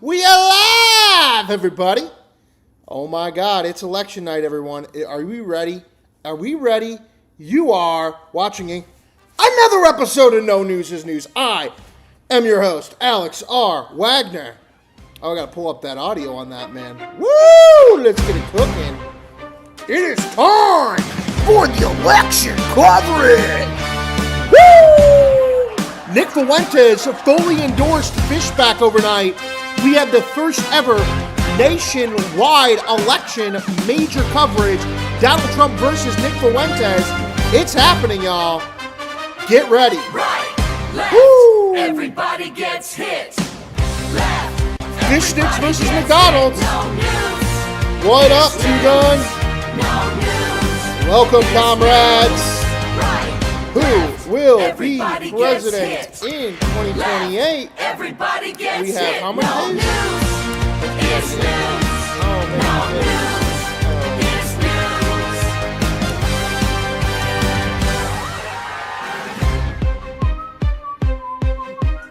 We are live, everybody. Oh my God, it's election night, everyone. Are we ready? Are we ready? You are watching another episode of No News is News. I am your host, Alex R. Wagner. Oh, I gotta pull up that audio on that, man. Woo! Let's get it cooking. It is time for the election coverage. Woo! Nick Fuentes fully endorsed Fishback overnight. We had the first ever nationwide election major coverage. Donald Trump versus Nick Fuentes. It's happening, y'all. Get ready. Right, left, woo! Everybody gets hit. Left, Fishsticks versus McDonald's. No news. What up, Two Guns? No news. Welcome, comrades. Right, Who will be everybody president gets hit. in 2028? Everybody gets We have hit. how many No days? news. It's news. Oh, man. No news. It's news.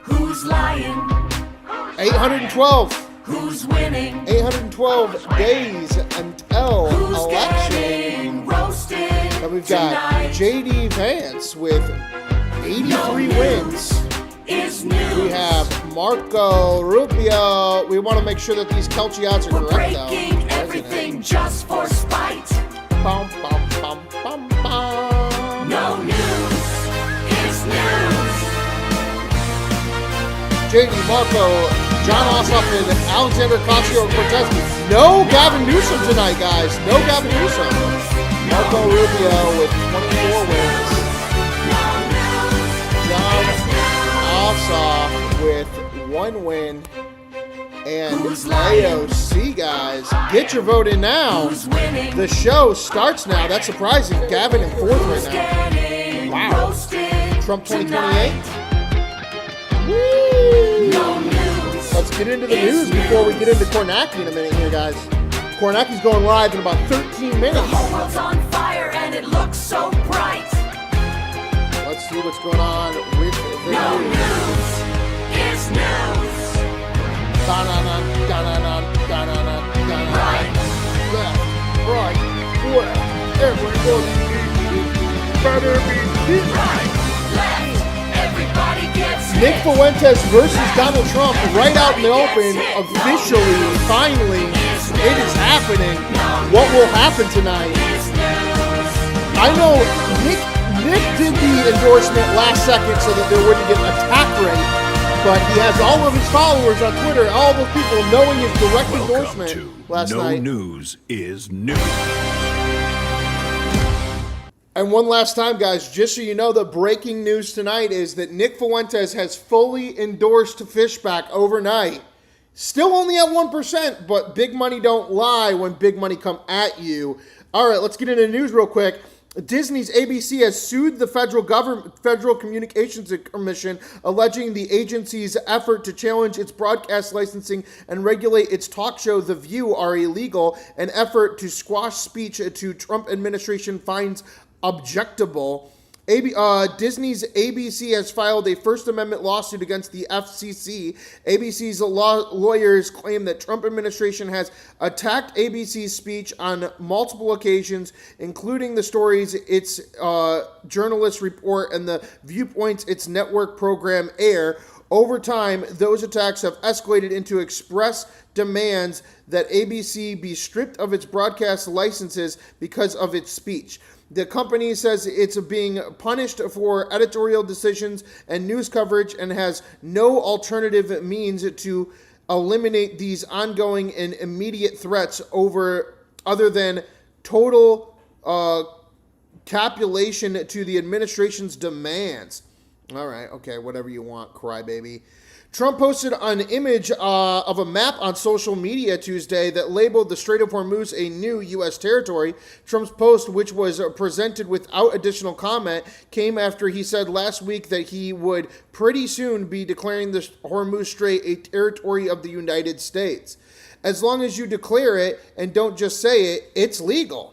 Who's lying? 812. Who's winning? 812 days until Who's election. getting roasted? And we've got tonight? J.D. Vance with 83 wins. Is news. We have Marco Rubio. We want to make sure that these Kelchi odds are We're correct, though. breaking everything just for spite. Bum, bum, bum, bum, bum. No news is news. J.D. Marco, John Ossoff, and Alexander Ocasio-Cortez. No Gavin Newsom tonight, guys. No Gavin Newsom. Marco Rubio with 24 wins. John Ossoff with 1 win. And AOC, guys, get your vote in now. Who's winning? The show starts now. That's surprising. Gavin in 4th Who's right now. getting Wow. roasted Trump 2028. tonight? Woo! No news. Let's get into the news before we get into Cornaki in a minute here, guys. Cornaki's going live in about 13 The minutes. whole world's on fire and it looks so bright. Let's see what's going on with the No news. news is news. Da-na-na, da-na-na, da-na-na, da-na-na. Right. Left, right, left. Everybody better be Right, left, everybody gets Nick hit. Fuentes versus Donald Trump right out in the open. Officially, finally, it is happening. What will happen tonight? It's news. I know Nick did the endorsement last second so that there wouldn't get an attack rate, but he has all of his followers on Twitter, all those people knowing his direct endorsement last No night. News is News. And one last time, guys, just so you know, the breaking news tonight is that Nick Fuentes has fully endorsed Fishback overnight. Still only at 1%, but big money don't lie when big money come at you. All right, let's get into the news real quick. Disney's ABC has sued the Federal Communications Commission, alleging the agency's effort to challenge its broadcast licensing and regulate its talk show The View are illegal. An effort to squash speech to Trump administration finds objectable. Disney's ABC has filed a First Amendment lawsuit against the FCC. ABC's lawyers claim that Trump administration has attacked ABC's speech on multiple occasions, including the stories its journalists report and the viewpoints its network program air. Over time, those attacks have escalated into express demands that ABC be stripped of its broadcast licenses because of its speech. The company says it's being punished for editorial decisions and news coverage and has no alternative means to eliminate these ongoing and immediate threats other than total capitulation to the administration's demands. All right, okay, whatever you want, crybaby. Trump posted an image of a map on social media Tuesday that labeled the Strait of Hormuz a new U.S. territory. Trump's post, which was presented without additional comment, came after he said last week that he would pretty soon be declaring the Hormuz Strait a territory of the United States. As long as you declare it and don't just say it, it's legal.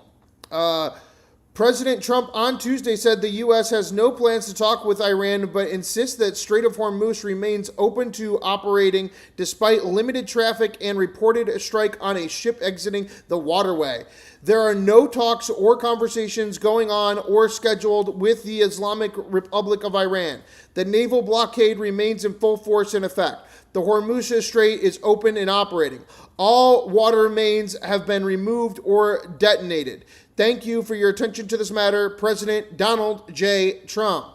President Trump on Tuesday said the U.S. has no plans to talk with Iran, but insists that Strait of Hormuz remains open to operating despite limited traffic and reported a strike on a ship exiting the waterway. There are no talks or conversations going on or scheduled with the Islamic Republic of Iran. The naval blockade remains in full force in effect. The Hormuz Strait is open and operating. All water mains have been removed or detonated. Thank you for your attention to this matter, President Donald J. Trump.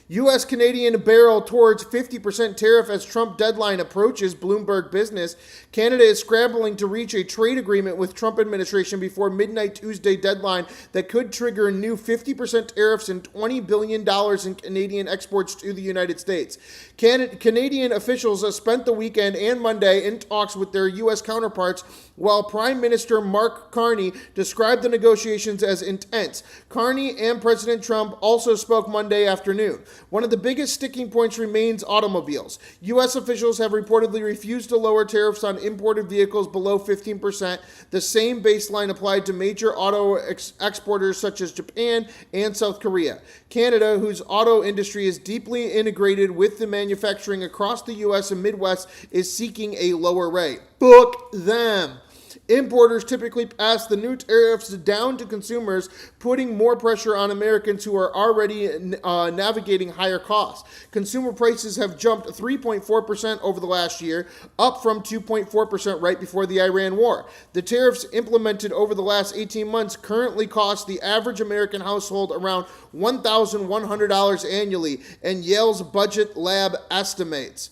U.S.-Canadian barrel towards 50% tariff as Trump deadline approaches, Bloomberg Business. Canada is scrambling to reach a trade agreement with Trump administration before midnight Tuesday deadline that could trigger new 50% tariffs and $20 billion in Canadian exports to the United States. Canadian officials spent the weekend and Monday in talks with their U.S. counterparts, while Prime Minister Mark Carney described the negotiations as intense. Carney and President Trump also spoke Monday afternoon. One of the biggest sticking points remains automobiles. U.S. officials have reportedly refused to lower tariffs on imported vehicles below 15%. The same baseline applied to major auto exporters such as Japan and South Korea. Canada, whose auto industry is deeply integrated with the manufacturing across the U.S. and Midwest, is seeking a lower rate. Book them. Importers typically pass the new tariffs down to consumers, putting more pressure on Americans who are already navigating higher costs. Consumer prices have jumped 3.4% over the last year, up from 2.4% right before the Iran war. The tariffs implemented over the last 18 months currently cost the average American household around $1,100 annually, and Yale's Budget Lab estimates.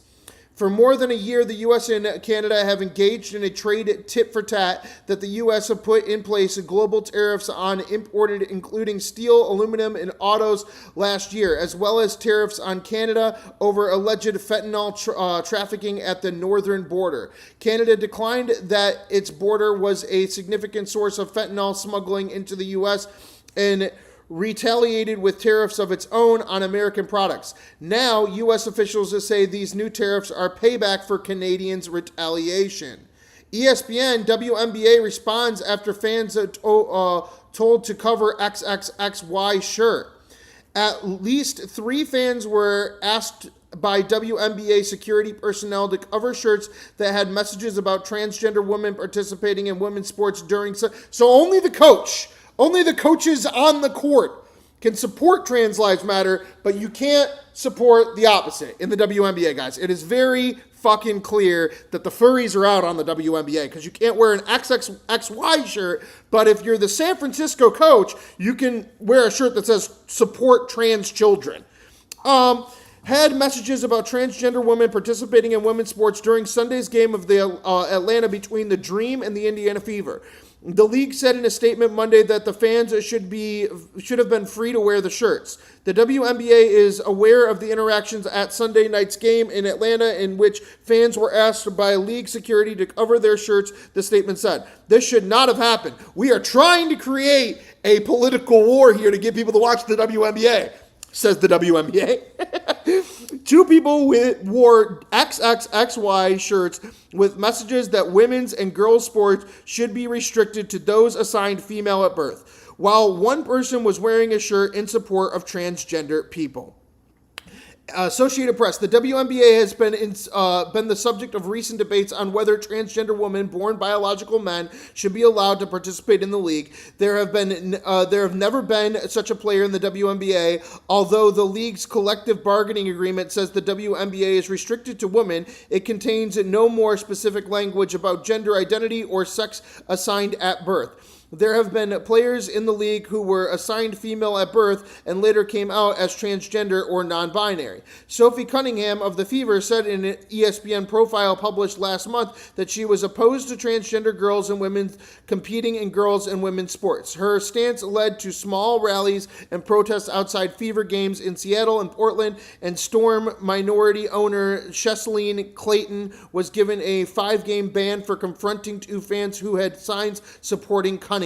For more than a year, the U.S. and Canada have engaged in a trade tit-for-tat that the U.S. have put in place global tariffs on imported, including steel, aluminum, and autos last year, as well as tariffs on Canada over alleged fentanyl trafficking at the northern border. Canada declined that its border was a significant source of fentanyl smuggling into the U.S. and retaliated with tariffs of its own on American products. Now, U.S. officials say these new tariffs are payback for Canadians' retaliation. ESPN WNBA responds after fans are told to cover XXXY shirt. At least 3 fans were asked by WNBA security personnel to cover shirts that had messages about transgender women participating in women's sports during... So only the coaches on the court can support Trans Lives Matter, but you can't support the opposite in the WNBA, guys. It is very fucking clear that the furries are out on the WNBA because you can't wear an XXXY shirt, but if you're the San Francisco coach, you can wear a shirt that says support trans children. Had messages about transgender women participating in women's sports during Sunday's game of the Atlanta between the Dream and the Indiana Fever. The league said in a statement Monday that the fans should have been free to wear the shirts. The WNBA is aware of the interactions at Sunday night's game in Atlanta in which fans were asked by league security to cover their shirts, the statement said. This should not have happened. We are trying to create a political war here to get people to watch the WNBA, says the WNBA. 2 people wore XXXY shirts with messages that women's and girls' sports should be restricted to those assigned female at birth, while 1 person was wearing a shirt in support of transgender people. Associated Press, the WNBA has been the subject of recent debates on whether transgender women born biological men should be allowed to participate in the league. There have never been such a player in the WNBA, although the league's collective bargaining agreement says the WNBA is restricted to women. It contains no more specific language about gender identity or sex assigned at birth. There have been players in the league who were assigned female at birth and later came out as transgender or non-binary. Sophie Cunningham of the Fever said in an ESPN profile published last month that she was opposed to transgender girls and women competing in girls and women's sports. Her stance led to small rallies and protests outside Fever games in Seattle and Portland, and Storm minority owner Cheseline Clayton was given a 5-game ban for confronting 2 fans who had signs supporting Cunningham.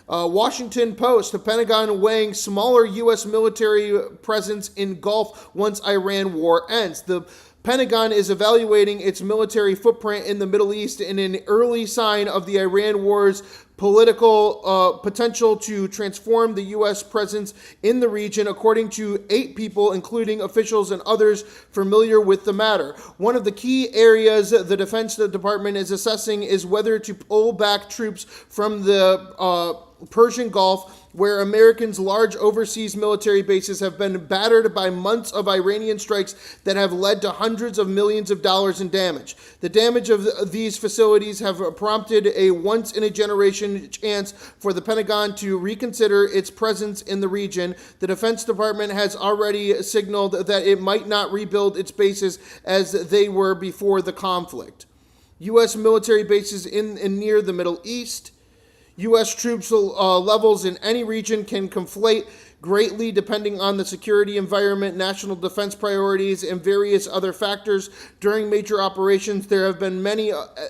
Washington Post, the Pentagon weighing smaller U.S. military presence in Gulf once Iran war ends. The Pentagon is evaluating its military footprint in the Middle East in an early sign of the Iran war's political potential to transform the U.S. presence in the region, according to 8 people, including officials and others familiar with the matter. One of the key areas the Defense Department is assessing is whether to pull back troops from the Persian Gulf, where Americans' large overseas military bases have been battered by months of Iranian strikes that have led to hundreds of millions of dollars in damage. The damage of these facilities have prompted a once-in-a-generation chance for the Pentagon to reconsider its presence in the region. The Defense Department has already signaled that it might not rebuild its bases as they were before the conflict. U.S. military bases in and near the Middle East. U.S. troops levels in any region can conflate greatly depending on the security environment, national defense priorities, and various other factors. During major operations, there have been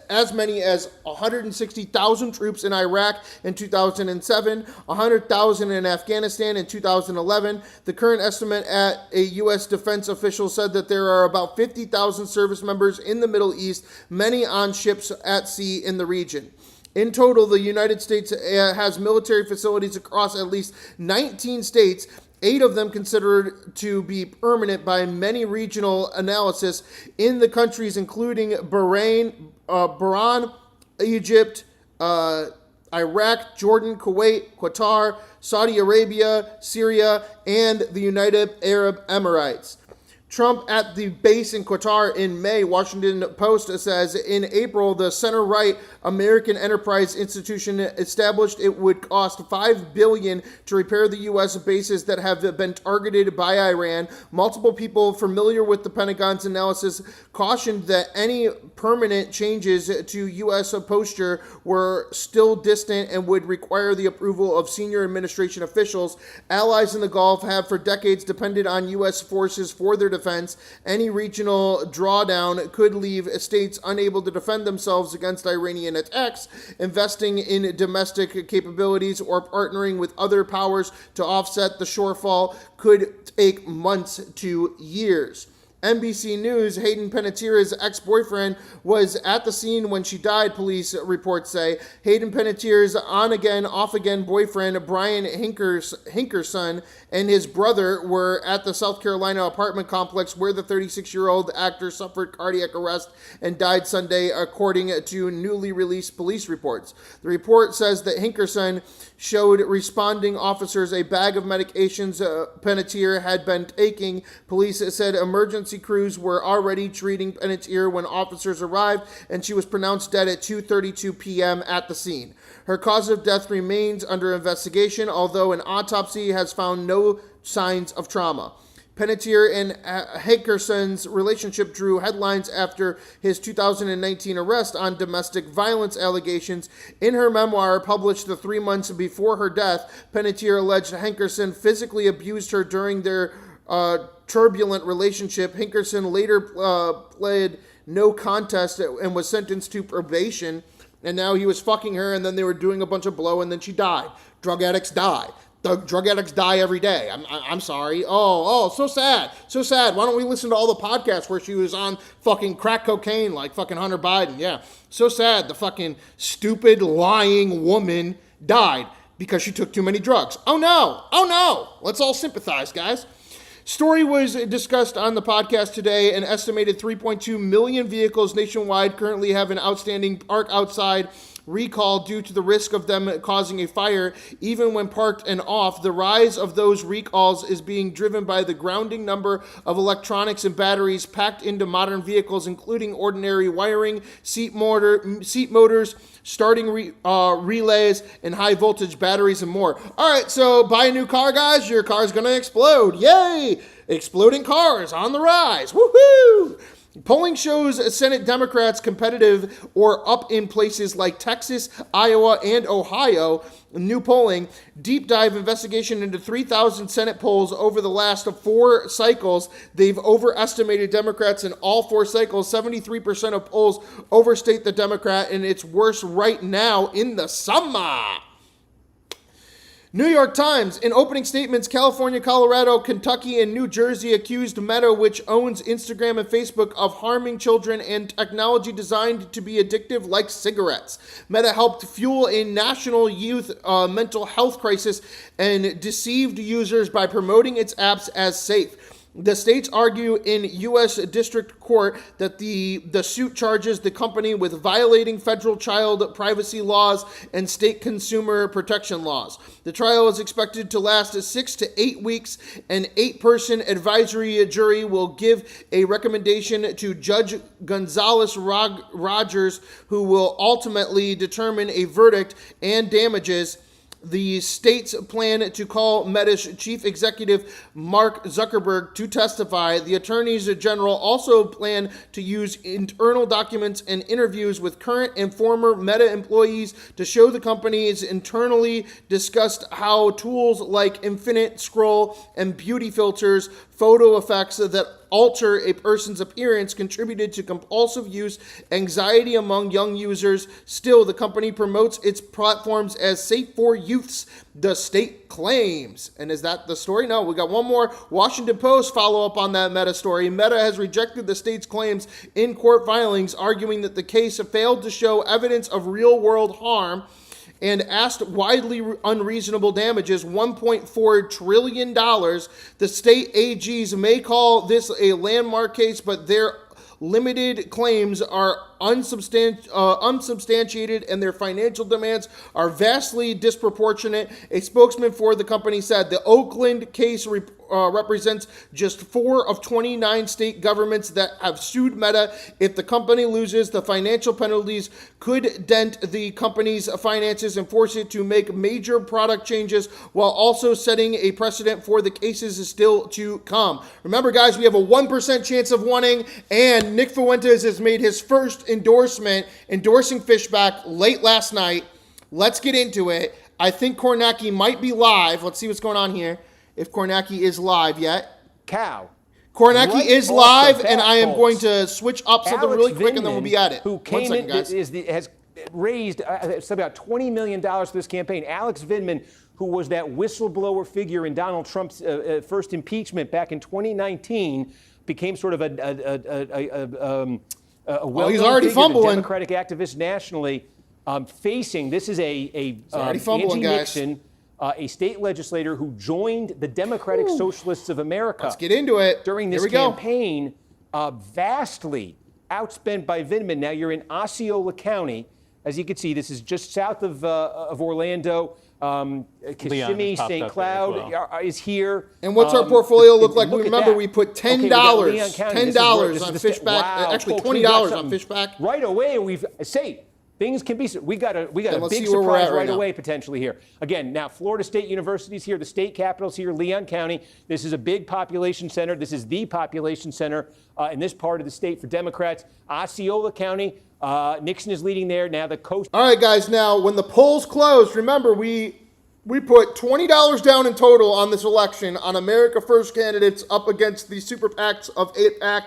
as many as 160,000 troops in Iraq in 2007, 100,000 in Afghanistan in 2011. The current estimate at a U.S. defense official said that there are about 50,000 service members in the Middle East, many on ships at sea in the region. In total, the United States has military facilities across at least 19 states, 8 of them considered to be permanent by many regional analysis in the countries including Bahrain, Egypt, Iraq, Jordan, Kuwait, Qatar, Saudi Arabia, Syria, and the United Arab Emirates. Trump at the base in Qatar in May, Washington Post says, in April, the center-right American Enterprise Institution established it would cost $5 billion to repair the U.S. bases that have been targeted by Iran. Multiple people familiar with the Pentagon's analysis cautioned that any permanent changes to U.S. posture were still distant and would require the approval of senior administration officials. Allies in the Gulf have for decades depended on U.S. forces for their defense. Any regional drawdown could leave states unable to defend themselves against Iranian attacks. Investing in domestic capabilities or partnering with other powers to offset the shortfall could take months to years. NBC News, Hayden Panettiere's ex-boyfriend was at the scene when she died, police reports say. Hayden Panettiere's on-again, off-again boyfriend, Brian Hinkerson, and his brother were at the South Carolina apartment complex where the 36-year-old actor suffered cardiac arrest and died Sunday, according to newly released police reports. The report says that Hinkerson showed responding officers a bag of medications Panettiere had been taking. Police said emergency crews were already treating Panettiere when officers arrived, and she was pronounced dead at 2:32 p.m. at the scene. Her cause of death remains under investigation, although an autopsy has found no signs of trauma. Panettiere and Hankerson's relationship drew headlines after his 2019 arrest on domestic violence allegations. In her memoir, published the 3 months before her death, Panettiere alleged Hankerson physically abused her during their turbulent relationship. Hankerson later pled no contest and was sentenced to probation. And now he was fucking her, and then they were doing a bunch of blow, and then she died. Drug addicts die. The drug addicts die every day. I'm sorry. Oh, so sad. So sad. Why don't we listen to all the podcasts where she was on fucking crack cocaine like fucking Hunter Biden? Yeah. So sad. The fucking stupid, lying woman died because she took too many drugs. Oh no. Let's all sympathize, guys. Story was discussed on the podcast today. An estimated 3.2 million vehicles nationwide currently have an outstanding park outside recall due to the risk of them causing a fire, even when parked and off. The rise of those recalls is being driven by the grounding number of electronics and batteries packed into modern vehicles, including ordinary wiring, seat motors, starting relays, and high voltage batteries and more. All right, so buy a new car, guys. Your car's going to explode. Yay! Exploding cars on the rise. Woohoo! Polling shows Senate Democrats competitive or up in places like Texas, Iowa, and Ohio. New polling, deep dive investigation into 3,000 Senate polls over the last 4 cycles. They've overestimated Democrats in all 4 cycles. 73% of polls overstate the Democrat, and it's worse right now in the summer. New York Times, in opening statements, California, Colorado, Kentucky, and New Jersey accused Meta, which owns Instagram and Facebook, of harming children and technology designed to be addictive like cigarettes. Meta helped fuel a national youth mental health crisis and deceived users by promoting its apps as safe. The states argue in U.S. District Court that the suit charges the company with violating federal child privacy laws and state consumer protection laws. The trial is expected to last 6 to 8 weeks. An 8-person advisory jury will give a recommendation to Judge Gonzalez Rogers, who will ultimately determine a verdict and damages. The states plan to call Meta's chief executive, Mark Zuckerberg, to testify. The attorneys general also plan to use internal documents and interviews with current and former Meta employees to show the company's internally discussed how tools like infinite scroll and beauty filters, photo effects that alter a person's appearance contributed to compulsive use, anxiety among young users. Still, the company promotes its platforms as safe for youths, the state claims. And is that the story? No, we got one more. Washington Post follow up on that Meta story. Meta has rejected the state's claims in court filings, arguing that the case failed to show evidence of real-world harm and asked widely unreasonable damages, $1.4 trillion. The state AGs may call this a landmark case, but their limited claims are unsubstantiated and their financial demands are vastly disproportionate. A spokesman for the company said the Oakland case represents just 4 of 29 state governments that have sued Meta. If the company loses, the financial penalties could dent the company's finances and force it to make major product changes, while also setting a precedent for the cases still to come. Remember, guys, we have a 1% chance of winning, and Nick Fuentes has made his first endorsement endorsing Fishback late last night. Let's get into it. I think Cornaki might be live. Let's see what's going on here. If Cornaki is live yet. Cornaki Right is off live, the bat, and I am folks. going to switch up something Alex really quick, and then we'll Vindman, be at it. Who came 1 second, in, guys. has raised it's about $20 million for this campaign. Alex Vindman, who was that whistleblower figure in Donald Trump's first impeachment back in 2019, became sort of a well-known he's already figure, fumbling. the Democratic activist nationally, facing, this is already fumbling, Angie guys. Nixon, a state legislator who joined the Democratic Socialists of America. Let's get into it. During Here this we go. campaign, vastly outspent by Vindman. Now you're in Osceola County. As you can see, this is just south of Orlando. Kissimmee, St. Cloud is here. And what's our portfolio look like? Look at Remember, that. we put $10, Okay, we got Leon County. This is $10 this on is the Fishback. wow, Actually, folks, we've got $20 on something Fishback. Right away, things can be. We got a let's big see where we're surprise at right right now. away potentially here. Again, now Florida State University's here, the state capital's here, Leon County. This is a big population center. This is the population center in this part of the state for Democrats. Osceola County, Nixon is leading there. Now the coast. All right, guys. Now, when the polls closed, remember, we put $20 down in total on this election on America First candidates up against the super PACs of AIPAC.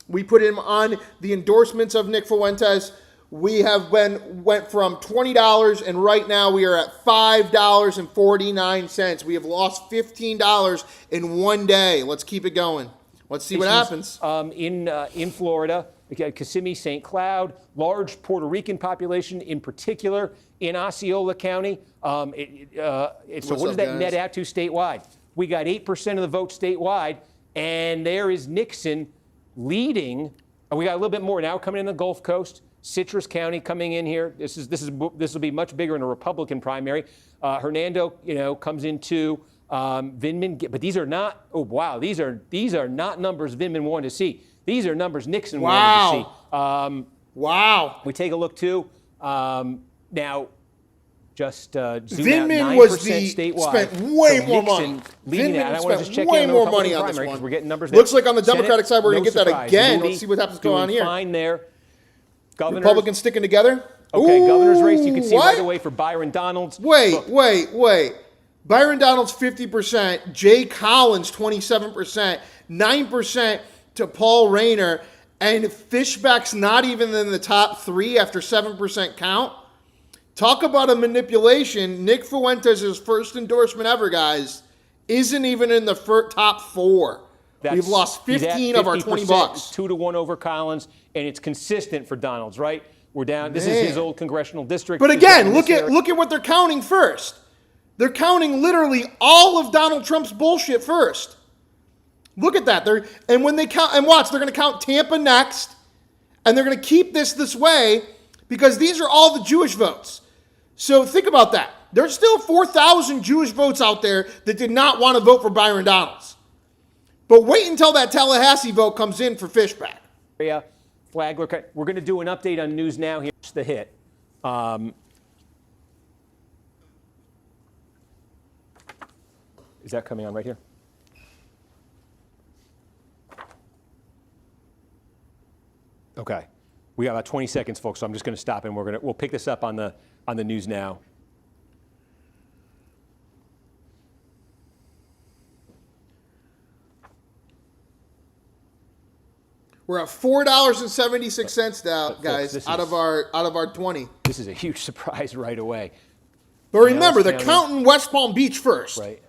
We put him on the endorsements of Nick Fuentes. We have went from $20, and right now we are at $5.49. We have lost $15 in one day. Let's keep it going. Let's see what happens. In Florida, Kissimmee, St. Cloud, large Puerto Rican population in particular in Osceola County. So what does that net out to statewide? We got 8% of the vote statewide, and there is Nixon leading. And we got a little bit more now coming in the Gulf Coast. Citrus County coming in here. This will be much bigger in a Republican primary. Hernando, comes into Vindman, but these are not. Oh wow, these are not numbers Vindman wanted to see. These are numbers Nixon wanted to see. Wow. We take a look too. Now, just zoom Vindman out, 9% was statewide. spent way So more Nixon money. leading that. And I want to just check way in on the more Republican money on this primary, one. 'cause we're getting numbers. Looks now. like on the Democratic side we're going to get that surprise. again. Moody Let's see what happens going on doing here. Fine there. Governors, Republicans sticking together. Okay, Ooh, governor's race, you can see what? right away for Byron Donalds. Wait. Look, Byron Donalds 50%, Jay Collins 27%, 9% to Paul Rayner, and Fishback's not even in the top 3 after 7% count. Talk about a manipulation. Nick Fuentes' first endorsement ever, guys, isn't even in the top 4. We've lost 15 of our 20 bucks. 2-1 over Collins, and it's consistent for Donalds, right? We're down. This is his old congressional district. But again, look at what they're counting first. They're counting literally all of Donald Trump's bullshit first. Look at that. And when they count, and watch, they're going to count Tampa next, and they're going to keep this way because these are all the Jewish votes. So think about that. There's still 4,000 Jewish votes out there that did not want to vote for Byron Donalds. But wait until that Tallahassee vote comes in for Fishback. Yeah, Flagler. We're going to do an update on News Now. Here's the hit. Is that coming on right here? Okay. We got about 20 seconds, folks, so I'm just going to stop and we'll pick this up on the News Now. We're at $4.76 now, guys, folks, out of our 20. This is a huge surprise right away. But remember, they're counting West Palm Beach first. Right.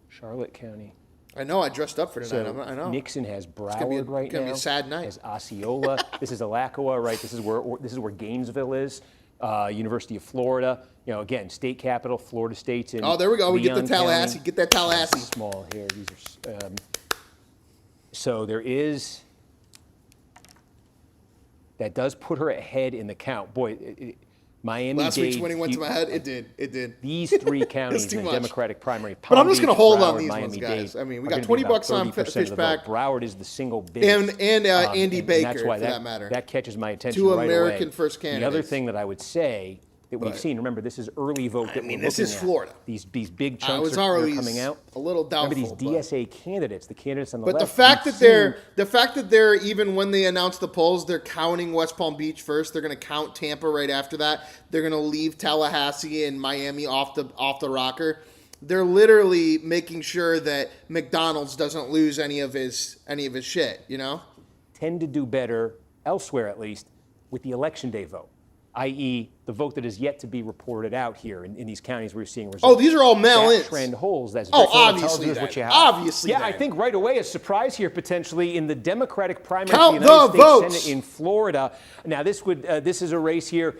Charlotte County. I know. I dressed up for tonight. So I know. Nixon has Broward right now. It's gonna be a sad night. Has Osceola. This is Alachua, right? This is where Gainesville is. University of Florida. You know, again, state capital, Florida State's in. Oh, there we go. We get the Leon Tallahassee. County. Get that Tallahassee. Small here. These are. So there is. That does put her ahead in the count. Boy, Miami-Dade. Last week's winning went to my head. It did. These 3 counties in the Democratic primary. But I'm just going to hold on Broward, these ones, guys. I mean, we got $20 $20 on Fishback. Broward is the single biggest. And Andy Baker, that's why for that matter. That catches my attention 2 right American away. first candidates. The other thing that I would say that we've seen, remember, this is early vote that we're this looking is at. Florida. These big chunks was are always coming out. a little doubtful. Remember these DSA candidates, the candidates on the But left. the fact that they're even when they announce the polls, they're counting West Palm Beach first. They're going to count Tampa right after that. They're going to leave Tallahassee and Miami off the rocker. They're literally making sure that McDonald's doesn't lose any of his shit. You know, tend to do better elsewhere, at least, with the election day vote, i.e., the vote that is yet to be reported out here in these counties where you're seeing results. Oh, these are all mail-ins. That trend holds. That's obviously is what you have. Obviously, yeah, I think right away a surprise here potentially in the Democratic primary Count for the United the States votes. Senate in Florida. Now this is a race here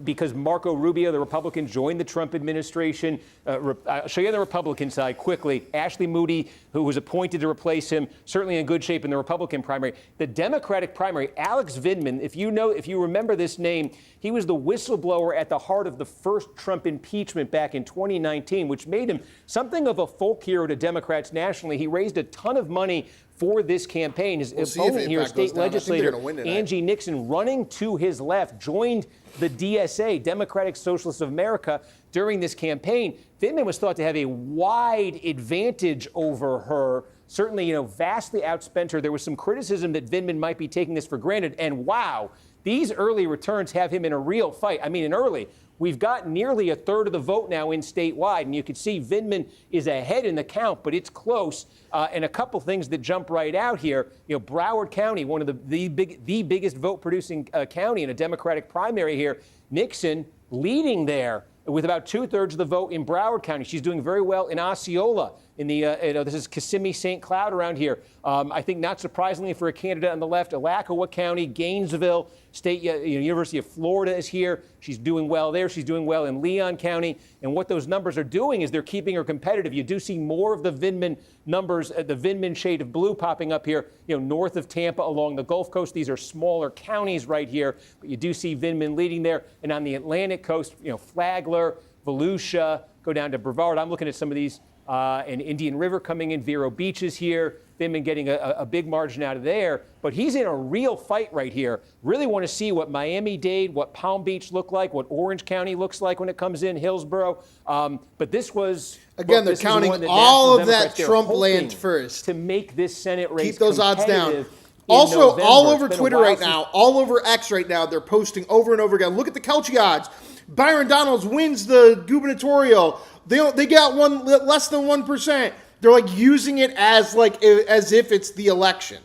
because Marco Rubio, the Republican, joined the Trump administration. I'll show you on the Republican side quickly. Ashley Moody, who was appointed to replace him, certainly in good shape in the Republican primary. The Democratic primary, Alex Vindman, if you remember this name, he was the whistleblower at the heart of the first Trump impeachment back in 2019, which made him something of a folk hero to Democrats nationally. He raised a ton of money for this campaign. His opponent here, state legislator Angie Nixon, running to his left, joined the DSA, Democratic Socialists of America, during this campaign. Vindman was thought to have a wide advantage over her. Certainly, vastly outspent her. There was some criticism that Vindman might be taking this for granted. And wow, these early returns have him in a real fight. I mean, in early, we've got nearly a third of the vote now in statewide, and you can see Vindman is ahead in the count, but it's close. And a couple things that jump right out here. Broward County, one of the biggest vote-producing county in a Democratic primary here. Nixon leading there with about 2/3 of the vote in Broward County. She's doing very well in Osceola. In the this is Kissimmee, St. Cloud around here. I think not surprisingly for a candidate on the left, Alachua County, Gainesville, State University of Florida is here. She's doing well there. She's doing well in Leon County. And what those numbers are doing is they're keeping her competitive. You do see more of the Vindman numbers, the Vindman shade of blue popping up here, north of Tampa along the Gulf Coast. These are smaller counties right here, but you do see Vindman leading there. And on the Atlantic coast, Flagler, Volusia, go down to Brevard. I'm looking at some of these. And Indian River coming in, Vero Beach is here, Vindman getting a big margin out of there. But he's in a real fight right here. Really want to see what Miami-Dade, what Palm Beach look like, what Orange County looks like when it comes in, Hillsborough. But this was... Again, they're counting all of that Trump land first. To make this Senate race keep those odds down. Also, November. All over Twitter right now, all over X right now, they're posting over and over again. Look at the Kelce odds. Byron Donalds wins the gubernatorial. They got less than 1%. They're like using it as if it's the election.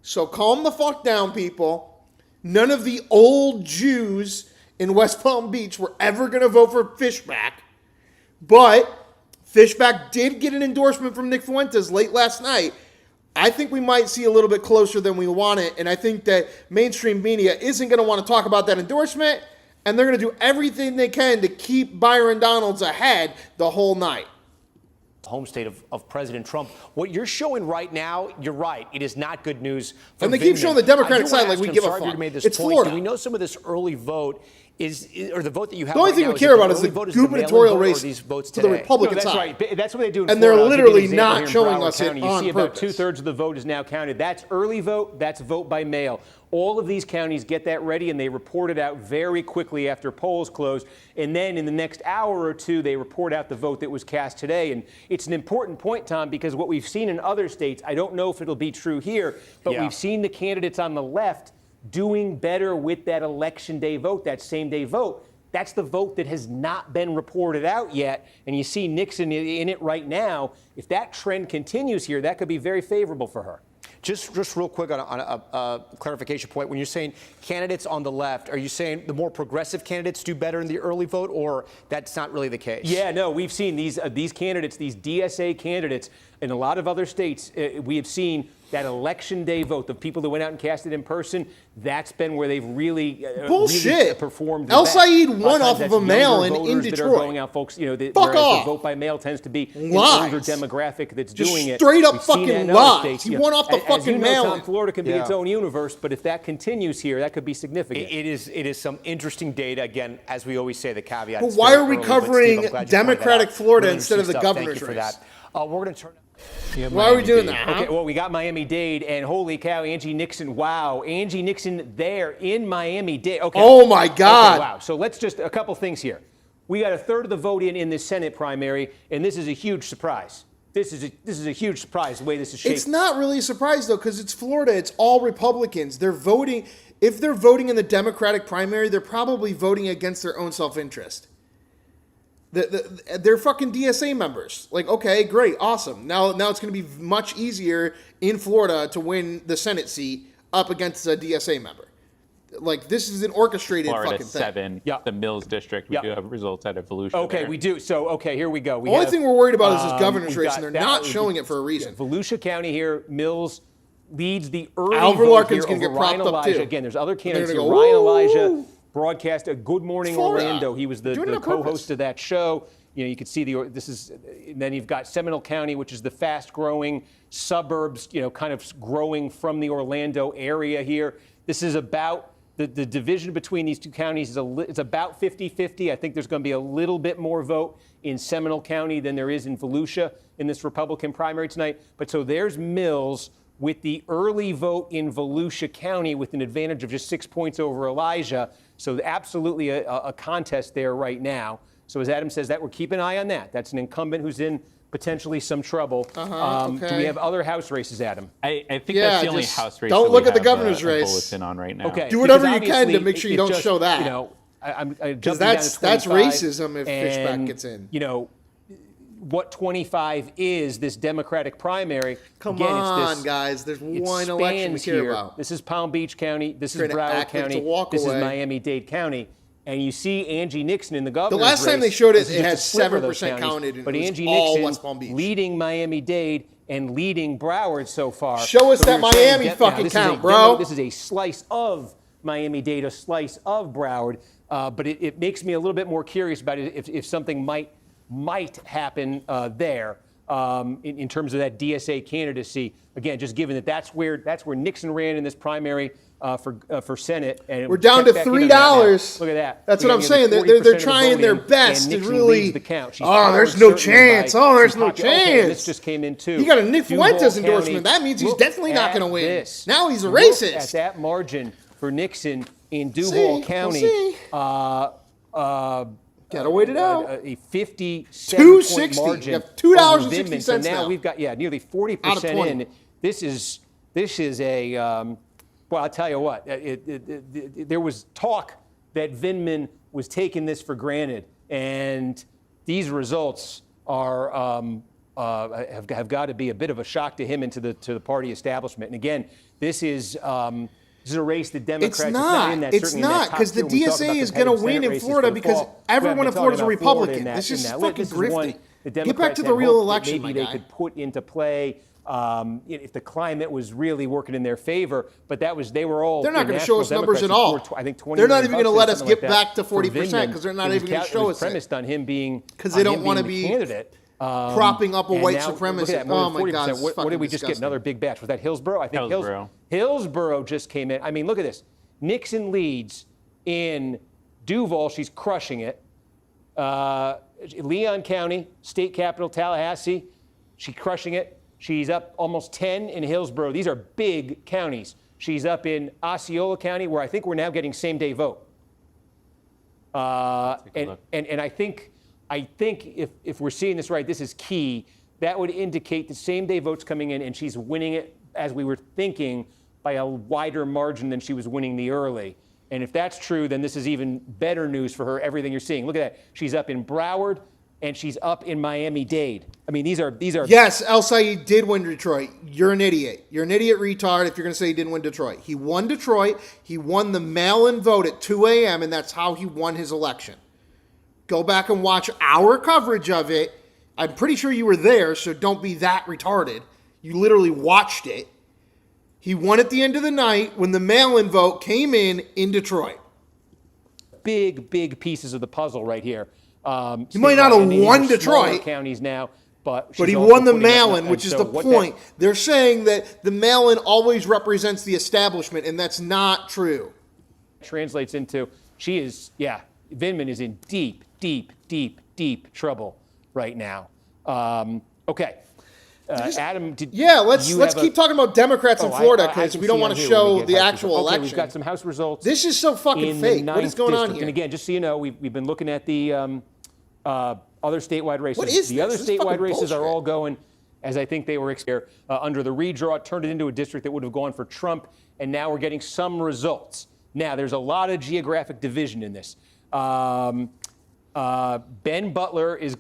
So calm the fuck down, people. None of the old Jews in West Palm Beach were ever going to vote for Fishback. But Fishback did get an endorsement from Nick Fuentes late last night. I think we might see a little bit closer than we want it, and I think that mainstream media isn't going to want to talk about that endorsement, and they're going to do everything they can to keep Byron Donalds ahead the whole night. Home state of President Trump. What you're showing right now, you're right. It is not good news for And they keep Vindman. showing the Democratic I do wanna side like ask we him, give a sorry fuck. you made this It's point. Florida. Do we know some of this early vote or the vote that you have The only right thing now, we is care it about the is the early vote, is it the mail-in gubernatorial vote, or race these votes for the today? Republican No, that's side. right. That's what they do in And they're Florida. I'll give you an literally example not here in showing Broward us it County. You on see about purpose. 2/3 of the vote is now counted. That's early vote. That's vote by mail. All of these counties get that ready, and they report it out very quickly after polls close. And then in the next hour or two, they report out the vote that was cast today. And it's an important point, Tom, because what we've seen in other states, I don't know if it'll be true here, but we've seen the candidates on the left doing better with that election day vote, that same day vote. That's the vote that has not been reported out yet. And you see Nixon in it right now. If that trend continues here, that could be very favorable for her. Just real quick on a clarification point. When you're saying candidates on the left, are you saying the more progressive candidates do better in the early vote, or that's not really the case? Yeah, no, we've seen these candidates, these DSA candidates, in a lot of other states. We have seen that election day vote, the people that went out and cast it in person. That's been where they've really, really performed. El best. Said won off That's of a mail-in younger in voters that are Detroit. going out, folks. Whereas off. the vote by mail tends to be an Lies. older demographic that's Just doing it. straight up We've seen that fucking in other lies. states. He won off the As fucking you know, mail-in. Tom, Florida can be its own universe, but if that continues here, that could be significant. It is some interesting data. Again, as we always say, the caveat. But it's why very are we early, but covering Steve, I'm glad you pointed Democratic that out. Florida Really instead of the interesting stuff. governor's Thank you race? for that. We're going to turn. Why are we doing that? Huh? Okay, well, we got Miami-Dade, and holy cow, Angie Nixon, wow. Angie Nixon there in Miami-Dade. Okay. Oh, my God. Okay, wow. So let's just, a couple things here. We got a third of the vote in this Senate primary, and this is a huge surprise. This is a huge surprise, the way this is shaped. It's not really a surprise, though, because it's Florida. It's all Republicans. They're voting. If they're voting in the Democratic primary, they're probably voting against their own self-interest. They're fucking DSA members. Like, okay, great, awesome. Now it's going to be much easier in Florida to win the Senate seat up against a DSA member. Like, this is an orchestrated Florida fucking thing. 7, the Mills District. We do have results out of Volusia. Okay, there. we do. So, okay, here we go. The only thing we're worried about is this governor's we've race, got and they're that- not showing it for a reason. Volusia County here, Mills leads the early Alvin vote Larkin's here gonna over get propped Ryan up, Elijah. too. Again, there's other They're candidates here. gonna go, Ryan "Woo!" Elijah broadcast a Good Morning Florida. Orlando. He was the Doing it on purpose. co-host of that show. You know, you could see and then you've got Seminole County, which is the fast-growing suburbs, kind of growing from the Orlando area here. This is about the division between these two counties it's about 50-50. I think there's going to be a little bit more vote in Seminole County than there is in Volusia in this Republican primary tonight. But so there's Mills with the early vote in Volusia County with an advantage of just 6 points over Elijah. So absolutely a contest there right now. So as Adam says, that we're keeping an eye on that. That's an incumbent who's in potentially some trouble. Okay. Do we have other House races, Adam? I think Yeah, that's the only just House race. don't that look we at the have governor's a race. bulletin on right now. Okay. Do whatever because you can to obviously make sure you it don't just, show that. I'm Because jumping down that's to 25, racism if Fishback gets in. What 25 is this Democratic primary. Come Again, on, it's this, guys. There's it one election we spans care here. about. This is Palm Beach County. This is Trying to Broward act like it's County. a walk This away. is Miami-Dade County. And you see Angie Nixon in the The governor's last time they race. showed it, This is it just had a sliver of those 7% counties. counted, and But it was Angie all Nixon West Palm Beach. leading Miami-Dade and leading Broward so far. Show us So that we're saying Miami now, fucking this is count, a bro. This is a slice of Miami-Dade, a slice of Broward. But it makes me a little bit more curious about it if something might happen there. In terms of that DSA candidacy, again, just given that that's where Nixon ran in this primary for Senate, and We're down to check back in on $3. that now. Look at that. That's We what got I'm saying. nearly They're 40% of the trying their voting, best and to Nixon really. leads the count. She's Oh, there's powered no certainly chance. by Oh, there's some no popular- okay, chance. this just came in too. He got a Nick Duval Fuentes County. endorsement. That means he's Look definitely not at going to win. this. Now he's a Look racist. at that margin for Nixon in See, Duval we'll County. see. Gotta wait it out. A 57 $2.60. point margin. You have $2.60 over Vindman. So now now. we've got nearly 40% Out of 20. in. This is a well, I'll tell you what. There was talk that Vindman was taking this for granted, and these results are have got to be a bit of a shock to him and to the party establishment. And again, this is This is a race the Democrats. It's not. It's not, because the DSA is going to win in Florida because everyone in Florida is a Republican. This is fucking grifting. Get back to the real election, my maybe guy. they could put into play if the climate was really working in their favor, but they were all. They're not going to show us numbers at all. I think 20 they're not even going to let us something get like back to 40% because they're not even going to show us it. Premised on him being because they don't want to the be candidate. Propping up a white supremacist. Oh my God! What did we just get? Another big batch? Was that Hillsborough? I think Hillsborough just came in. I mean, look at this. Nixon leads in Duval. She's crushing it. Leon County, state capital, Tallahassee. She's crushing it. She's up almost 10 in Hillsborough. These are big counties. She's up in Osceola County, where I think we're now getting same-day vote. And I think if we're seeing this right, this is key. That would indicate the same-day votes coming in, and she's winning it, as we were thinking, by a wider margin than she was winning the early. And if that's true, then this is even better news for her, everything you're seeing. Look at that. She's up in Broward, and she's up in Miami-Dade. I mean, these are. Yes, El Said did win Detroit. You're an idiot. You're an idiot retard if you're going to say he didn't win Detroit. He won Detroit. He won the mail-in vote at 2 a.m., and that's how he won his election. Go back and watch our coverage of it. I'm pretty sure you were there, so don't be that retarded. You literally watched it. He won at the end of the night when the mail-in vote came in Detroit. Big pieces of the puzzle right here. He might not have won Detroit. Counties now, but he won the mail-in, which is the point. They're saying that the mail-in always represents the establishment, and that's not true. Translates into Vindman is in deep trouble right now. Okay. Adam, let's keep talking about Democrats in Florida because we don't want to show the actual election. We've got some House results. This is so fucking fake. What is going on here? And again, just so you know, we've been looking at the other statewide races. What is the this? other This is statewide fucking races are bullshit. all going as I think they were under the redraw. It turned it into a district that would have gone for Trump, and now we're getting some results. Now, there's a lot of geographic division in this. Ben Butler is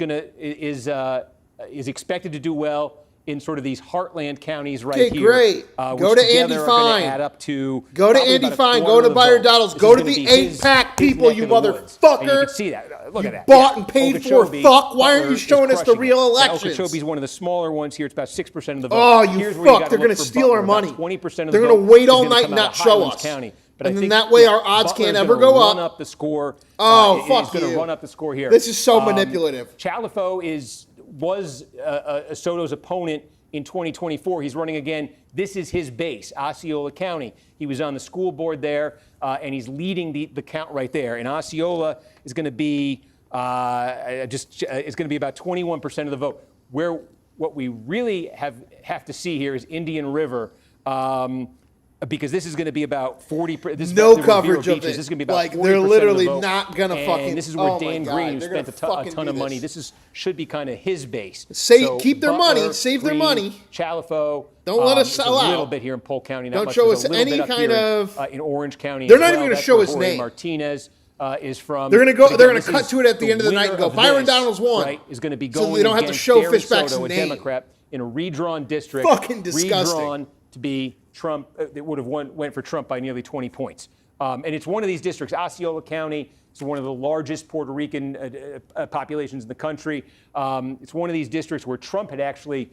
expected to do well in sort of these heartland counties right here. Okay, great. Go to Andy Fine. Add up to go to Andy Fine. Go to Byron Donalds. Go to the 8-pack people, you motherfucker. And you can see that. Look at that. Bought and paid for. Fuck. Why aren't you showing us the real elections? Okeechobee's one of the smaller ones here. It's about 6% of the vote. Oh, you fuck. They're going to steal our money. 20% of the vote. They're going to wait all night and not show us. And then that way our odds can't ever go up. Run up the score. Oh, fuck He's going to run up the score here. This is so manipulative. Chalifo was Soto's opponent in 2024. He's running again. This is his base, Osceola County. He was on the school board there, and he's leading the count right there. And Osceola is going to be about 21% of the vote. What we really have to see here is Indian River. Because this is going to be about 40%. No coverage of it. This is going to be about like 40% they're literally of the vote. not going to fucking. This is where oh Dan my Green, who God, spent a ton of money. This should be kind of his base. Keep their money, save their money. Chalifo. Don't let us sell out. A little bit here in Polk County. Don't show us any kind of. In Orange County. They're not even going to show his name. Martinez is from. They're going to go. They're going to cut to it at the end of the night and go. Byron Donalds won. Right, is going to be going. So they don't have to show Fishback's Soto, name. A Democrat in a redrawn district. Fucking disgusting. Redrawn to be Trump. It would have went for Trump by nearly 20 points. And it's one of these districts. Osceola County is one of the largest Puerto Rican populations in the country. It's one of these districts where Trump had actually,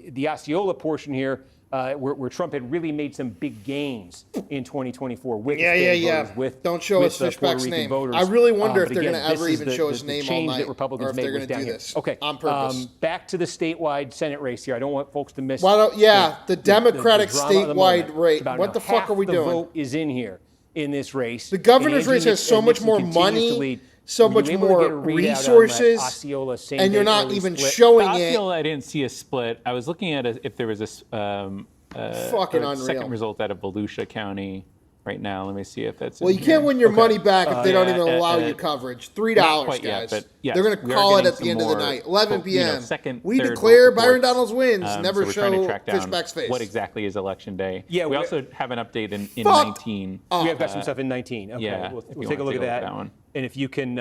the Osceola portion here, where Trump had really made some big gains in 2024 with voters, don't show us Fishback's name. Voters. I really wonder if they're going to ever even show his name all night, that Republicans or if they're going to do this on purpose. Back to the statewide Senate race here. I don't want folks to miss. The Democratic statewide race. What the fuck are we doing? The vote is in here in this race. The governor's race has so much more money, so much more resources, and you're not even showing it. I didn't see a split. I was looking at if there was a fucking unreal second result out of Volusia County right now. Let me see if that's. Well, you can't win your money back if they don't even allow you coverage. $3, guys. Yet, but yes, they're going to call it at the end of the night. 11 p.m. We declare Byron Donalds wins. Never so show to track down Fishback's face. What exactly is election day? Yeah, we also have an update in 19. We have got some stuff in 19. Okay, yeah, we'll take a look at that one. And if you can,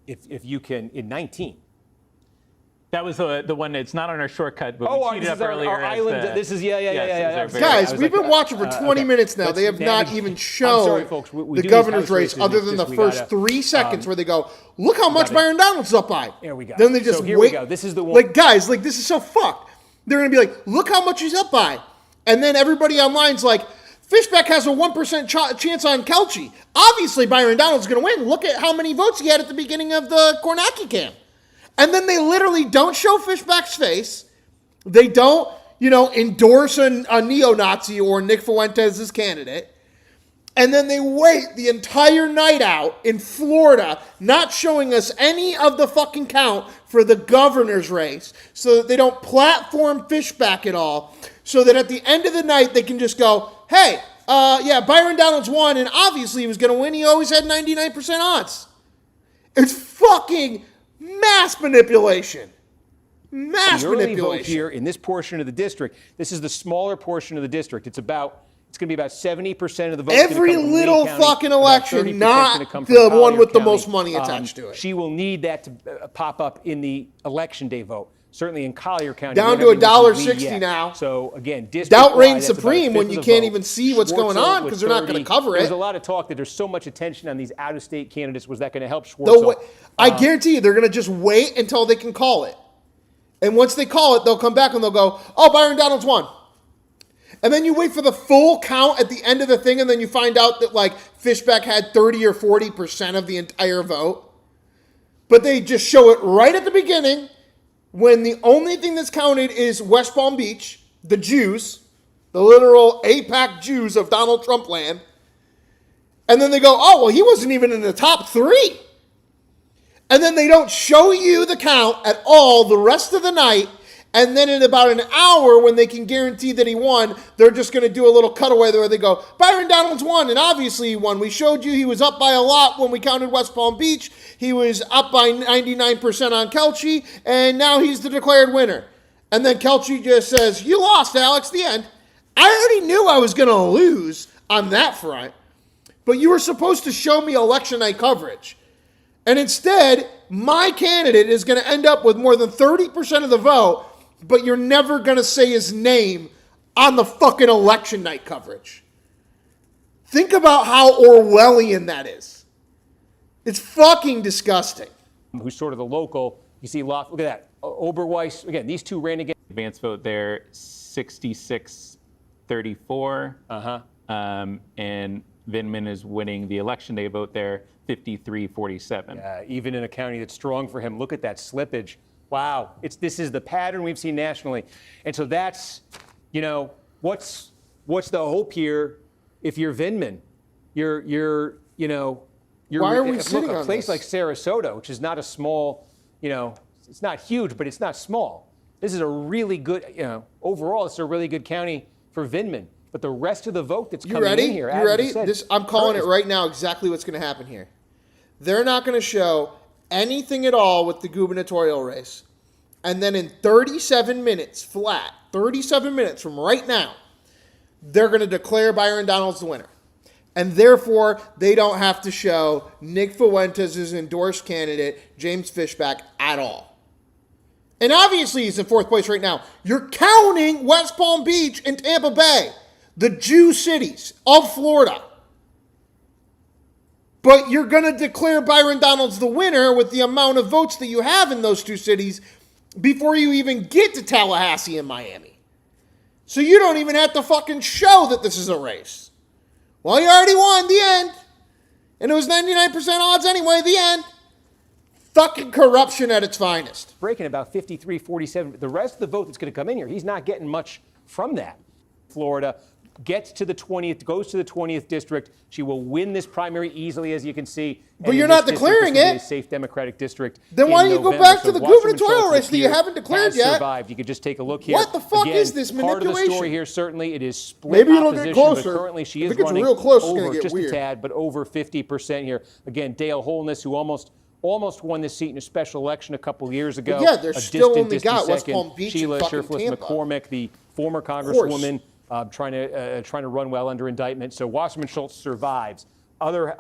if you can in 19. That was the one. It's not on our shortcut, but Oh, we this cheated is up our earlier. as island. the- This is yeah. Yes, this is our Guys, I was we've been watching for 20 okay. minutes now. Let's They have not navigate- even I'm shown sorry, folks. We the do these governor's house race races, other it's than the just we first gotta, 3 seconds where they go, look how much gotta- Byron Donald's up by. There we go. Then they just So here wait. we go. This is the one. Like, guys, like, this is so fucked. They're going to be like, look how much he's up by. And then everybody online's like, Fishback has a 1% chance on Kelchi. Obviously, Byron Donald's going to win. Look at how many votes he had at the beginning of the Cornaki camp. And then they literally don't show Fishback's face. They don't, endorse a neo-Nazi or Nick Fuentes as candidate. And then they wait the entire night out in Florida, not showing us any of the fucking count for the governor's race, so that they don't platform Fishback at all, so that at the end of the night they can just go, hey, Byron Donald's won, and obviously he was going to win. He always had 99% odds. It's fucking mass manipulation. Mass the early vote manipulation. here in this portion of the district. This is the smaller portion of the district. It's going to be about 70% of the votes. Every little fucking election, not the one with the most money attached to it. She will need that to pop up in the election day vote. Certainly in Collier County. Down we to haven't even seen $1.60 yet. now. So again, Doubt reigns that's about supreme a fifth when of you the can't vote. even see what's going Schwartzel on with because they're not going 30. to cover There's it. a lot of talk that there's so much attention on these out-of-state candidates. Was that going to help Schwartzel? I guarantee you they're going to just wait until they can call it. And once they call it, they'll come back and they'll go, oh, Byron Donald's won. And then you wait for the full count at the end of the thing, and then you find out that, like, Fishback had 30 or 40% of the entire vote. But they just show it right at the beginning when the only thing that's counted is West Palm Beach, the Jews, the literal AIPAC Jews of Donald Trump land. And then they go, oh, well, he wasn't even in the top 3. And then they don't show you the count at all the rest of the night. And then in about an hour, when they can guarantee that he won, they're just going to do a little cutaway where they go, Byron Donald's won, and obviously he won. We showed you he was up by a lot when we counted West Palm Beach. He was up by 99% on Kelchi, and now he's the declared winner. And then Kelchi just says, you lost, Alex, the end. I already knew I was going to lose on that front, but you were supposed to show me election night coverage. And instead, my candidate is going to end up with more than 30% of the vote, but you're never going to say his name on the fucking election night coverage. Think about how Orwellian that is. It's fucking disgusting. Who's sort of the local. You see, look at that. Oberweiss, again, these two ran against. Advance vote there, 66-34. And Vindman is winning the election day vote there, 53-47. Even in a county that's strong for him. Look at that slippage. Wow. This is the pattern we've seen nationally. And so that's, what's the hope here if you're Vindman? You're Why are we look, sitting a on place this? like Sarasota, which is not a small, it's not huge, but it's not small. This is a really good, overall, it's a really good county for Vindman. But the rest of the vote that's coming in here, You ready? Adam said, I'm calling it right now exactly what's going to happen here. They're not going to show anything at all with the gubernatorial race. And then in 37 minutes flat, 37 minutes from right now, they're going to declare Byron Donald's the winner. And therefore, they don't have to show Nick Fuentes' endorsed candidate, James Fishback, at all. And obviously he's in 4th place right now. You're counting West Palm Beach and Tampa Bay, the Jew cities of Florida. But you're going to declare Byron Donald's the winner with the amount of votes that you have in those two cities before you even get to Tallahassee and Miami. So you don't even have to fucking show that this is a race. Well, you already won, the end. And it was 99% odds anyway, the end. Fucking corruption at its finest. breaking about 53-47. The rest of the vote that's going to come in here, he's not getting much from that. Florida gets to the 20th, goes to the 20th district. She will win this primary easily, as you can see. But And you're in not this declaring district, this will be it. a safe Democratic district. Then why don't you go November. back to the Wasserman gubernatorial Schultz race that you here haven't declared has yet? Survived. You could just take a look here. What the fuck Again, is this Part of the manipulation? story here, certainly, it is split Maybe it'll get opposition, closer. but currently she If is it gets running real close, it's gonna over get just weird. a tad, but over 50% here. Again, Dale Holness, who almost won this seat in a special election a couple years ago. But yeah, there's a still distant, only distant got West second. Palm Beach and Sheila fucking Scherfless Tampa. McCormick, the former course. congresswoman, trying to run well under indictment. So Wasserman Schultz survives. other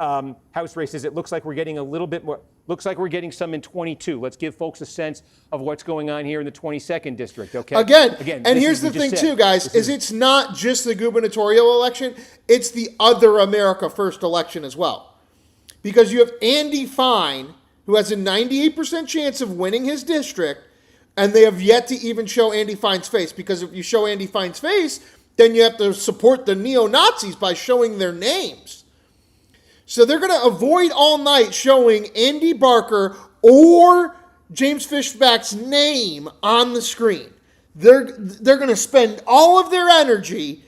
House races, it looks like we're getting a little bit more. Looks like we're getting some in 22. Let's give folks a sense of what's going on here in the 22nd district, okay? Again, and here's the thing too, guys, is it's not just the gubernatorial election, it's the other America First election as well. Because you have Andy Fine, who has a 98% chance of winning his district, and they have yet to even show Andy Fine's face. Because if you show Andy Fine's face, then you have to support the neo-Nazis by showing their names. So they're going to avoid all night showing Andy Barker or James Fishback's name on the screen. They're going to spend all of their energy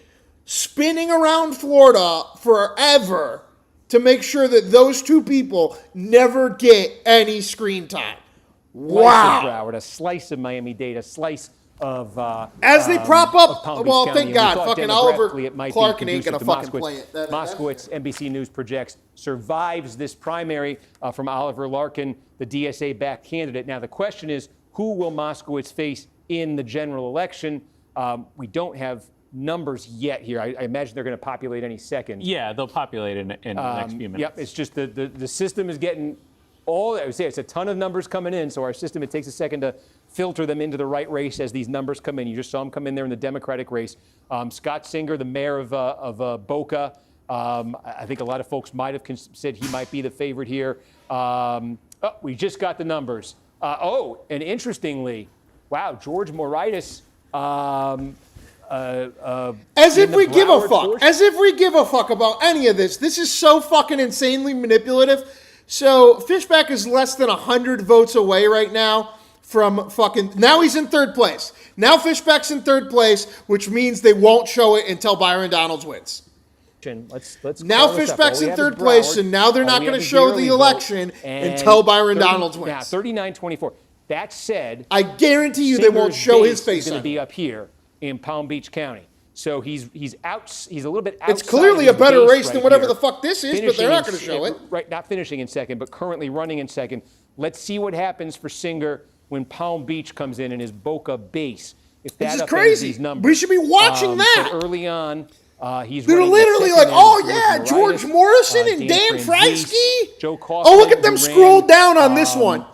spinning around Florida forever to make sure that those two people never get any screen time. Wow. Slice of Broward, a slice of Miami-Dade, a slice of as they prop up, Palm Beach well, County, thank God, fucking Oliver Clark ain't conducive gonna to fucking play it. Moskowitz, NBC News projects, survives this primary from Oliver Larkin, the DSA-backed candidate. Now the question is, who will Moskowitz face in the general election? We don't have numbers yet here. I imagine they're going to populate any second. Yeah, they'll populate in the next few minutes. Yep, it's just the system is getting I would say it's a ton of numbers coming in, so our system, it takes a second to filter them into the right race as these numbers come in. You just saw them come in there in the Democratic race. Scott Singer, the mayor of Boca, I think a lot of folks might have said he might be the favorite here. We just got the numbers. And interestingly, wow, George Moraitis. As if we give a fuck. As if we give a fuck about any of this. This is so fucking insanely manipulative. So Fishback is less than 100 votes away right now from fucking. Now he's in third place. Now Fishback's in third place, which means they won't show it until Byron Donalds wins. Let's now Fishback's in third place, and now they're not going to show the election until Byron Donalds wins. Now 39-24. That said, I guarantee you they won't show his face. He's going to be up here in Palm Beach County. So he's out. He's a little bit outside. It's clearly a better race than whatever here. the fuck this is, but they're not going to show it. Right, not finishing in second, but currently running in second. Let's see what happens for Singer when Palm Beach comes in his Boca base. If that this is upends crazy. These numbers. We should be watching that. But early on, he's they're running literally like, oh yeah, George Morrison and Dan Freisky. Joe Costa. Oh, look at them scroll down on this one.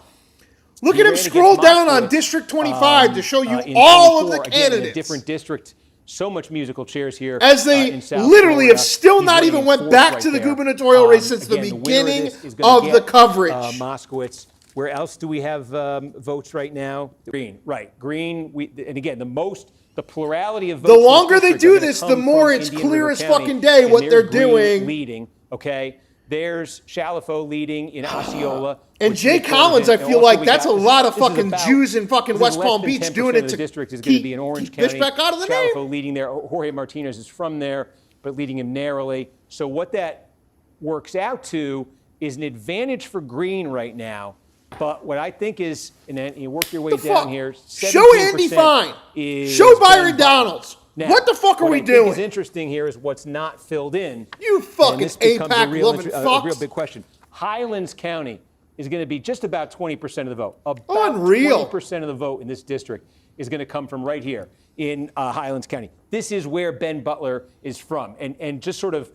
Look at him scroll down on District 25 to show you all of the candidates. In a different district. So much musical chairs here. As they literally have still not even went back to the gubernatorial race since the beginning of the coverage. Moskowitz. Where else do we have votes right now? Green. Right. Green. And again, the plurality of votes. The longer they do this, the more it's clear as fucking day what they're doing. Leading. Okay. There's Shalafo leading in Osceola. And Jay Collins, I feel like that's a lot of fucking Jews in fucking West Palm Beach doing it to district is going to be in Orange County. Fishback out of the name. Shalafo leading there. Jorge Martinez is from there, but leading him narrowly. So what that works out to is an advantage for Green right now. But what I think is, and then you work your way down here. Show Andy Fine. Show Byron Donalds. Now, what the fuck are we doing? What's interesting here is what's not filled in. You fucking APAC-loving fucks. A real big question. Highlands County is going to be just about 20% of the vote. About Unreal. 20% of the vote in this district is going to come from right here in Highlands County. This is where Ben Butler is from. And just sort of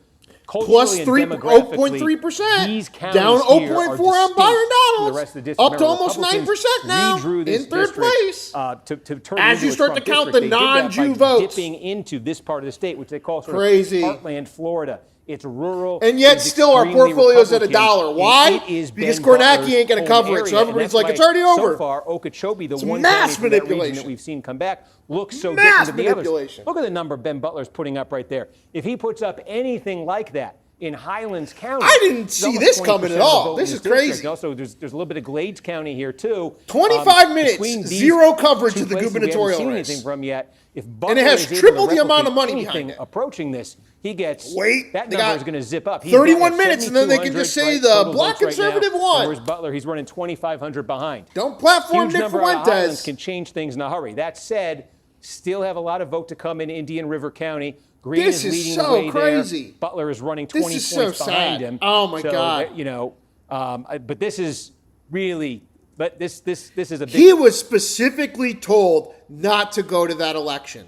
culturally plus and demographically, 0.3%. these counties down here 0.4 on Byron Donalds. The rest of the district. Up to almost 9% now in third place. To turn as you start to count the non-Jew votes. Dipping into this part of the state, which they call sort crazy of heartland Florida. It's rural. And yet still our portfolio's at $1. Why? Because Cornaki ain't going to cover it. So everybody's like, it's already over. So far, Okeechobee, the one mass county from that region that we've seen come back, looks so different than the others. Look at the number Ben Butler's putting up right there. If he puts up anything like that in Highlands County, I didn't see this coming at all. This is crazy. Also, there's a little bit of Glades County here too. 25 minutes, zero coverage of the gubernatorial race. We haven't seen anything from yet. If Butler and it has triple the amount of money behind it. Approaching this, he gets that number is going to zip up. 31 minutes, and then they can just say the black conservative won. Whereas Butler, he's running 2,500 behind. Don't platform Nick Fuentes. Can change things in a hurry. That said, still have a lot of vote to come in Indian River County. Green this is leading so the way crazy. There. Butler is running 20 points behind him. Oh my God! But this is really. But this is a big. He was specifically told not to go to that election.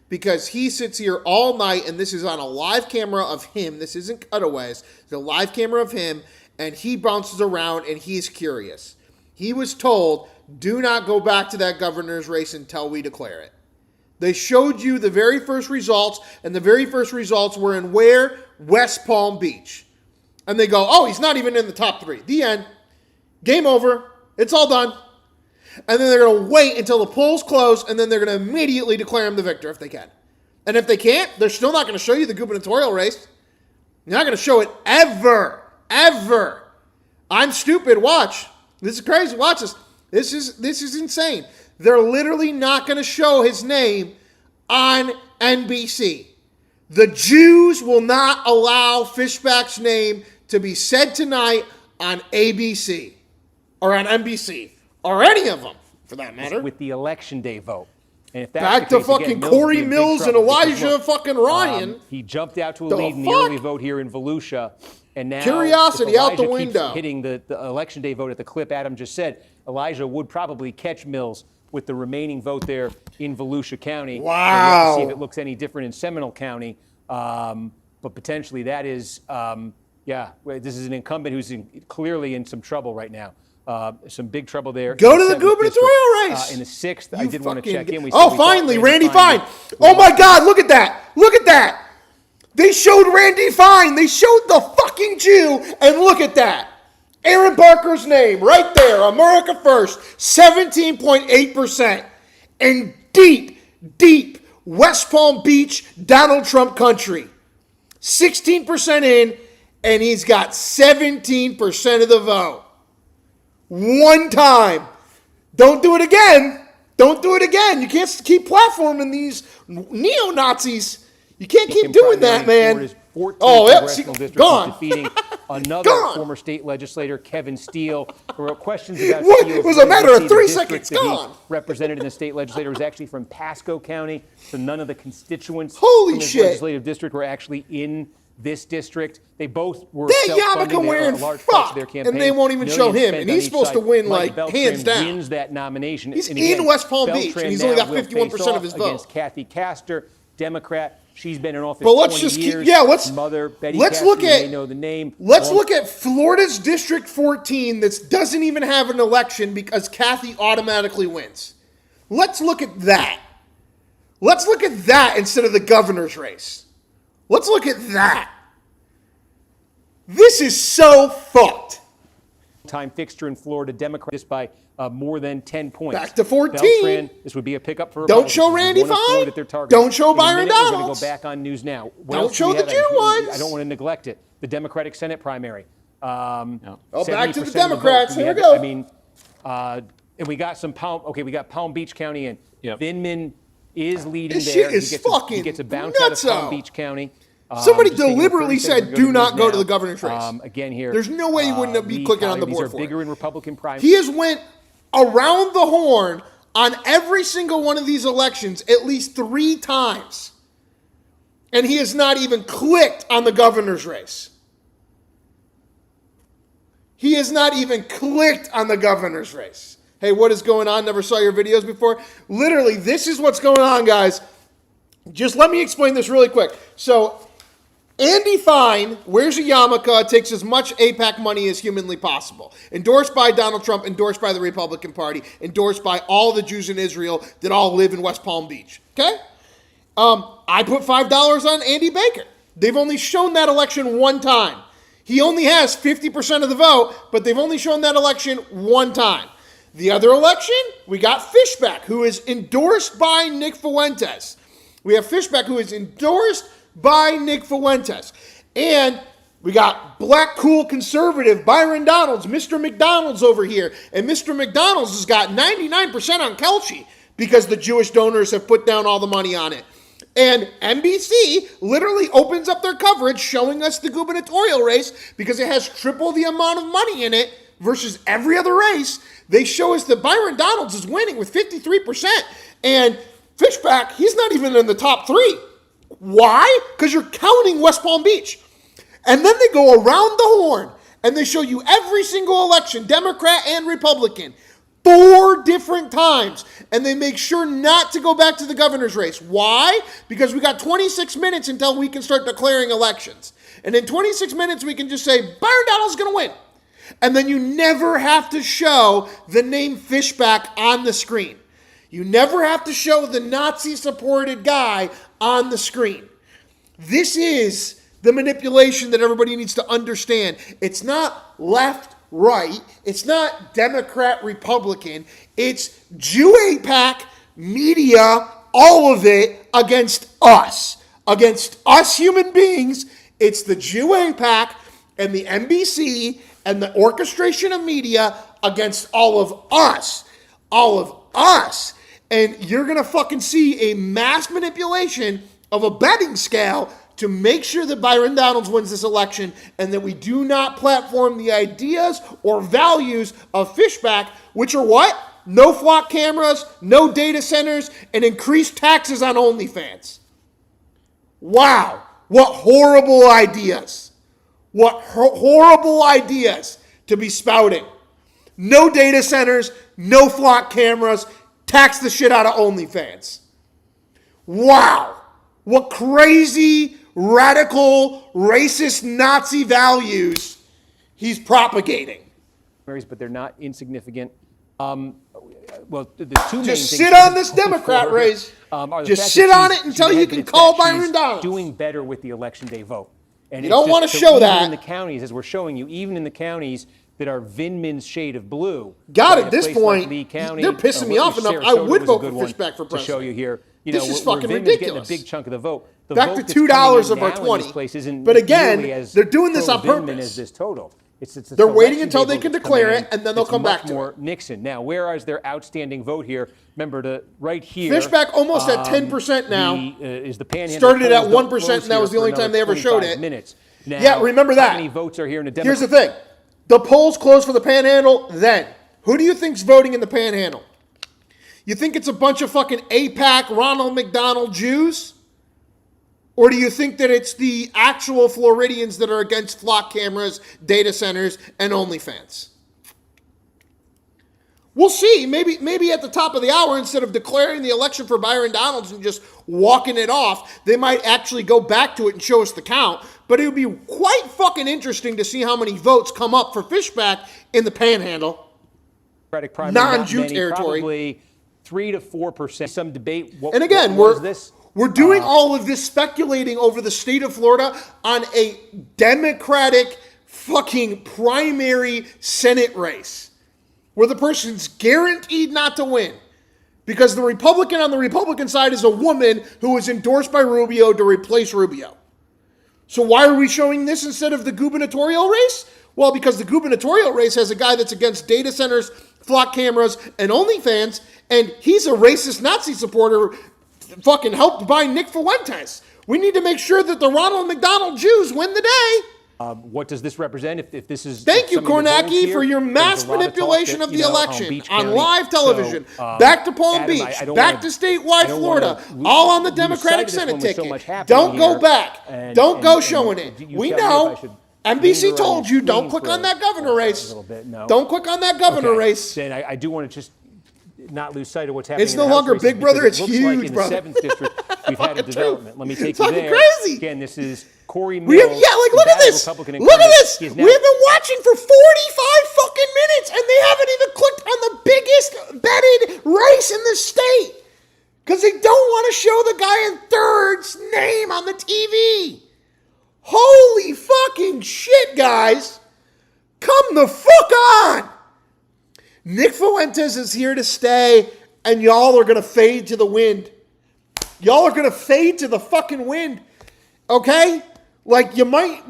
because he sits here all night, and this is on a live camera of him. This isn't cutaways. It's a live camera of him, and he bounces around, and he's curious. He was told, do not go back to that governor's race until we declare it. They showed you the very first results, and the very first results were in where? West Palm Beach. And they go, oh, he's not even in the top 3. The end. Game over. It's all done. And then they're going to wait until the polls close, and then they're going to immediately declare him the victor if they can. And if they can't, they're still not going to show you the gubernatorial race. They're not going to show it ever. Ever. I'm stupid. Watch. This is crazy. Watch this. This is insane. They're literally not going to show his name on NBC. The Jews will not allow Fishback's name to be said tonight on ABC or on NBC or any of them, for that matter. With the election day vote. And if that's Back the to case, fucking again, Corey be in big Mills and trouble because, Elijah look, fucking Ryan. He jumped out to a The lead in the fuck? early vote here in Volusia. And now, Curiosity if out the Elijah window. keeps hitting the election day vote at the clip Adam just said, Elijah would probably catch Mills with the remaining vote there in Volusia County. Wow. And we have to see if it looks any different in Seminole County. But potentially that is, this is an incumbent who's clearly in some trouble right now. Some big trouble there. Go to the gubernatorial race. In the 6th, I You did want to fucking check in. We oh, said we thought finally, Randy Fine Fine. Oh my God, look at that. Look at that. They showed Randy Fine. They showed the fucking Jew, and look at that. Aaron Barker's name right there. America First, 17.8%. And deep, deep West Palm Beach, Donald Trump country. 16% in, and he's got 17% of the vote. One time. Don't do it again. Don't do it again. You can't keep platforming these neo-Nazis. You can't keep doing that, man. Oh, yep, gone. Defeating another Gone. former state legislator, Kevin Steele, who wrote questions about What? Steele's It was a matter of legislative 3 district seconds. that he Gone. represented in the state legislature was actually from Pasco County, so none of the constituents Holy from his shit. legislative district were actually in this district. They both were That self-funding Yarmulke wearing a large parts fuck, of their campaign. and they won't even show Millions him, spent and on he's each supposed to side. win, Mike like, Beltran hands down. wins that nomination. He's And in again, West Palm Beach, Beltran and he's only now got will 51% face off of his vote. against Kathy Castor, Democrat. She's been in office But let's 20 just keep- years. yeah, let's- Mother Betty let's Castor, look you at- may know the name. Let's look at Florida's District 14 that doesn't even have an election because Kathy automatically wins. Let's look at that. Let's look at that instead of the governor's race. Let's look at that. This is so fucked. time fixture in Florida, Democrat just by more than 10 points. Back to 14. Beltran, this would be a pickup for Don't show Republicans. Randy One of four Fine. that they're targeting. Don't show In a Byron minute, We're Donalds. going to go back on news now. What Don't else do show we the have? Jew ones. I don't want to neglect it. The Democratic Senate primary. Back to the 70% of Democrats. vote. Here we had- go. I mean, and we got some we got Palm Beach County in. Yep. Vindman is leading This there. shit is he fucking gets a bounce out of nutso. Palm Beach County. Somebody Just taking deliberately 30 seconds said, to do the not news go to now. the governor's race. Again here. There's no way you wouldn't be Lee clicking on the Colley, board these for are it. bigger in Republican primaries. He has went around the horn on every single one of these elections at least 3 times. And he has not even clicked on the governor's race. He has not even clicked on the governor's race. Hey, what is going on? Never saw your videos before. Literally, this is what's going on, guys. Just let me explain this really quick. So, Andy Fine wears a yarmulke, takes as much AIPAC money as humanly possible. Endorsed by Donald Trump, endorsed by the Republican Party, endorsed by all the Jews in Israel that all live in West Palm Beach. Okay? I put $5 on Andy Baker. They've only shown that election one time. He only has 50% of the vote, but they've only shown that election one time. The other election, we got Fishback, who is endorsed by Nick Fuentes. We have Fishback, who is endorsed by Nick Fuentes. And we got black, cool, conservative Byron Donalds, Mr. McDonald's over here. And Mr. McDonald's has got 99% on Kelchi because the Jewish donors have put down all the money on it. And NBC literally opens up their coverage showing us the gubernatorial race because it has triple the amount of money in it versus every other race. They show us that Byron Donalds is winning with 53%. And Fishback, he's not even in the top 3. Why? Because you're counting West Palm Beach. And then they go around the horn and they show you every single election, Democrat and Republican. 4 different times, and they make sure not to go back to the governor's race. Why? Because we got 26 minutes until we can start declaring elections. And in 26 minutes, we can just say, Byron Donald's going to win. And then you never have to show the name Fishback on the screen. You never have to show the Nazi-supported guy on the screen. This is the manipulation that everybody needs to understand. It's not left, right. It's not Democrat, Republican. It's Jew APAC, media, all of it against us. Against us human beings. It's the Jew APAC and the NBC and the orchestration of media against all of us. All of us. And you're going to fucking see a mass manipulation of a betting scale to make sure that Byron Donalds wins this election and that we do not platform the ideas or values of Fishback, which are what? No flock cameras, no data centers, and increased taxes on OnlyFans. Wow. What horrible ideas. What horrible ideas to be spouting. No data centers, no flock cameras, tax the shit out of OnlyFans. Wow. What crazy, radical, racist Nazi values he's propagating. But they're not insignificant. Well, the two main Just things sit on this Democrat race. Just sit on it until you can call Byron Donalds. Doing better with the election day vote. And you don't want to show that. Even in the counties, as we're showing you, even in the counties that are Vindman's shade of blue. At this point, they're pissing me off enough. I would vote for Fishback for president. To show you here. This is fucking ridiculous. Getting a big chunk of the vote. The back vote to $2 of our 20. But again, they're doing this on purpose. As this total. They're waiting until they can declare it, and then they'll come back to it. Nixon. Now, where is their outstanding vote here? Remember, right here. Fishback almost at 10% now. Is the Panhandle started at 1%, and that was the only time they ever showed it. Minutes. Now, yeah, remember that. How many votes are here in the Here's the thing. The polls closed for the Panhandle then. Who do you think's voting in the Panhandle? You think it's a bunch of fucking APAC, Ronald McDonald Jews? Or do you think that it's the actual Floridians that are against flock cameras, data centers, and OnlyFans? We'll see. Maybe at the top of the hour, instead of declaring the election for Byron Donalds and just walking it off, they might actually go back to it and show us the count. But it would be quite fucking interesting to see how many votes come up for Fishback in the Panhandle. Non-Jew territory. Probably 3 to 4%. Some debate. And again, we're doing all of this speculating over the state of Florida on a Democratic fucking primary Senate race where the person's guaranteed not to win because the Republican on the Republican side is a woman who was endorsed by Rubio to replace Rubio. So why are we showing this instead of the gubernatorial race? Well, because the gubernatorial race has a guy that's against data centers, flock cameras, and OnlyFans, and he's a racist Nazi supporter fucking helped by Nick Fuentes. We need to make sure that the Ronald McDonald Jews win the day. What does this represent? If this is thank you, Cornaki, for your mass manipulation of the election on live television. Back to Palm Beach, back to statewide Florida, all on the Democratic Senate ticket. Don't go back. Don't go showing it. We know. NBC told you don't click on that governor race. Don't click on that governor race. Then I do want to just not lose sight of what's happening. It's no longer Big Brother, it's huge, brother. In the 7th district, we've had a development. Let me take you there. Crazy. Again, this is Corey Mills. Look at this. Look at this. We've been watching for 45 fucking minutes, and they haven't even clicked on the biggest betted race in the state because they don't want to show the guy in third's name on the TV. Holy fucking shit, guys. Come the fuck on. Nick Fuentes is here to stay, and y'all are going to fade to the wind. Y'all are going to fade to the fucking wind. Okay? Like, you might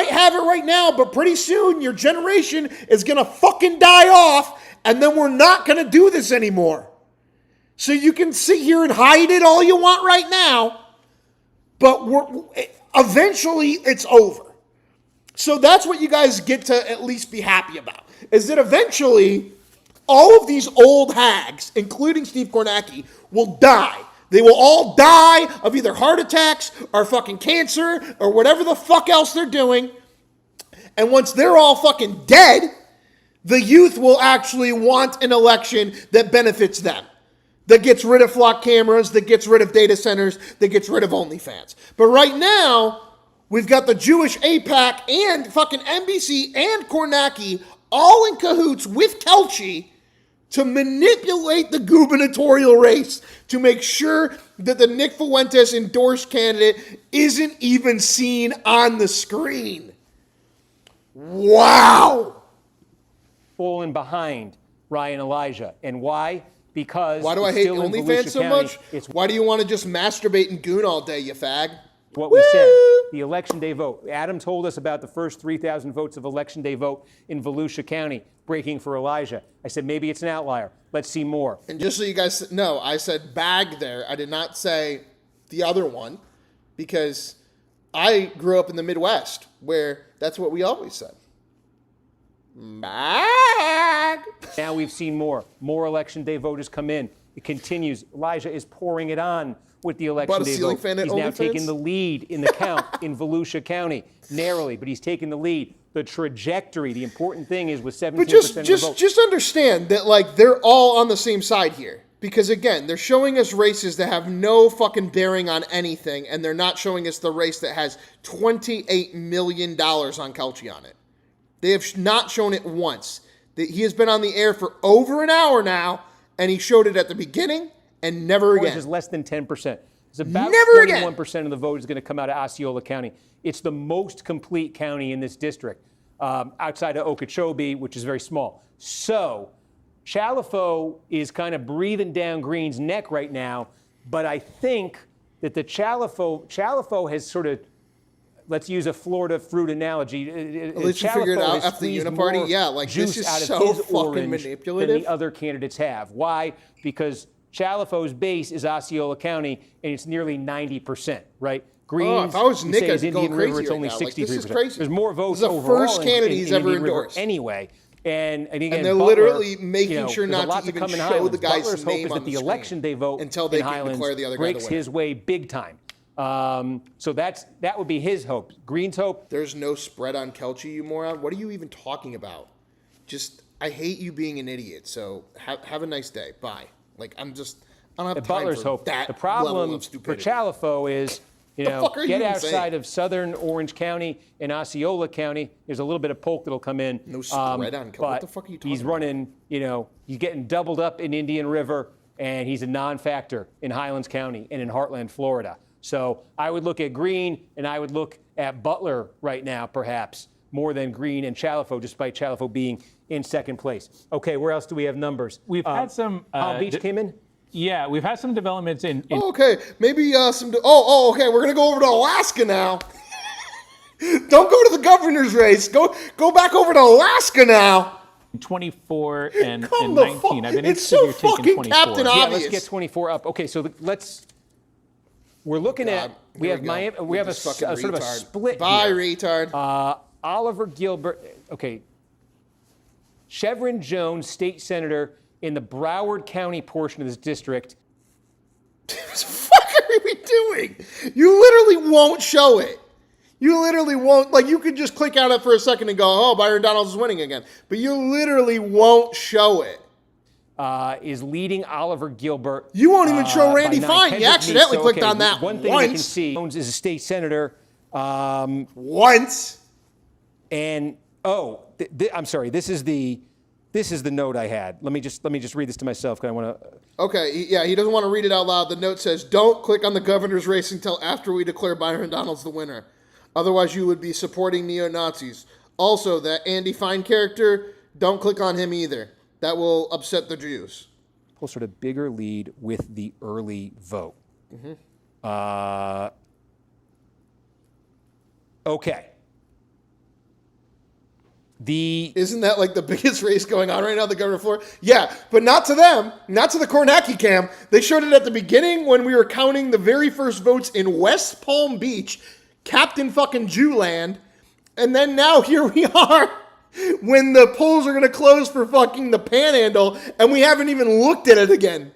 have it right now, but pretty soon your generation is going to fucking die off, and then we're not going to do this anymore. So you can sit here and hide it all you want right now, but eventually it's over. So that's what you guys get to at least be happy about, is that eventually all of these old hags, including Steve Cornaki, will die. They will all die of either heart attacks or fucking cancer or whatever the fuck else they're doing. And once they're all fucking dead, The youth will actually want an election that benefits them, that gets rid of flock cameras, that gets rid of data centers, that gets rid of OnlyFans. But right now, we've got the Jewish AIPAC and fucking NBC and Cornaki all in cahoots with Kelchi to manipulate the gubernatorial race to make sure that the Nick Fuentes endorsed candidate isn't even seen on the screen. Wow. Fallen behind Ryan Elijah. And why? Because Why do I hate OnlyFans so much? Why do you want to just masturbate and goon all day, you fag? What we said, the Election Day vote. Adam told us about the first 3,000 votes of Election Day vote in Volusia County breaking for Elijah. I said, maybe it's an outlier. Let's see more. And just so you guys know, I said bag there. I did not say the other one because I grew up in the Midwest where that's what we always said. Bag. Now we've seen more. More Election Day voters come in. It continues. Elijah is pouring it on with the Election Day vote. He's now taking the lead in the count in Volusia County, narrowly, but he's taking the lead. The trajectory, the important thing is with 17% but of the vote. just understand that, like, they're all on the same side here. Because, again, they're showing us races that have no fucking bearing on anything, and they're not showing us the race that has $28 million on Kelchi on it. They have not shown it once. He has been on the air for over an hour now, and he showed it at the beginning and never again. Which is less than 10%. It's about Never 21% of the vote is going to come out of Osceola County. It's the most complete county in this district, outside of Okeechobee, which is very small. So Chalifo is kind of breathing down Green's neck right now, but I think that the Chalifo has sort of, let's use a Florida fruit analogy. At least you figured it out after the Uniparty. Yeah, like, this is so fucking manipulative than the other candidates have. Why? Because Chalifo's base is Osceola County, and it's nearly 90%, right? Green's, if I was Nick, I'd go Indian crazy River, it's right only now. 63%. Like, this is crazy. There's more votes this is the overall first candidate in he's ever Indian River endorsed. Anyway. And again, they're Butler, literally making sure there's a not lot to even come in show Highlands. the guy's Butler's name hope is on that the the Election Day vote until they in can Highlands declare the other guy breaks the winner. his way big time. So that would be his hope. Green's hope. There's no spread on Kelchi, you moron. What are you even talking about? Just, I hate you being an idiot. So have a nice day. Bye. Like, I don't have time Butler's for hope. that The problem level of for stupidity. Chalifo is, fuck are get you outside saying? of southern Orange County and Osceola County. There's a little bit of polk that'll come in. No spread on Kelchi. What the fuck are you talking He's about? running, he's getting doubled up in Indian River, and he's a non-factor in Highlands County and in Heartland, Florida. So I would look at Green, and I would look at Butler right now, perhaps, more than Green and Chalifo, despite Chalifo being in second place. Okay, where else do we have numbers? We've had some... Palm Beach came in? Yeah, we've had some developments in Okay, maybe some... okay, we're going to go over to Alaska now. Don't go to the governor's race. Go back over to Alaska now. 24 and Come the 19. fuck- I've been it's interested so if you're taking fucking 24. Captain Yeah, Obvious. let's get 24 up. Okay, so we're looking at, we Here have we go. Miami, we With have a this fucking sort of a retard. split Bye, here. retard. Oliver Gilbert, okay. Chevron Jones, state senator in the Broward County portion of this district. What the fuck are we doing? You literally won't show it. You literally won't. Like, you could just click on it for a second and go, oh, Byron Donalds is winning again. But you literally won't show it. Is leading Oliver Gilbert. You won't even show Randy by Fine. 9/10 You of accidentally me. So, clicked okay, on that one thing you can once. see, Jones is a state senator. Once. And I'm sorry. This is the note I had. Let me just read this to myself because I want to. Okay, he doesn't want to read it out loud. The note says, don't click on the governor's race until after we declare Byron Donalds the winner. Otherwise, you would be supporting neo-Nazis. Also, that Andy Fine character, don't click on him either. That will upset the Jews. Sort of bigger lead with the early vote. Okay. Isn't that like the biggest race going on right now, the governor floor? Yeah, but not to them, not to the Cornaki cam. They showed it at the beginning when we were counting the very first votes in West Palm Beach, Captain fucking Jewland. And then now here we are when the polls are going to close for fucking the Panhandle, and we haven't even looked at it again.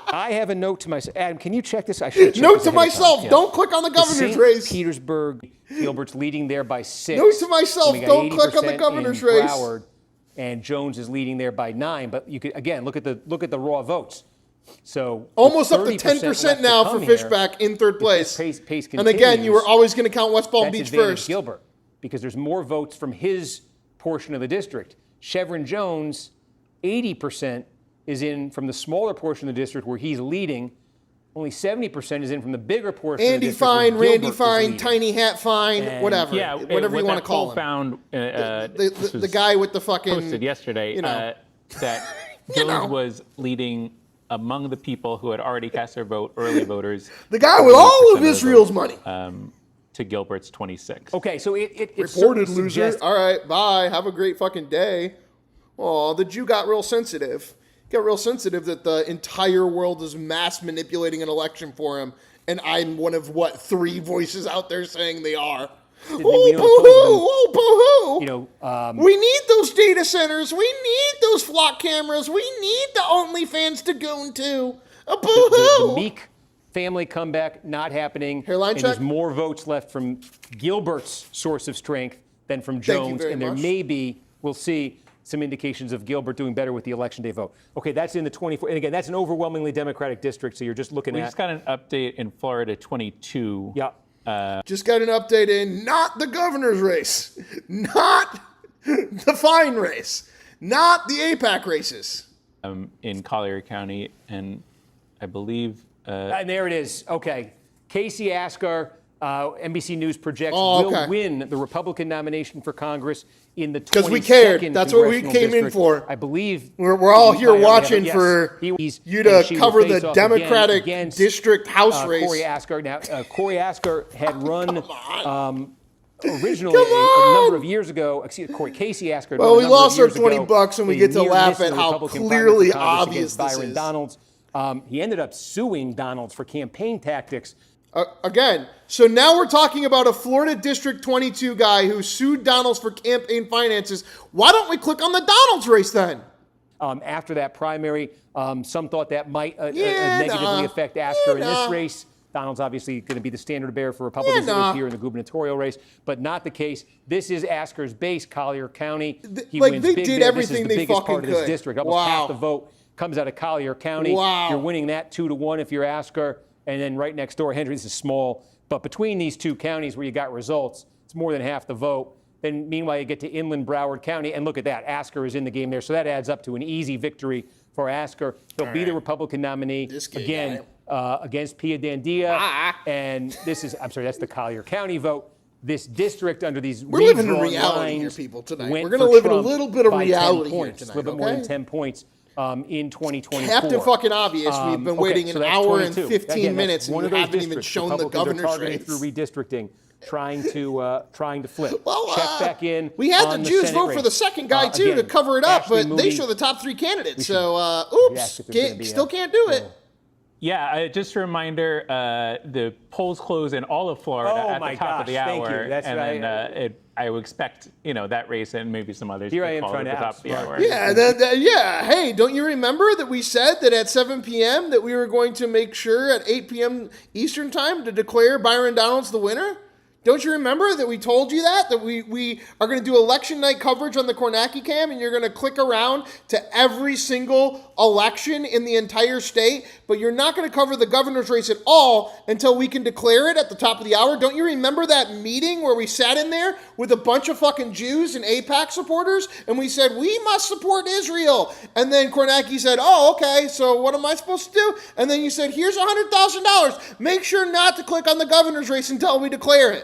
I have a note to myself. Adam, can you check this? I should check Note this to ahead of time. myself, Yes. don't click on the governor's St. race. Petersburg, Gilbert's leading there by 6. Note to myself, We got don't click on the 80% governor's in race. Broward, and Jones is leading there by 9. But you could, again, look at the raw votes. So Almost up to 30% 10% left now to for come here. Fishback in third place. If this pace And again, you were continues, always going to count West Palm that's Beach advantage first. Gilbert, because there's more votes from his portion of the district. Chevron Jones, 80% is in from the smaller portion of the district where he's leading. Only 70% is in from the bigger portion of the Andy district where Fine, Randy Gilbert is Fine, leading. Tiny Hat Fine, And- whatever. Yeah, whatever you want to call him. Found, this The was guy with the fucking... posted yesterday you know. that You Jones know. was leading among the people who had already cast their vote, early voters. The guy with all of 80% the Israel's vote, money. to Gilbert's 26. Okay, so it Reported certainly loser. suggests- All right, bye. Have a great fucking day. Oh, the Jew got real sensitive. Got real sensitive that the entire world is mass manipulating an election for him, and I'm one of 3 voices out there saying they are. we Oh, don't boo-hoo! Oh, boo-hoo! You know, We need those data centers. We need those flock cameras. We need the OnlyFans to go into. A the boo-hoo! Meek family comeback not happening. Hairline and check? There's more votes left from Gilbert's source of strength than from Thank you Jones. very And there much. may be, we'll see, some indications of Gilbert doing better with the election day vote. Okay, that's in the 24. And again, that's an overwhelmingly Democratic district, so you're just looking We at. just got an update in Florida 22. Yeah. Just got an update in not the governor's race, not the Fine race, not the APAC races. In Collier County, and I believe And there it is. Okay. Casey Askar, NBC News projects, Oh, okay. will win the Republican nomination for Congress in the 22nd 'Cause we cared. That's what we congressional came in district. for. I believe We're all here Byron, watching yes. for He's- you and to she will cover face the off again Democratic against, district House race. Corey Askar. Now, Corey Askar had run on. originally Come a on. number of years ago. Excuse Corey Casey Askar. had Well, run a we number of lost our years ago, $20 and we a get to near laugh miss in at the how Republican clearly primary for Congress obvious against this Byron is. Donalds. He ended up suing Donalds for campaign tactics. Again, so now we're talking about a Florida District 22 guy who sued Donalds for campaign finances. Why don't we click on the Donalds race then? After that primary, some thought that might Yeah, negatively nah. affect Askar in Yeah, nah. this race. Donald's obviously going to be the standard bearer for Republicans Yeah, that nah. live here in the gubernatorial race, but not the case. This is Askar's base, Collier County. He like, wins they big did there. everything This is they the biggest fucking part of this could. district. Almost Wow. half the vote comes out of Collier County. Wow. You're winning that 2-1 if you're Askar, and then right next door, Henry. This is small, but between these two counties where you got results, it's more than half the vote. Then meanwhile, you get to inland Broward County, and look at that. Askar is in the game there, so that adds up to an easy victory for Askar. He'll be the Republican nominee This guy again got against Pia Dandia. And this is, I'm sorry, that's the Collier County vote. This district under these We're living in redrawn reality here, lines people, tonight. went We're gonna for live in a Trump little bit of by 10 reality here points, tonight, a little bit more than okay? 10 points in 2024. Captain fucking obvious. We've been waiting so an that's hour and 22. 15 Again, that's minutes, and one you of those haven't even districts shown the Republicans are governor's targeting race. through redistricting, trying to flip. Well, check back in. We had on the Jews Senate vote race. for the second guy, too, to Again, cover it up, Ashley but they Moody- show the top 3 candidates. So, ask oops, if there's gonna be still can't do it. Yeah, just a reminder, the polls close in all of Florida Oh at my the top of the gosh, thank hour. you. That's and right. then I would expect, that race and maybe some others Here I to am follow trying at to the top of the outsmart hour. Yeah, yeah. Hey, don't you remember that we said that at 7 p.m. that we were going to make sure at 8 p.m. Eastern time to declare Byron Donalds the winner? Don't you remember that we told you that we are going to do election night coverage on the Cornaki cam, and you're going to click around to every single election in the entire state, but you're not going to cover the governor's race at all until we can declare it at the top of the hour? Don't you remember that meeting where we sat in there with a bunch of fucking Jews and AIPAC supporters, and we said, we must support Israel? And then Cornaki said, oh, okay, so what am I supposed to do? And then you said, here's $100,000. Make sure not to click on the governor's race until we declare it.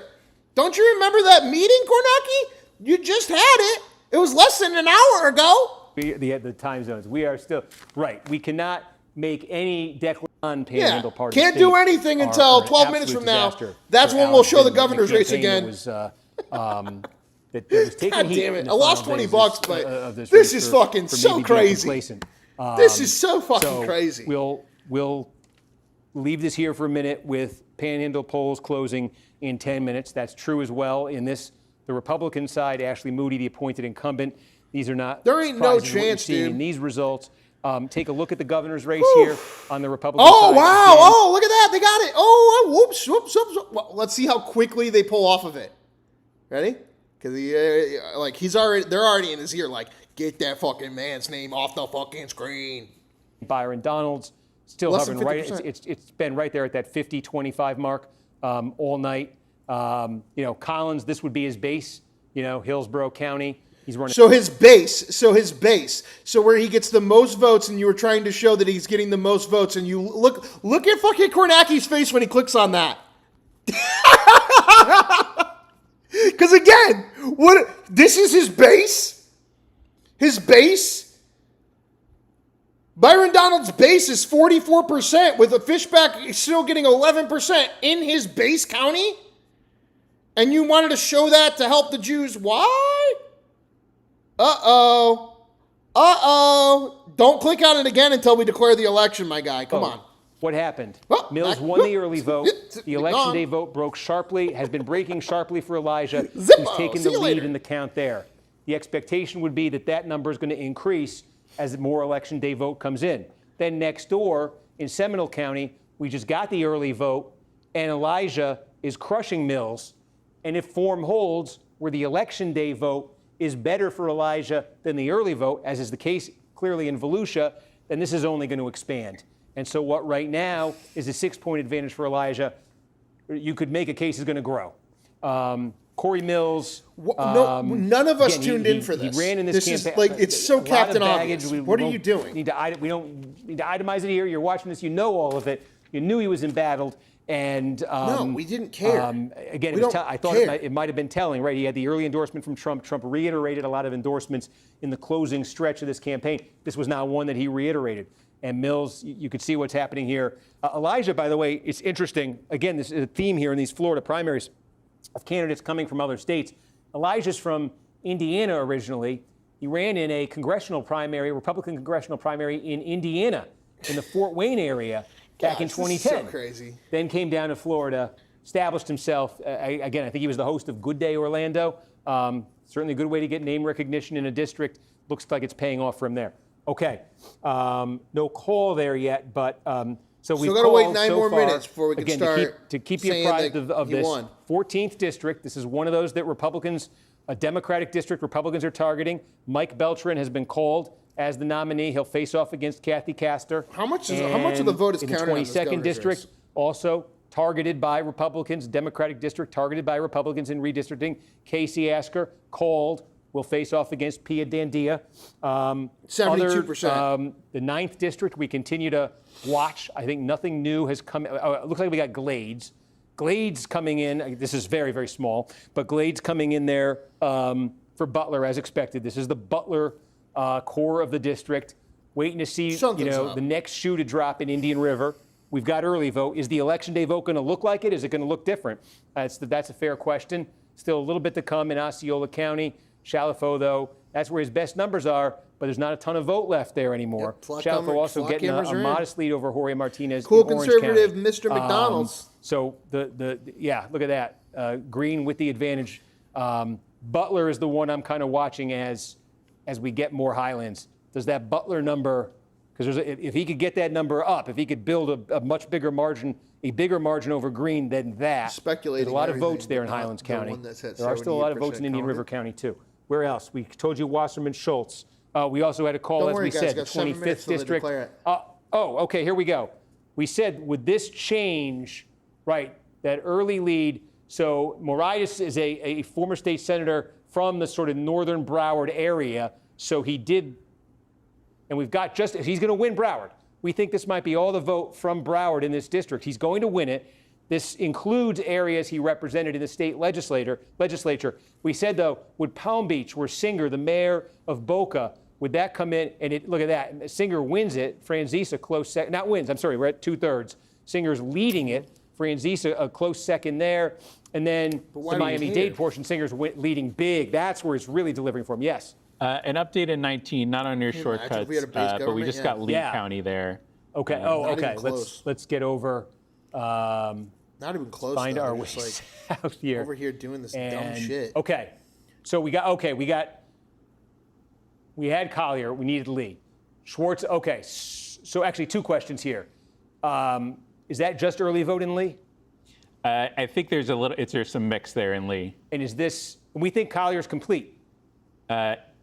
Don't you remember that meeting, Cornaki? You just had it. It was less than an hour ago. The time zones. We are still right. We cannot make any declaration on Panhandle Yeah, Party. can't State do anything are until an 12 minutes absolute from now. disaster That's for when we'll Alex show the Biden. governor's race campaign again. That was taking God heat damn in it. the I lost final $20, days but of this race is for fucking so maybe being crazy. complacent. This is so fucking So crazy. We'll leave this here for a minute with Panhandle polls closing in 10 minutes. That's true as well in this. The Republican side, Ashley Moody, the appointed incumbent. These are not There ain't no surprising what you're chance, seeing dude. in these results. Take a look at the governor's race here on the Republican Oh, side. wow. Again, Oh, look at that. They got it. Oh, whoops, whoops, whoops. Well, let's see how quickly they pull off of it. Ready? Because they're already in his ear, like, get that fucking man's name off the fucking screen. Byron Donalds still Less hovering than right. 50%. It's been right there at that 50-25 mark all night. Collins, this would be his base. Hillsborough County. He's running. So his base. So where he gets the most votes, and you were trying to show that he's getting the most votes, and you look at fucking Cornaki's face when he clicks on that. Because again, this is his base? His base? Byron Donald's base is 44%, with a Fishback still getting 11% in his base county? And you wanted to show that to help the Jews? Why? Uh-oh. Don't click on it again until we declare the election, my guy. Come on. What happened? Oh, Mills won the early vote. The election day vote broke sharply, has been breaking sharply for Elijah. Zippo. He's taken See the you lead later. in the count there. The expectation would be that number is going to increase as more election day vote comes in. Then next door in Seminole County, we just got the early vote, and Elijah is crushing Mills. And if form holds, where the election day vote is better for Elijah than the early vote, as is the case clearly in Volusia, then this is only going to expand. And so what right now is a 6-point advantage for Elijah, you could make a case is going to grow. Corey Mills. None of us again, tuned in for this. He ran in this is campaign. like, it's so a lot of Captain baggage. Obvious. What are you doing? We don't need to itemize it here. You're watching this. You know all of it. You knew he was embattled. And No, we didn't care. Again, We I thought care. it might have been telling, right? He had the early endorsement from Trump. Trump reiterated a lot of endorsements in the closing stretch of this campaign. This was not one that he reiterated. And Mills, you could see what's happening here. Elijah, by the way, it's interesting. Again, this is a theme here in these Florida primaries of candidates coming from other states. Elijah's from Indiana originally. He ran in a congressional primary, Republican congressional primary in Indiana, in the Fort Wayne area back in Gosh, 2010. this is so crazy. Then came down to Florida, established himself. Again, I think he was the host of Good Day Orlando. Certainly a good way to get name recognition in a district. Looks like it's paying off from there. Okay, no call there yet, but so we've gotta wait called 9 so more far, minutes before we can again, start to keep you saying apprised that of he this. won. 14th district. This is one of those that Republicans, a Democratic district, Republicans are targeting. Mike Beltran has been called as the nominee. He'll face off against Kathy Castor. How much of the vote is in counted the on this 22nd governor's district? race? Also targeted by Republicans, Democratic district targeted by Republicans in redistricting. Casey Asker called. Will face off against Pia Dandia. 72%. The 9th district, we continue to watch. I think nothing new has come. It looks like we got Glades. Glades coming in. This is very, very small, but Glades coming in there for Butler as expected. This is the Butler core of the district. Waiting to see the next shoe to drop in Indian River. We've got early vote. Is the election day vote going to look like it? Is it going to look different? That's a fair question. Still a little bit to come in Osceola County. Shalafo, though, that's where his best numbers are, but there's not a ton of vote left there anymore. Yep, Shalafo also getting a modest lead over Jorge Martinez. Cool in Orange conservative County. Mr. McDonald's. So look at that. Green with the advantage. Butler is the one I'm kind of watching as we get more Highlands. Does that Butler number, because if he could get that number up, if he could build a much bigger margin, a bigger margin over Green than that. Speculating There's a lot of everything, votes there in but not Highlands the County. one that's at There are still a lot of votes in 78% Indian River counted. County, too. Where else? We told you Wasserman Schultz. We also had a call, Don't as worry, we guys, said, got the 7 minutes 25th till they district. declare it. Okay, here we go. We said, would this change, right, that early lead? So Moritas is a former state senator from the sort of northern Broward area. So he did, and we've got he's going to win Broward. We think this might be all the vote from Broward in this district. He's going to win it. This includes areas he represented in the state legislature. We said, though, would Palm Beach, where Singer, the mayor of Boca, would that come in? And look at that. Singer wins it. Franzisa close second. Not wins. I'm sorry. We're at 2/3. Singer's leading it. Franzisa a close second there. And then the Miami-Dade portion, Singer's leading big. That's where it's really delivering for him. Yes. An update in 19, not on your shortcuts, we had a base but we just got Lee Yeah. County there. Okay. Not even Okay. close. Let's get over. Not even close. Find though. our They're way just out here. over here doing this dumb And- shit. Okay. So we had Collier. We needed Lee. Schwartz, okay. So actually 2 questions here. Is that just early vote in Lee? I think there's some mix there in Lee. And is this, we think Collier's complete?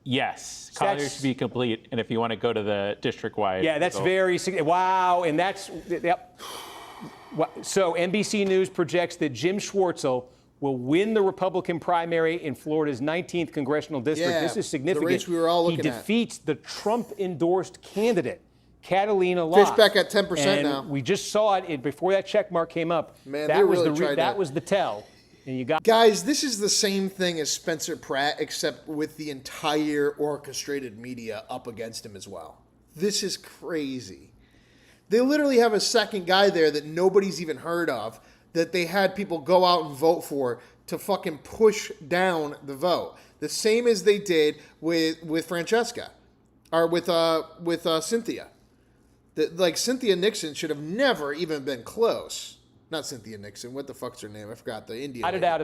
Yes, So Collier should be complete. And if you want to go to the district-wide. Yeah, that's result. wow. And that's, yep. So NBC News projects that Jim Schwartzel will win the Republican primary in Florida's 19th congressional district. Yeah, This is significant. the race we were all looking he at. defeats the Trump-endorsed candidate, Catalina Law. Fishback at 10% now. We just saw it before that check mark came up. Man, that they was really tried that to- was the tell. And you got Guys, this is the same thing as Spencer Pratt, except with the entire orchestrated media up against him as well. This is crazy. They literally have a second guy there that nobody's even heard of, that they had people go out and vote for to fucking push down the vote. The same as they did with Francesca, or with Cynthia. Like, Cynthia Nixon should have never even been close. Not Cynthia Nixon. What the fuck's her name? I forgot. The Indian lady. out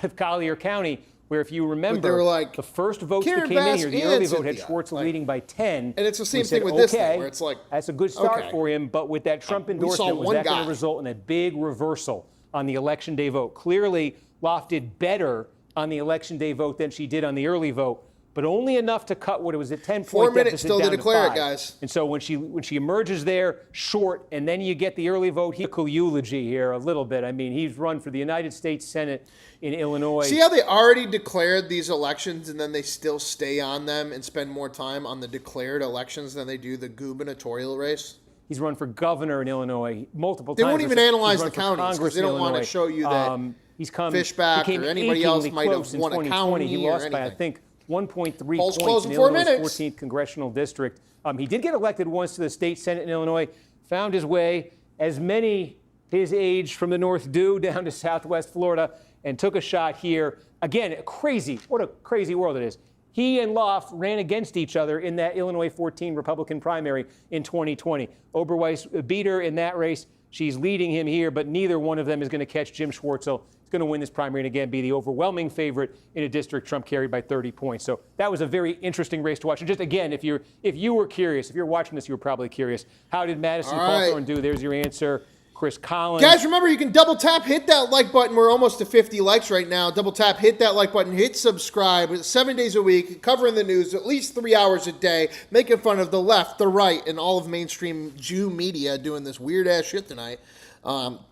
of Collier County, where if you remember, But they were like, the first votes Karen that came in Bass here, the and early vote had Cynthia. Schwartz Like- leading by 10. And it's the same We said, thing with this thing, okay, where it's like, that's a good start okay. for him, but with that Trump saw endorsement, was one that going guy. to result in a big reversal on the election day vote? Clearly, Loft did better on the election day vote than she did on the early vote, but only enough to cut what it was a 10-point 4 minutes deficit still to down declare it, 5. guys. And so when she emerges there short, and then you get the early vote, eulogy here a little bit. I mean, he's run for the United States Senate in Illinois. See how they already declared these elections and then they still stay on them and spend more time on the declared elections than they do the gubernatorial race? He's run for governor in Illinois multiple They times. won't even He's analyze run the for counties, 'cause Congress they in don't wanna Illinois. show you that He's come Fishback became or anybody else achingly might have close in won a 2020. He county or lost by, I anything. think, 1.3 Polls points close in in 4 Illinois' minutes. 14th congressional district. He did get elected once to the state senate in Illinois, found his way, as many his age from the north do, down to southwest Florida, and took a shot here. Again, crazy. What a crazy world it is. He and Loft ran against each other in that Illinois 14 Republican primary in 2020. Oberweis beat her in that race. She's leading him here, but neither one of them is going to catch Jim Schwartzel. He's going to win this primary and again be the overwhelming favorite in a district Trump carried by 30 points. So that was a very interesting race to watch. And just again, if you were curious, if you're watching this, you were probably curious. How did Madison All right. Cawthorn do? There's your answer. Chris Collins. Guys, remember, you can double tap, hit that like button. We're almost to 50 likes right now. Double tap, hit that like button, hit subscribe. It's 7 days a week, covering the news at least 3 hours a day, making fun of the left, the right, and all of mainstream Jew media doing this weird-ass shit tonight.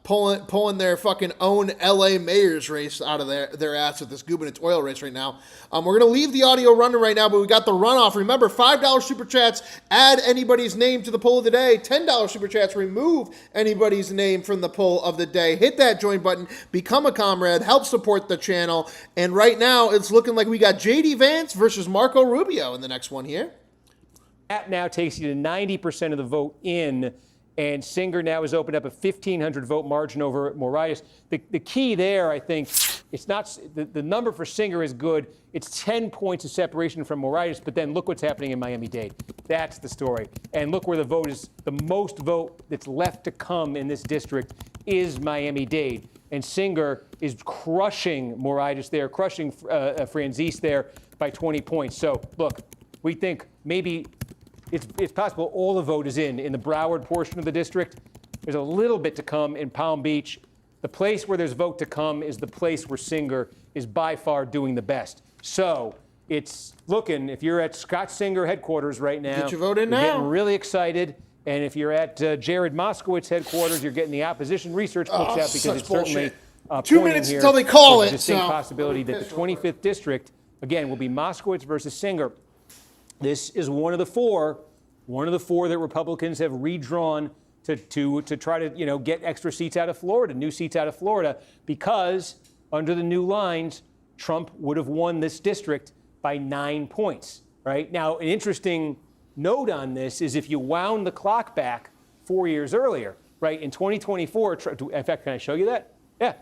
Pulling their fucking own LA mayor's race out of their ass with this gubernatorial race right now. We're going to leave the audio running right now, but we got the runoff. Remember, $5 super chats, add anybody's name to the poll of the day. $10 super chats, remove anybody's name from the poll of the day. Hit that join button, become a comrade, help support the channel. And right now, it's looking like we got JD Vance versus Marco Rubio in the next one here. That now takes you to 90% of the vote in, and Singer now has opened up a 1,500 vote margin over Moraitis. The key there, I think, it's not the number for Singer is good. It's 10 points of separation from Moraitis, but then look what's happening in Miami-Dade. That's the story. And look where the vote is. The most vote that's left to come in this district is Miami-Dade. And Singer is crushing Moraitis there, crushing Franzese there by 20 points. So, look, we think maybe it's possible all the vote is in the Broward portion of the district. There's a little bit to come in Palm Beach. The place where there's vote to come is the place where Singer is by far doing the best. So it's looking, if you're at Scott Singer headquarters right now, Get your vote in you're now. getting really excited. And if you're at Jared Moskowitz headquarters, you're getting the opposition research books out because such it's certainly bullshit. 2 pointing minutes here until they call towards it, the distinct so- possibility that the 25th district, again, will be Moskowitz versus Singer. This is one of the four that Republicans have redrawn to try to get extra seats out of Florida, new seats out of Florida, because under the new lines, Trump would have won this district by 9 points. Right now, an interesting note on this is if you wound the clock back 4 years earlier, right in 2024. In fact, can I show you that? Yeah,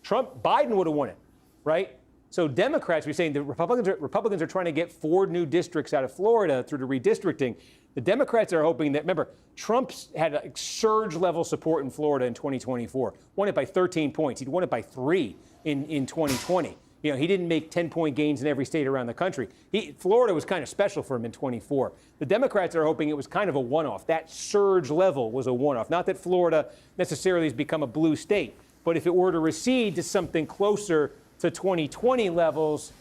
Biden would have won it, right? So Democrats, we're saying the Republicans are trying to get 4 new districts out of Florida through the redistricting. The Democrats are hoping that, remember, Trump's had a surge-level support in Florida in 2024. Won it by 13 points. He'd won it by 3 in 2020. He didn't make 10-point gains in every state around the country. Florida was kind of special for him in 24. The Democrats are hoping it was kind of a one-off. That surge level was a one-off. Not that Florida necessarily has become a blue state, but if it were to recede to something closer to 2020 levels,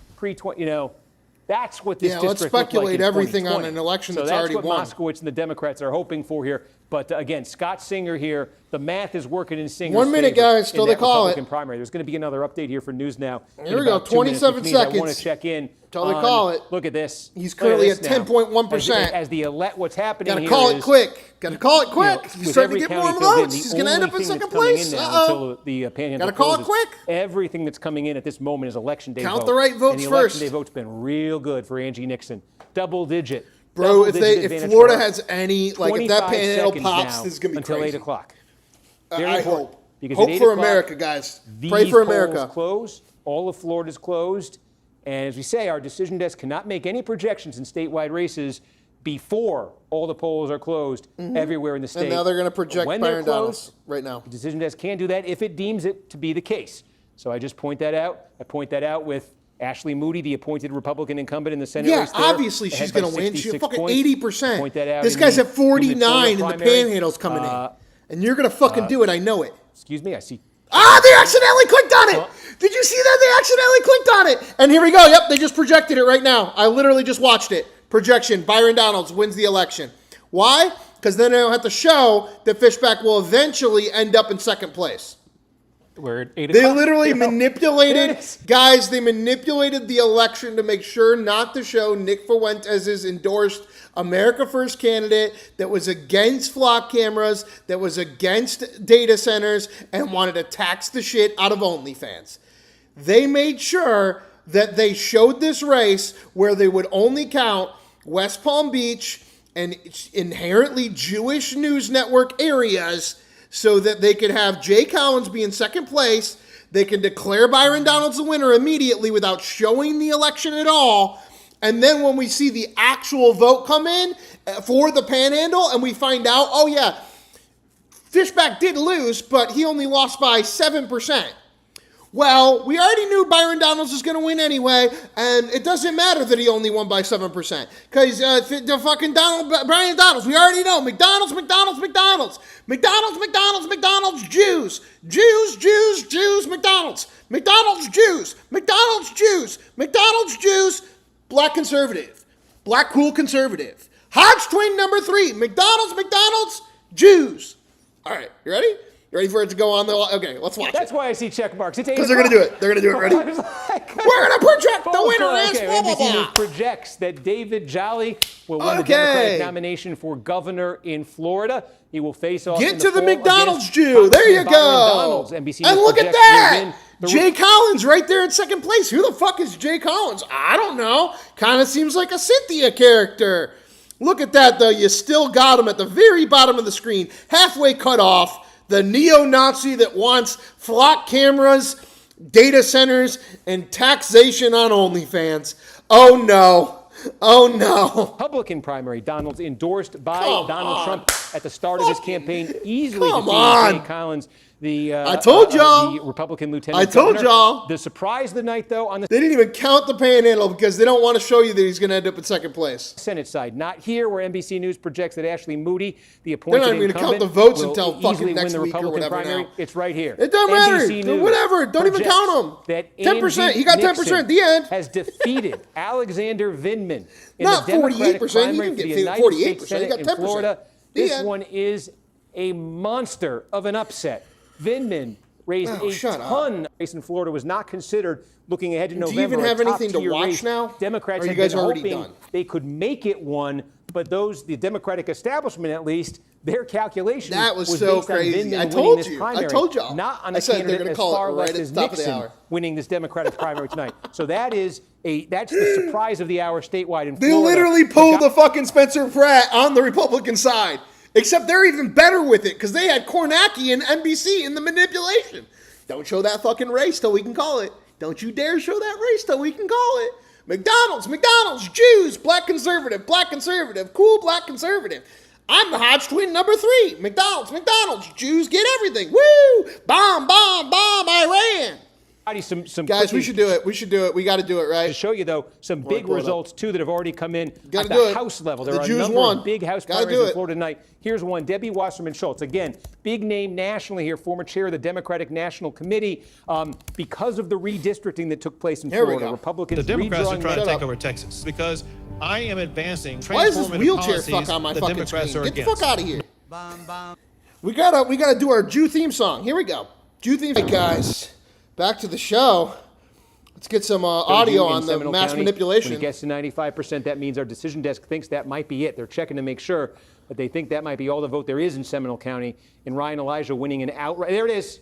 that's what this district let's looked like speculate in everything 2020. on an election that's already won. So that's what Moskowitz and the Democrats are hoping for here. But again, Scott Singer here. The math is working in Singer's 1 minute, favor guys, till in they that call Republican it. primary. There's going to be another update here for News Now. Here we go, 27 I seconds. want to check in. Till they call it. Look at this. He's currently at Look this now. 10.1%. As the what's happening Gotta here call it is, quick. Gotta call it quick. with He's starting to every get more county filled in, votes. the He's going to end up in only thing second that's coming place. in now until the panhandle Gotta call it closes. quick. Everything that's coming in at this moment is election day Count vote. the right votes and the first. election day vote's been real good for Angie Nixon. Double digit. Bro, if advantage Florida for her. has any, if that panhandle pops, now this is going to be until crazy. 8 o'clock. I hope. Because hope at 8 for o'clock, America, guys. These Pray for polls America. Close. All of Florida's closed. And as we say, our decision desk cannot make any projections in statewide races before all the polls are closed everywhere in the state. And now they're going to project when Byron they're Donalds closed, right now. the decision desk can do that if it deems it to be the case. So I just point that out. I point that out with Ashley Moody, the appointed Republican incumbent in the Senate race there, obviously she's ahead by going to win. She's 66 fucking points. 80%. Point that out This in guy's the at 49 and the primary. panhandle's coming in. And you're going to fucking do it. I know it. Excuse me, I see. They accidentally clicked on it. Did you see that? They accidentally clicked on it. And here we go. Yep, they just projected it right now. I literally just watched it. Projection, Byron Donalds wins the election. Why? Because then they don't have to show that Fishback will eventually end up in second place. We're at 8 They o'clock. literally manipulated, guys, they manipulated the election to make sure not to show Nick Fuentes' endorsed America First candidate that was against flock cameras, that was against data centers, and wanted to tax the shit out of OnlyFans. They made sure that they showed this race where they would only count West Palm Beach and inherently Jewish news network areas so that they could have Jay Collins be in second place. They can declare Byron Donalds the winner immediately without showing the election at all. And then when we see the actual vote come in for the panhandle and we find out, oh yeah, Fishback did lose, but he only lost by 7%. Well, we already knew Byron Donalds was going to win anyway, and it doesn't matter that he only won by 7%. Because the fucking Byron Donalds, we already know, McDonald's, Jews, McDonald's, Jews, black conservative, black cool conservative. Hodge twin number 3, McDonald's, Jews. All right, you ready? You ready for it to go on? Okay, let's watch That's it. why I see check marks. It's 8 Because they're going to do it. They're going to do it. Ready? I was like, We're going to project the winner is blah, blah, NBC News blah. projects that David Jolly will win the Okay. Democratic nomination for governor in Florida. He will face off in Get to the poll McDonald's against Jew. There you Congressman go. Byron Donalds. NBC And News look at projects he'll that. win the Jay Collins right there in second place. Who the fuck is Jay Collins? I don't know. Kind of seems like a Cynthia character. Look at that, though. You still got him at the very bottom of the screen, halfway cut off. The neo-Nazi that wants flock cameras, data centers, and taxation on OnlyFans. Oh, no. Oh, no. Republican primary. Donalds endorsed by Come Donald on. Trump at the start of his campaign, easily Come defeating on. Jay Collins, the I told y'all. the Republican lieutenant. I told governor. y'all. The surprise of the night, though, on the They didn't even count the panhandle because they don't want to show you that he's going to end up in second place. Senate side, not here, where NBC News projects that Ashley Moody, the appointed They're not even gonna count incumbent, the votes will until easily fucking win next the week or Republican whatever primary. now. It's right here. It doesn't matter. NBC News Whatever. Don't even projects count 'em. That 10%. Angie He got 10% Nixon at the end. has defeated Alexander Vindman in Not the Democratic 48%. He primary didn't for the get United 48%. States He Senate got in 10%. Florida. The This end. one is a monster of an upset. Vindman raised a shut up. ton. Race in Florida was not considered looking ahead to Do you November. even have a anything to top-tier watch race. now? Democrats Or are you have guys been already hoping done? they could make it one, but the Democratic establishment, at least, their calculation That was so based on crazy. Vindman I winning told this you. I primary, told y'all. not on I a said they're candidate gonna as call it far right left at the as top of the Nixon hour. winning this Democratic primary tonight. So that's the surprise of the hour statewide in They Florida. literally pulled the fucking Spencer Pratt on the Republican side. Except they're even better with it because they had Cornaki and NBC in the manipulation. Don't show that fucking race till we can call it. Don't you dare show that race till we can call it. McDonald's, Jews, black conservative, cool black conservative. I'm the Hodge twin number 3. McDonald's, Jews get everything. Woo! Bomb, Iran. Some Guys, we quickies should do it. We should do it. We got to do it, right? to show you, though, some big pull it up. results, too, that have already come in Gotta at do the it. House level. The There are a Jews number won. of big House Gotta primaries do in it. Florida tonight. Here's one, Debbie Wasserman Schultz. Again, big name nationally here, former chair of the Democratic National Committee. Because of the redistricting that took place in Here we Florida, go. Republicans The Democrats are redrawing trying to Shut take up. over Texas because I am advancing Why is this transformative wheelchair policies fuck on my the fucking Democrats screen? are Get the against. fuck out of here. We gotta do our Jew theme song. Here we go. Jew theme. Hey guys, back to the show. Let's get some audio in on the Seminole mass County. manipulation. When it gets to 95%, that means our decision desk thinks that might be it. They're checking to make sure, but they think that might be all the vote there is in Seminole County. And Ryan Elijah winning an outright. There it is.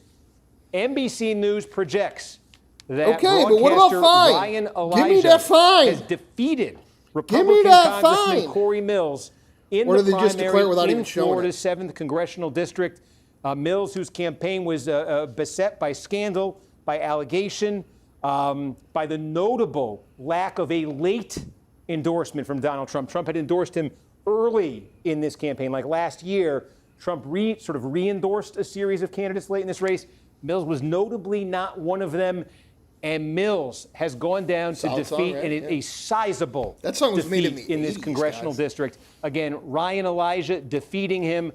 NBC News projects that Okay, but what about broadcaster fine? Ryan Give Elijah me that fine. has defeated me Republican that Congressman fine. Corey Mills in Or the did they just primary declare it without in even showing Florida's it? 7th congressional district. Mills, whose campaign was beset by scandal, by allegation, by the notable lack of a late endorsement from Donald Trump. Trump had endorsed him early in this campaign, like last year. Trump sort of re-endorsed a series of candidates late in this race. Mills was notably not one of them. And Mills has gone down to Solid song, defeat right? a sizable That song was made defeat in the this 80s, congressional guys. district. Again, Ryan Elijah defeating him.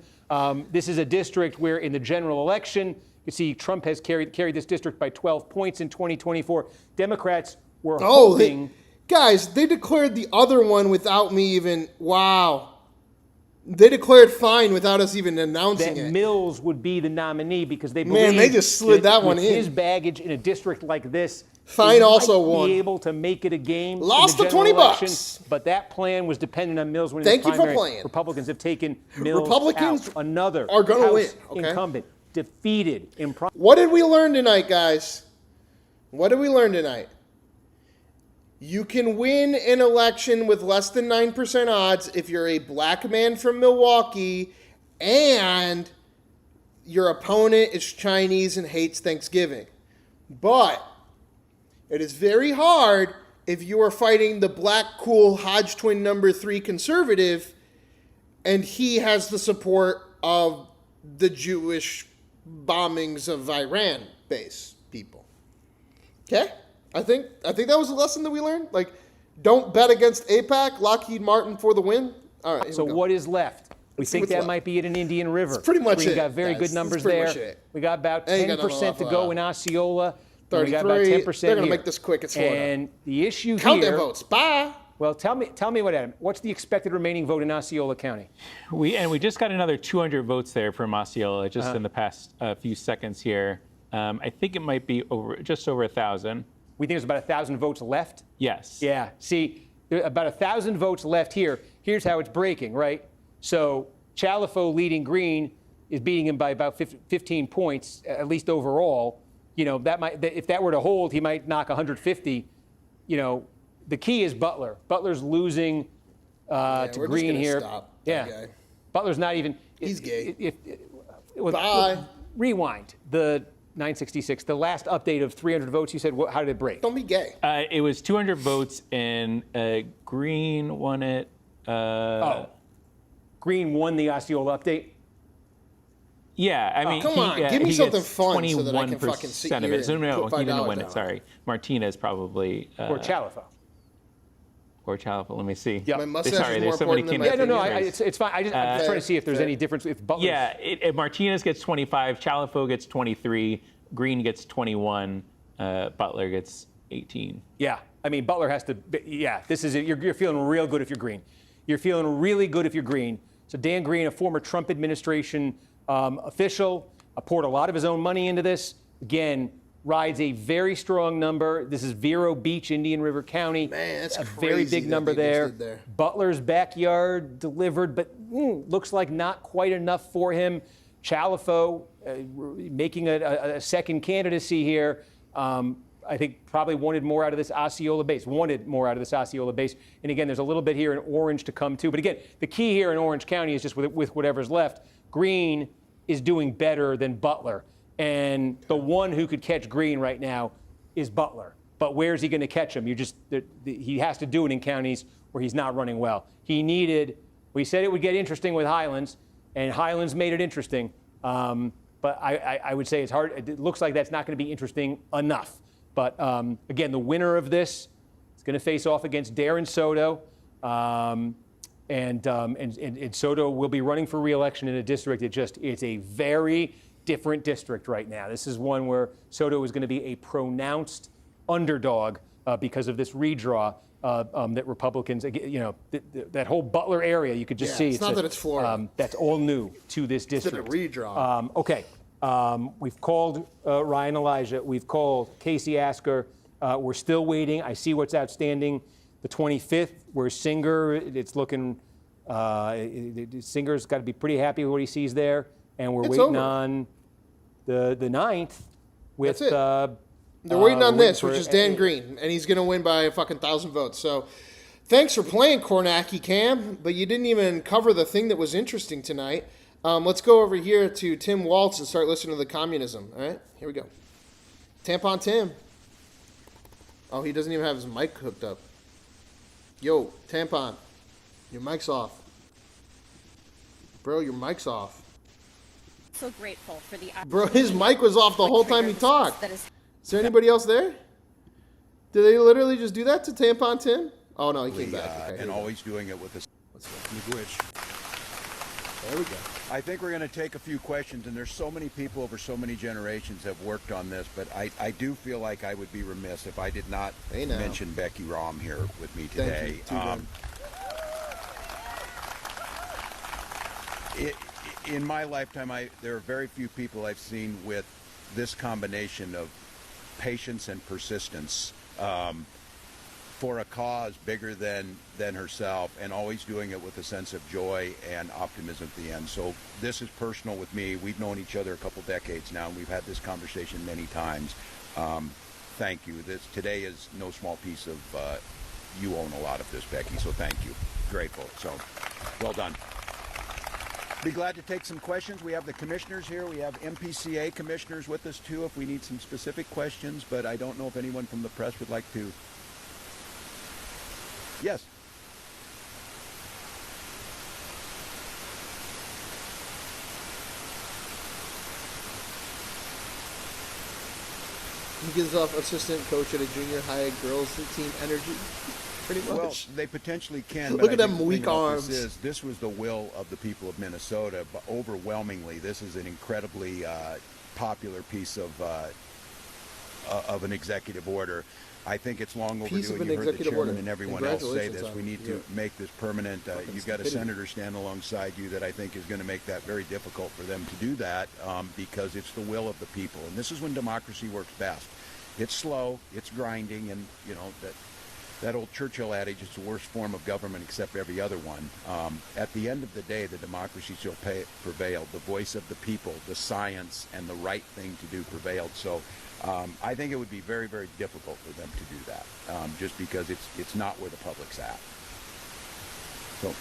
This is a district where in the general election, you see Trump has carried this district by 12 points in 2024. Democrats were Oh, hoping. guys, they declared the other one without me even. Wow. They declared fine without us even announcing that it. Mills would be the nominee because they Man, believe they just slid that one with in. his baggage in a district like this, Fine they also might won. be able to make it a game. Lost in the the general 20 election, bucks. but that plan was dependent on Mills winning Thank the you for primary. playing. Republicans have taken Mills Republicans out. Another are gonna House win, okay? incumbent defeated in What did we learn tonight, guys? What did we learn tonight? You can win an election with less than 9% odds if you're a black man from Milwaukee and your opponent is Chinese and hates Thanksgiving. But it is very hard if you are fighting the black, cool Hodge twin number 3 conservative and he has the support of the Jewish bombings of Iran base people. Okay? I think that was a lesson that we learned. Like, don't bet against AIPAC, Lockheed Martin for the win. All right. So what is left? We think what's that left. might be at an Indian River. That's pretty much we it, got very guys. good That's numbers pretty there. much it. We got about Ain't got 10% to nothing go off, in Osceola. and we got 33. about 10% They're gonna here. make this quick. It's Florida. And the issue Count here. their votes. Bye. Well, tell me what, Adam. What's the expected remaining vote in Osceola County? We just got another 200 votes there from Osceola just in the past few seconds here. I think it might be just over 1,000. We think there's about 1,000 votes left. Yes. Yeah. See, there are about 1,000 votes left here. Here's how it's breaking, right? So Chalifo leading Green is beating him by about 15 points, at least overall. You know, if that were to hold, he might knock 150. You know, the key is Butler. Butler's losing to we're just Green gonna here. stop yeah. that guy. Butler's not even. He's gay. Bye. Bye. Rewind. The 966. The last update of 300 votes. You said, how did it break? Don't be gay. It was 200 votes, and Green won it. Green won the Osceola update. Yeah, I mean, come on, give me he something gets fun so that I can fucking sit 21% of here it. So and no, put he didn't $5 win down. it. Sorry, Martinez probably. Or Chalifo. Or Chalifo. Let me see. Yeah. My mustache Sorry, is there's more so many important than my candidates. Yeah, no, opinion. it's fine. I'm just trying to see if there's any difference if Butler. Yeah, Martinez gets 25, Chalifo gets 23, Green gets 21, Butler gets 18. Yeah, I mean Butler has to. Yeah, this is it. You're feeling real good if you're Green. You're feeling really good if you're Green. So Dan Green, a former Trump administration official, poured a lot of his own money into this. Again, rides a very strong number. This is Vero Beach, Indian River County. Man, that's a crazy very big that number they just there. did there. Butler's backyard delivered, but looks like not quite enough for him. Chalifo making a second candidacy here. I think probably wanted more out of this Osceola base. And again, there's a little bit here in Orange to come too. But again, the key here in Orange County is just with whatever's left. Green is doing better than Butler. And the one who could catch Green right now is Butler. But where's he going to catch him? He has to do it in counties where he's not running well. We said it would get interesting with Highlands, and Highlands made it interesting. But I would say it's hard. It looks like that's not going to be interesting enough. But again, the winner of this is going to face off against Darren Soto. And Soto will be running for re-election in a district it's a very different district right now. This is one where Soto is going to be a pronounced underdog because of this redraw that Republicans, that whole Butler area, you could just see. It's not that it's Florida. That's all new to this district. It's a redraw. Okay. We've called Ryan Elijah. We've called Casey Asker. We're still waiting. I see what's outstanding. The 25th, where Singer, it's looking, Singer's got to be pretty happy with what he sees there. And we're waiting on the 9th with. That's it. They're waiting on this, which is Dan Green, and he's going to win by a fucking 1,000 votes. So thanks for playing, Cornaki Cam, but you didn't even cover the thing that was interesting tonight. Let's go over here to Tim Walz and start listening to the communism. All right, here we go. Tampon Tim. Oh, he doesn't even have his mic hooked up. Yo, Tampon, your mic's off. Bro, your mic's off. So grateful for the Bro, his mic was off the whole time he talked. Is there anybody else there? Did they literally just do that to Tampon Tim? Oh no, he came back. Okay, and always doing it with a switch. There we go. I think we're going to take a few questions, and there's so many people over so many generations have worked on this, but I do feel like I would be remiss if I did not mention Becky Rom here with me today. In my lifetime, there are very few people I've seen with this combination of patience and persistence for a cause bigger than herself, and always doing it with a sense of joy and optimism at the end. So this is personal with me. We've known each other a couple decades now, and we've had this conversation many times. Thank you. Today is no small piece of, you own a lot of this, Becky, so thank you. Grateful. So, well done. Be glad to take some questions. We have the commissioners here. We have MPCA commissioners with us too if we need some specific questions, but I don't know if anyone from the press would like to. Yes. He gives off assistant coach at a junior high girls team energy, pretty much. Well, they potentially can. But Look at I them think the weak thing about arms. This was the will of the people of Minnesota, but overwhelmingly, this is an incredibly popular piece of an executive order. I think it's long overdue, and you heard the chairman and everyone else say this. We need to make this permanent. You've got a senator stand alongside you that I think is going to make that very difficult for them to do that because it's the will of the people. And this is when democracy works best. It's slow, it's grinding, and you know that old Churchill adage, it's the worst form of government except every other one. At the end of the day, the democracy still prevailed. The voice of the people, the science, and the right thing to do prevailed. So I think it would be very, very difficult for them to do that, just because it's not where the public's at. So.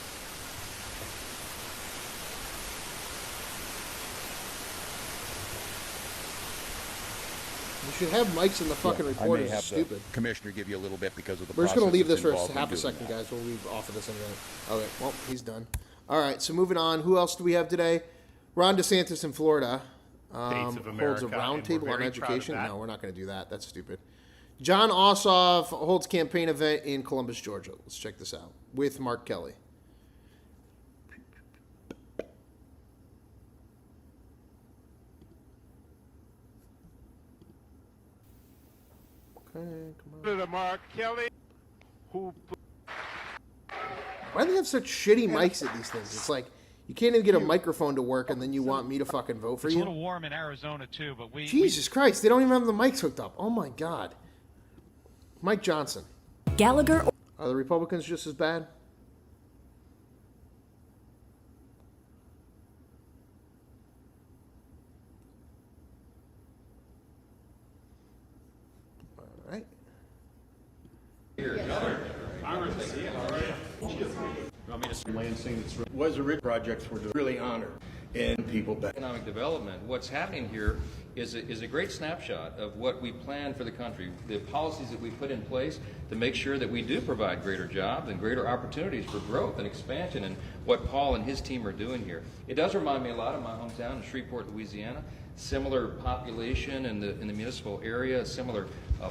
You should have mics in the fucking report. I may have stupid. the commissioner give you a little bit because of the. We're just going to leave this for involved in half a doing second, that. guys. We'll leave off of this anyway. Okay, well, he's done. All right, so moving on. Who else do we have today? Ron DeSantis in Florida holds a roundtable on education. No, we're not going to do that. That's stupid. John Ossoff holds campaign event in Columbus, Georgia. Let's check this out with Mark Kelly. Okay, come on. Senator Mark Kelly, who Why do they have such shitty mics at these things? It's like you can't even get a microphone to work, and then you want me to fucking vote for it's a you. little warm in Arizona too, but Jesus Christ, they don't even have the mics hooked up. Oh my God. Mike Johnson. Gallagher. Are the Republicans just as bad? All right. Was the RIT projects were really honored and people back. Economic development. What's happening here is a great snapshot of what we plan for the country, the policies that we put in place to make sure that we do provide greater jobs and greater opportunities for growth and expansion, and what Paul and his team are doing here. It does remind me a lot of my hometown in Shreveport, Louisiana. Similar population in the municipal area, similar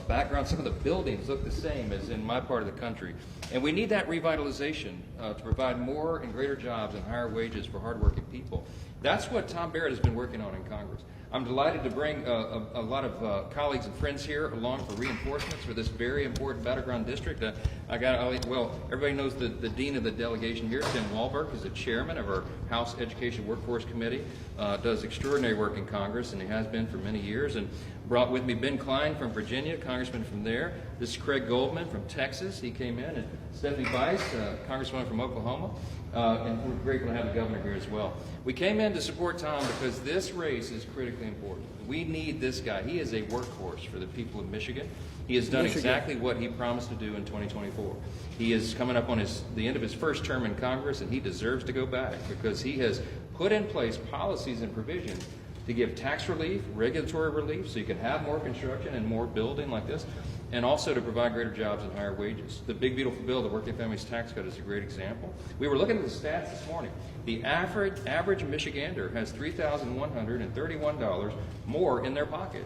background. Some of the buildings look the same as in my part of the country. And we need that revitalization to provide more and greater jobs and higher wages for hardworking people. That's what Tom Barrett has been working on in Congress. I'm delighted to bring a lot of colleagues and friends here along for reinforcements for this very important battleground district. Everybody knows the dean of the delegation here, Tim Walberg, is the chairman of our House Education Workforce Committee, does extraordinary work in Congress, and he has been for many years, and brought with me Ben Klein from Virginia, congressman from there. This is Craig Goldman from Texas. He came in, and Stephanie Bice, congresswoman from Oklahoma. And we're grateful to have the governor here as well. We came in to support Tom because this race is critically important. We need this guy. He is a workhorse for the people of Michigan. He has done exactly what he promised to do in 2024. He is coming up on the end of his first term in Congress, and he deserves to go back because he has put in place policies and provisions to give tax relief, regulatory relief, so you can have more construction and more building like this, and also to provide greater jobs and higher wages. The big beautiful bill, the Working Families Tax Cut, is a great example. We were looking at the stats this morning. The average Michigander has $3,131 more in their pocket.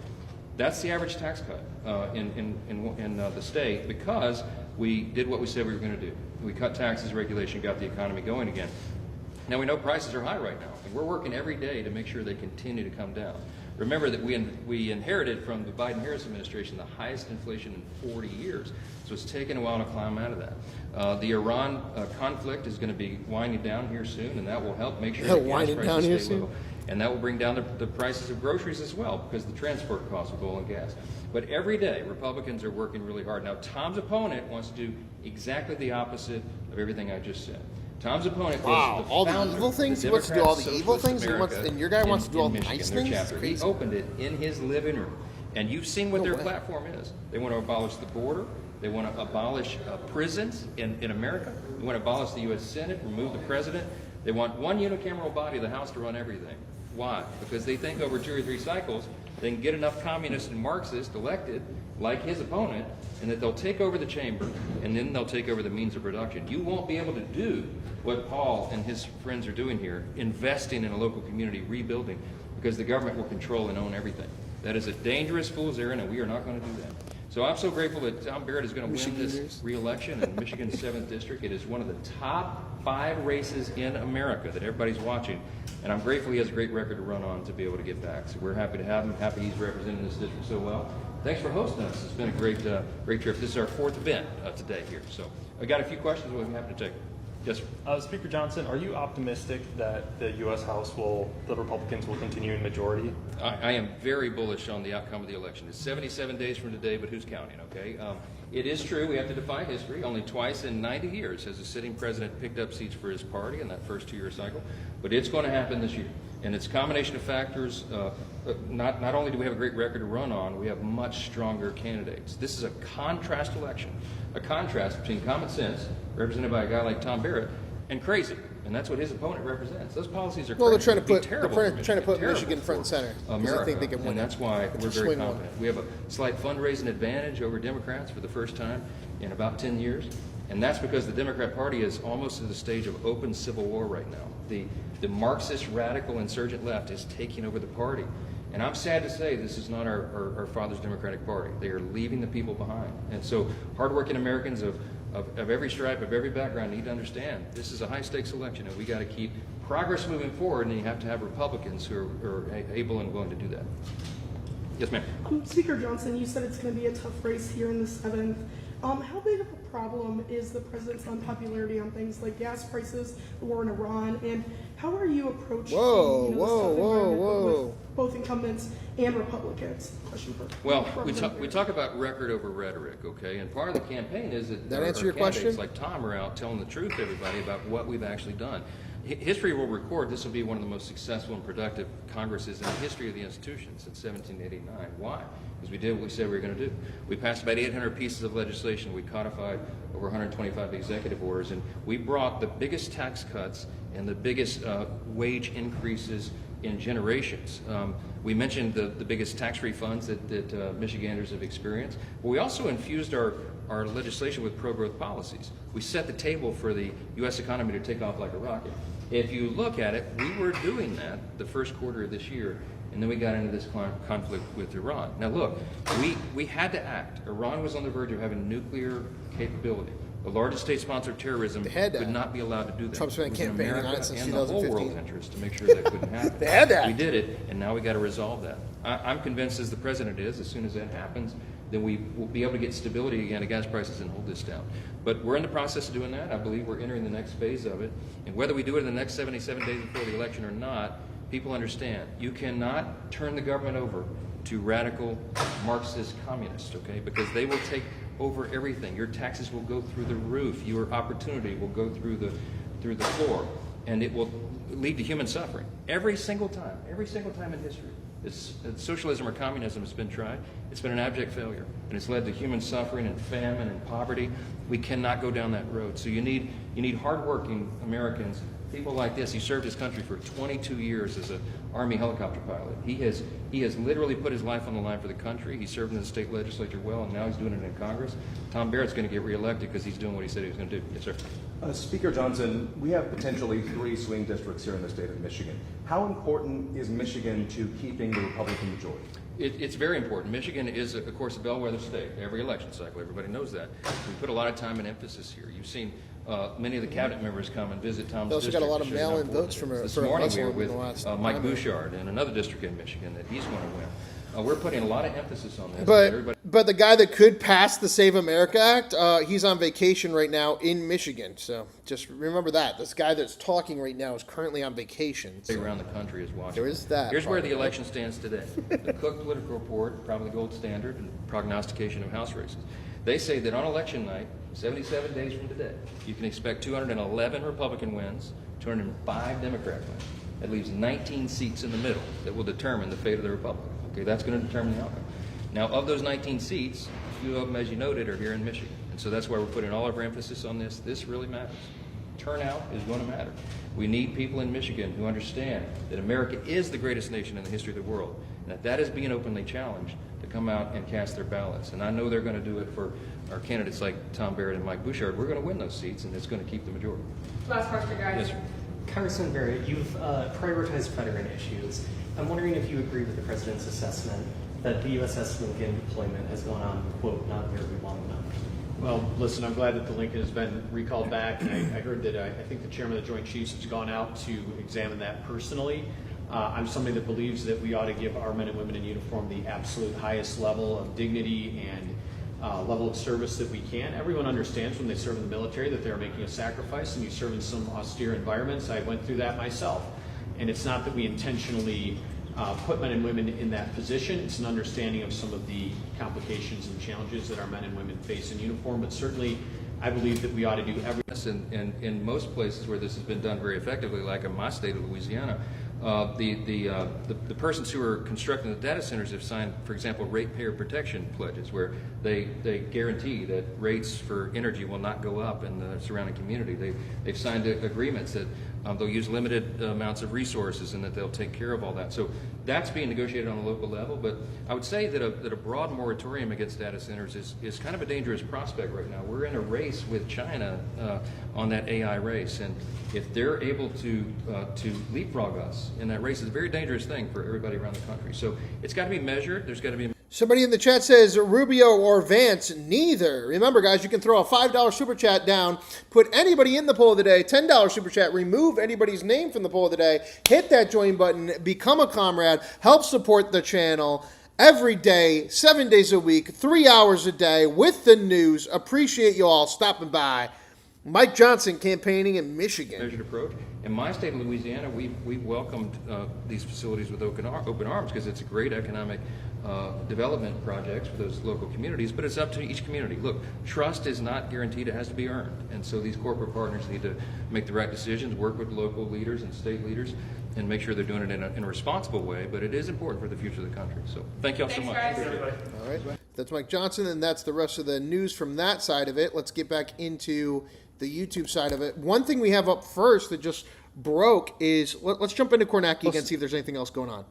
That's the average tax cut in the state because we did what we said we were going to do. We cut taxes, regulation, got the economy going again. Now we know prices are high right now, and we're working every day to make sure they continue to come down. Remember that we inherited from the Biden-Harris administration the highest inflation in 40 years, so it's taken a while to climb out of that. The Iran conflict is going to be winding down here soon, and that will help make sure that gas prices stay low. And that will bring down the prices of groceries as well, because the transport costs of oil and gas. But every day, Republicans are working really hard. Now, Tom's opponent wants to do exactly the opposite of everything I just said. Tom's opponent was all the evil things. He wants to do all the evil things. And your guy wants to do all the nice things. He opened it in his living room, and you've seen what their platform is. They want to abolish the border. They want to abolish prisons in America. They want to abolish the U.S. Senate, remove the president. They want one unicameral body, the House, to run everything. Why? Because they think over 2 or 3 cycles they can get enough communists and Marxists elected, like his opponent, and that they'll take over the chamber, and then they'll take over the means of production. You won't be able to do what Paul and his friends are doing here, investing in a local community, rebuilding, because the government will control and own everything. That is a dangerous fool's errand, and we are not going to do that. So I'm so grateful that Tom Barrett is going to win this re-election in Michigan's 7th District. It is one of the top 5 races in America that everybody's watching, and I'm grateful he has a great record to run on to be able to get back. So we're happy to have him, happy he's representing this district so well. Thanks for hosting us. It's been a great trip. This is our 4th event today here. So I got a few questions we'll be happy to take. Yes, sir. Speaker Johnson, are you optimistic that the U.S. House the Republicans will continue in majority? I am very bullish on the outcome of the election. It's 77 days from today, but who's counting, okay? It is true, we have to defy history. Only twice in 90 years has a sitting president picked up seats for his party in that first 2-year cycle, but it's going to happen this year. And it's a combination of factors. Not only do we have a great record to run on, we have much stronger candidates. This is a contrast election, a contrast between common sense, represented by a guy like Tom Barrett, and crazy. And that's what his opponent represents. Those policies are crazy. They're trying to put Michigan front and center. America, I think they can win. And that's why we're very confident. We have a slight fundraising advantage over Democrats for the first time in about 10 years. And that's because the Democrat Party is almost at the stage of open civil war right now. The Marxist radical insurgent left is taking over the party. And I'm sad to say this is not our father's Democratic Party. They are leaving the people behind. And so hardworking Americans of every stripe, of every background need to understand this is a high-stakes election, and we got to keep progress moving forward, and you have to have Republicans who are able and willing to do that. Yes, ma'am. Speaker Johnson, you said it's going to be a tough race here in the 7th. How big of a problem is the president's unpopularity on things like gas prices, the war in Iran, and how are you approaching with both incumbents and Republicans? Well, we talk about record over rhetoric, okay? And part of the campaign is that answer your question? Like Tom are out telling the truth to everybody about what we've actually done. History will record this will be one of the most successful and productive Congresses in the history of the institution since 1789. Why? Because we did what we said we were going to do. We passed about 800 pieces of legislation. We codified over 125 executive orders, and we brought the biggest tax cuts and the biggest wage increases in generations. We mentioned the biggest tax refunds that Michiganders have experienced. But we also infused our legislation with pro-growth policies. We set the table for the U.S. economy to take off like a rocket. If you look at it, we were doing that the first quarter of this year and then we got into this conflict with Iran. Now look, we had to act. Iran was on the verge of having nuclear capability. The largest state sponsor of terrorism could not be allowed to do that. Trump's been campaigning on it since and 2015. the whole world's interest to make sure that couldn't happen. They had to. We did it, and now we got to resolve that. I'm convinced, as the president is, as soon as that happens, then we will be able to get stability again to gas prices and hold this down. But we're in the process of doing that. I believe we're entering the next phase of it. And whether we do it in the next 77 days before the election or not, people understand. You cannot turn the government over to radical Marxist communists, okay? Because they will take over everything. Your taxes will go through the roof. Your opportunity will go through the floor. And it will lead to human suffering. Every single time in history. Socialism or communism has been tried. It's been an abject failure, and it's led to human suffering and famine and poverty. We cannot go down that road. So you need hardworking Americans, people like this. He served his country for 22 years as an Army helicopter pilot. He has literally put his life on the line for the country. He served in the state legislature well, and now he's doing it in Congress. Tom Barrett's going to get reelected because he's doing what he said he was going to do. Yes, sir. Speaker Johnson, we have potentially 3 swing districts here in the state of Michigan. How important is Michigan to keeping the Republican majority? It's very important. Michigan is, of course, a bellwether state. Every election cycle, everybody knows that. We put a lot of time and emphasis here. You've seen many of the cabinet members come and visit Tom's They also district. got a lot of mail-in votes from This a morning we Muslim were with in the last Mike time. Bouchard in another district in Michigan that he's going to win. We're putting a lot of emphasis on this. But the guy that could pass the Save America Act, he's on vacation right now in Michigan. So just remember that. This guy that's talking right now is currently on vacation. So. Around the country is watching. There is that. Here's where the election stands today. The Cook Political Report, probably the gold standard in prognostication of House races. They say that on election night, 77 days from today, you can expect 211 Republican wins, 205 Democrat wins. That leaves 19 seats in the middle that will determine the fate of the Republicans. Okay, that's going to determine the outcome. Now, of those 19 seats, a few of them, as you noted, are here in Michigan. And so that's why we're putting all of our emphasis on this. This really matters. Turnout is going to matter. We need people in Michigan who understand that America is the greatest nation in the history of the world, and that is being openly challenged to come out and cast their ballots. And I know they're going to do it for our candidates like Tom Barrett and Mike Bouchard. We're going to win those seats, and it's going to keep the majority. Last question, guys. Yes, sir. Congressman Barrett, you've prioritized veteran issues. I'm wondering if you agree with the president's assessment that the USS Lincoln deployment has gone on, quote, not very long enough. Well, listen, I'm glad that the Lincoln has been recalled back, and I heard that I think the chairman of the Joint Chiefs has gone out to examine that personally. I'm somebody that believes that we ought to give our men and women in uniform the absolute highest level of dignity and level of service that we can. Everyone understands when they serve in the military that they're making a sacrifice, and you serve in some austere environments. I went through that myself. And it's not that we intentionally put men and women in that position. It's an understanding of some of the complications and challenges that our men and women face in uniform. But certainly, I believe that we ought to do everything. And in most places where this has been done very effectively, like in my state of Louisiana, the persons who are constructing the data centers have signed, for example, ratepayer protection pledges, where they guarantee that rates for energy will not go up in the surrounding community. They've signed agreements that they'll use limited amounts of resources and that they'll take care of all that. So that's being negotiated on a local level. But I would say that a broad moratorium against data centers is kind of a dangerous prospect right now. We're in a race with China on that AI race, and if they're able to leapfrog us in that race, is a very dangerous thing for everybody around the country. So it's got to be measured. There's got to be. Somebody in the chat says Rubio or Vance, neither. Remember, guys, you can throw a $5 super chat down, put anybody in the poll of the day, $10 super chat, remove anybody's name from the poll of the day, hit that join button, become a comrade, help support the channel every day, 7 days a week, 3 hours a day with the news. Appreciate you all stopping by. Mike Johnson campaigning in Michigan. Measured approach. In my state of Louisiana, we've welcomed these facilities with open arms because it's a great economic development projects for those local communities, but it's up to each community. Look, trust is not guaranteed, it has to be earned. And so these corporate partners need to make the right decisions, work with local leaders and state leaders, and make sure they're doing it in a responsible way, but it is important for the future of the country. So thank you all so much. All right, that's Mike Johnson, and that's the rest of the news from that side of it. Let's get back into the YouTube side of it. One thing we have up first that just broke is, let's jump into Cornaki again, see if there's anything else going on.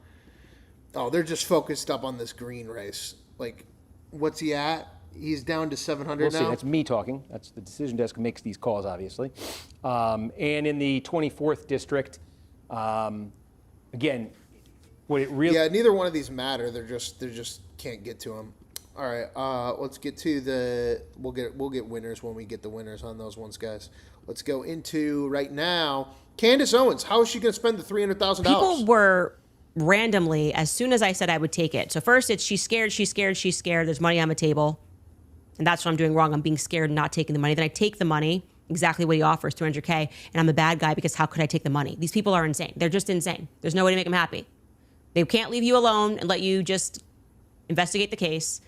Oh, they're just focused up on this green race. Like, what's he at? He's down to 700 we'll now? See, that's me talking. That's the decision desk who makes these calls, obviously. And in the 24th district, again, What it really Yeah, neither one of these matter. They just can't get to them. All right, let's get to we'll get winners when we get the winners on those ones, guys. Let's go into right now. Candace Owens, how is she going to spend the $300,000? People were randomly, as soon as I said I would take it. So first it's she's scared. There's money on the table. And that's what I'm doing wrong. I'm being scared and not taking the money. Then I take the money, exactly what he offers, $300K, and I'm the bad guy because how could I take the money? These people are insane. They're just insane. There's no way to make them happy. They can't leave you alone and let you just investigate the case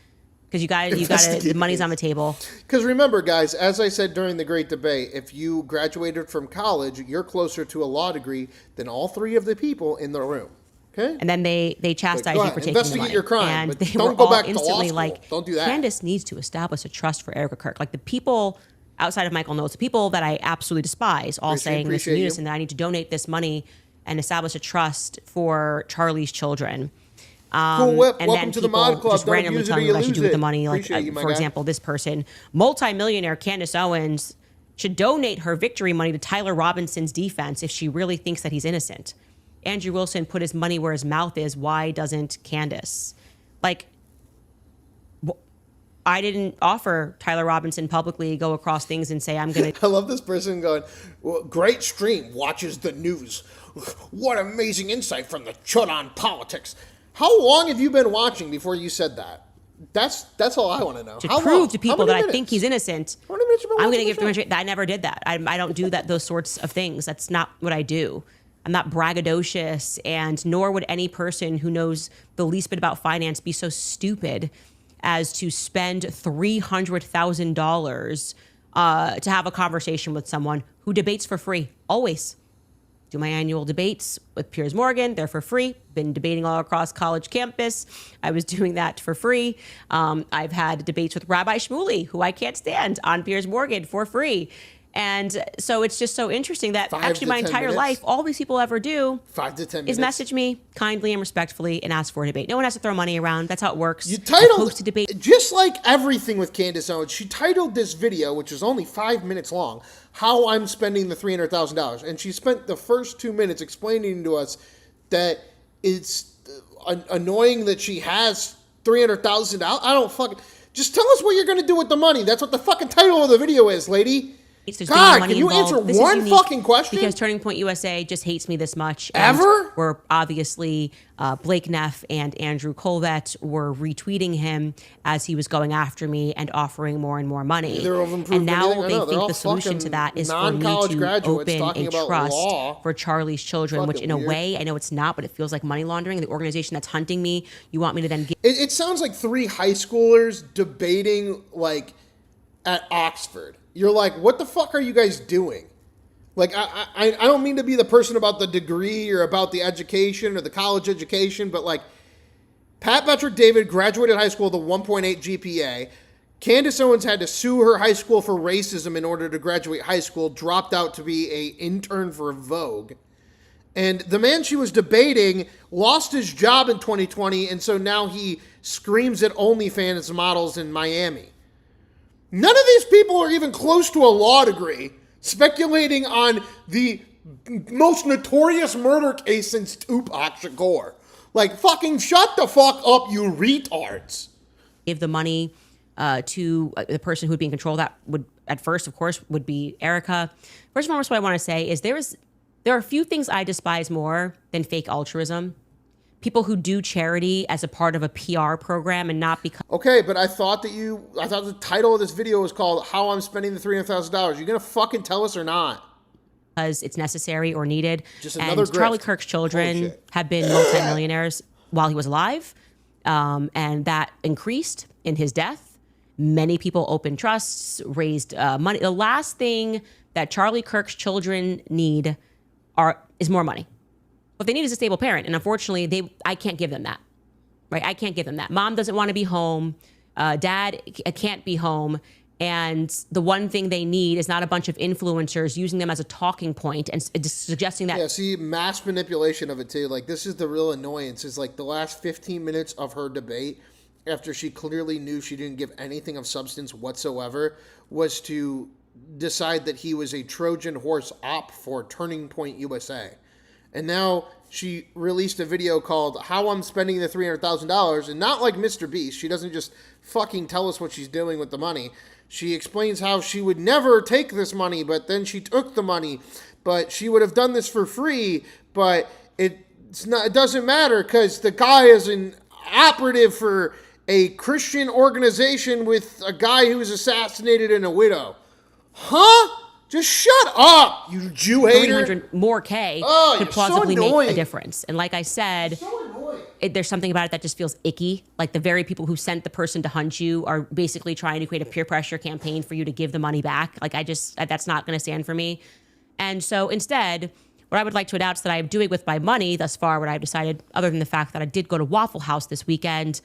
because you got the money's on the table. Because remember, guys, as I said during the great debate, if you graduated from college, you're closer to a law degree than all three of the people in the room. Okay. And then they chastise you for taking the money. Your crime, and but they don't were go all back to law instantly school. like, Don't do that. Candace needs to establish a trust for Erica Kirk. Like the people outside of Michael Knowles, the people that I absolutely despise, all saying this in unison that I need to donate this money and establish a trust for Charlie's children. Cool whip. And Welcome then to the people Mod Club. just Don't randomly use it telling or me you what I should lose do with it. the money. Like, Appreciate you, my for guy. example, this person, multimillionaire Candace Owens, should donate her victory money to Tyler Robinson's defense if she really thinks that he's innocent. Andrew Wilson put his money where his mouth is. Why doesn't Candace? Like, I didn't offer Tyler Robinson publicly go across things and say, I'm going to. I love this person going, well, great stream, watches the news. What amazing insight from the chud on politics. How long have you been watching before you said that? That's all I want to know. To How prove long? to people that I think he's innocent, How many minutes you been I'm going to watching give the show? 300. I never did that. I don't do those sorts of things. That's not what I do. I'm not braggadocious, and nor would any person who knows the least bit about finance be so stupid as to spend $300,000 to have a conversation with someone who debates for free. Always. Do my annual debates with Piers Morgan. They're for free. Been debating all across college campus. I was doing that for free. I've had debates with Rabbi Shmuley, who I can't stand, on Piers Morgan for free. And so it's just so interesting that actually my entire life, all these people ever do 5 to 10 is minutes. message me kindly and respectfully and ask for a debate. No one has to throw money around. That's how it works. You titled, I post a debate. just like everything with Candace Owens, she titled this video, which is only 5 minutes long, How I'm Spending the $300,000. And she spent the first 2 minutes explaining to us that it's annoying that she has $300,000. I don't fucking... Just tell us what you're going to do with the money. That's what the fucking title of the video is, lady. There's God, money can you involved. answer This is one unique fucking question? Because Turning Point USA just hates me this much. And Ever? We're obviously, Blake Neff and Andrew Colvett were retweeting him as he was going after me and offering more and more money. Neither of them proved And now anything. I they know. They're all think the solution to that is for me non-college to graduates open talking a about trust law. for Charlie's children, which Fucking in a weird. way, I know it's not, but it feels like money laundering. The organization that's hunting me, you want me to then give. It sounds like 3 high schoolers debating, like, at Oxford. You're like, what the fuck are you guys doing? Like, I don't mean to be the person about the degree or about the education or the college education, but, like, Pat Patrick David graduated high school with a 1.8 GPA. Candace Owens had to sue her high school for racism in order to graduate high school, dropped out to be an intern for Vogue. And the man she was debating lost his job in 2020, and so now he screams at OnlyFans models in Miami. None of these people are even close to a law degree, speculating on the most notorious murder case since Tupac Shakur. Like, fucking shut the fuck up, you retards. Give the money to the person who would be in control. That would, at first, of course, would be Erica. First and foremost, what I want to say is there are a few things I despise more than fake altruism. People who do charity as a part of a PR program and not because... Okay, but I thought the title of this video was called How I'm Spending the $300,000. You gonna fucking tell us or not? Because it's necessary or needed. Just another and Charlie grift. Kirk's children have been multimillionaires while he was alive. And that increased in his death. Many people opened trusts, raised money. The last thing that Charlie Kirk's children need is more money. What they need is a stable parent. And unfortunately, I can't give them that. Right? I can't give them that. Mom doesn't want to be home. Dad can't be home. And the one thing they need is not a bunch of influencers using them as a talking point and suggesting that. Yeah, see, mass manipulation of it too. Like, this is the real annoyance, is like the last 15 minutes of her debate, after she clearly knew she didn't give anything of substance whatsoever, was to decide that he was a Trojan horse op for Turning Point USA. And now she released a video called How I'm Spending the $300,000. And not like Mr. Beast. She doesn't just fucking tell us what she's doing with the money. She explains how she would never take this money, but then she took the money. But she would have done this for free, but it doesn't matter because the guy is an operative for a Christian organization with a guy who was assassinated and a widow. Huh? Just shut up, you Jew hater. 300 more K could plausibly make a difference. And like I said, there's something about it that just feels icky. Like the very people who sent the person to hunt you are basically trying to create a peer pressure campaign for you to give the money back. Like that's not going to stand for me. And so instead, what I would like to announce that I'm doing with my money thus far, what I've decided, other than the fact that I did go to Waffle House this weekend,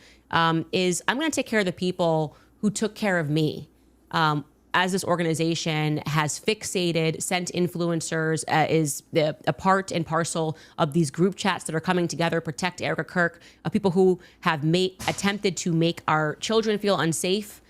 is I'm going to take care of the people who took care of me. As this organization has fixated, sent influencers, is a part and parcel of these group chats that are coming together, protect Erica Kirk, of people who have attempted to make our children feel unsafe,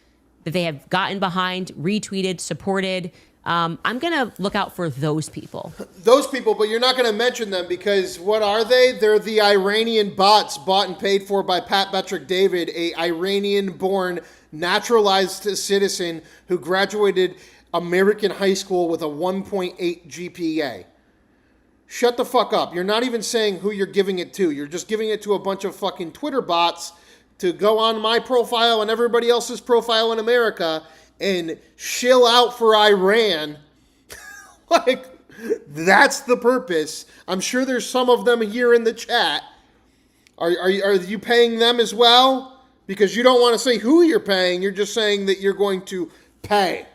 that they have gotten behind, retweeted, supported. I'm going to look out for those people. Those people, but you're not going to mention them because what are they? They're the Iranian bots bought and paid for by Pat Betrick David, a Iranian-born naturalized citizen who graduated American high school with a 1.8 GPA. Shut the fuck up. You're not even saying who you're giving it to. You're just giving it to a bunch of fucking Twitter bots to go on my profile and everybody else's profile in America and shill out for Iran. Like, that's the purpose. I'm sure there's some of them here in the chat. Are you paying them as well? Because you don't want to say who you're paying. You're just saying that you're going to pay.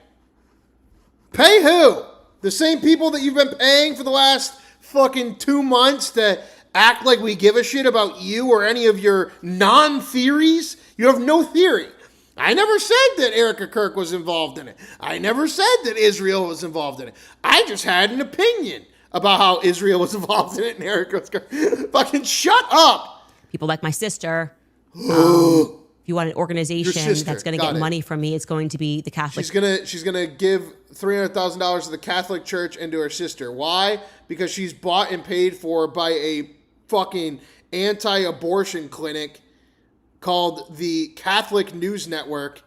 Pay who? The same people that you've been paying for the last fucking 2 months to act like we give a shit about you or any of your non-theories? You have no theory. I never said that Erica Kirk was involved in it. I never said that Israel was involved in it. I just had an opinion about how Israel was involved in it and Erica was fucking shut up. People like my sister. If you want an organization that's going to get money from me, it's going to be the Catholic. She's gonna give $300,000 to the Catholic Church and to her sister. Why? Because she's bought and paid for by a fucking anti-abortion clinic called the Catholic News Network,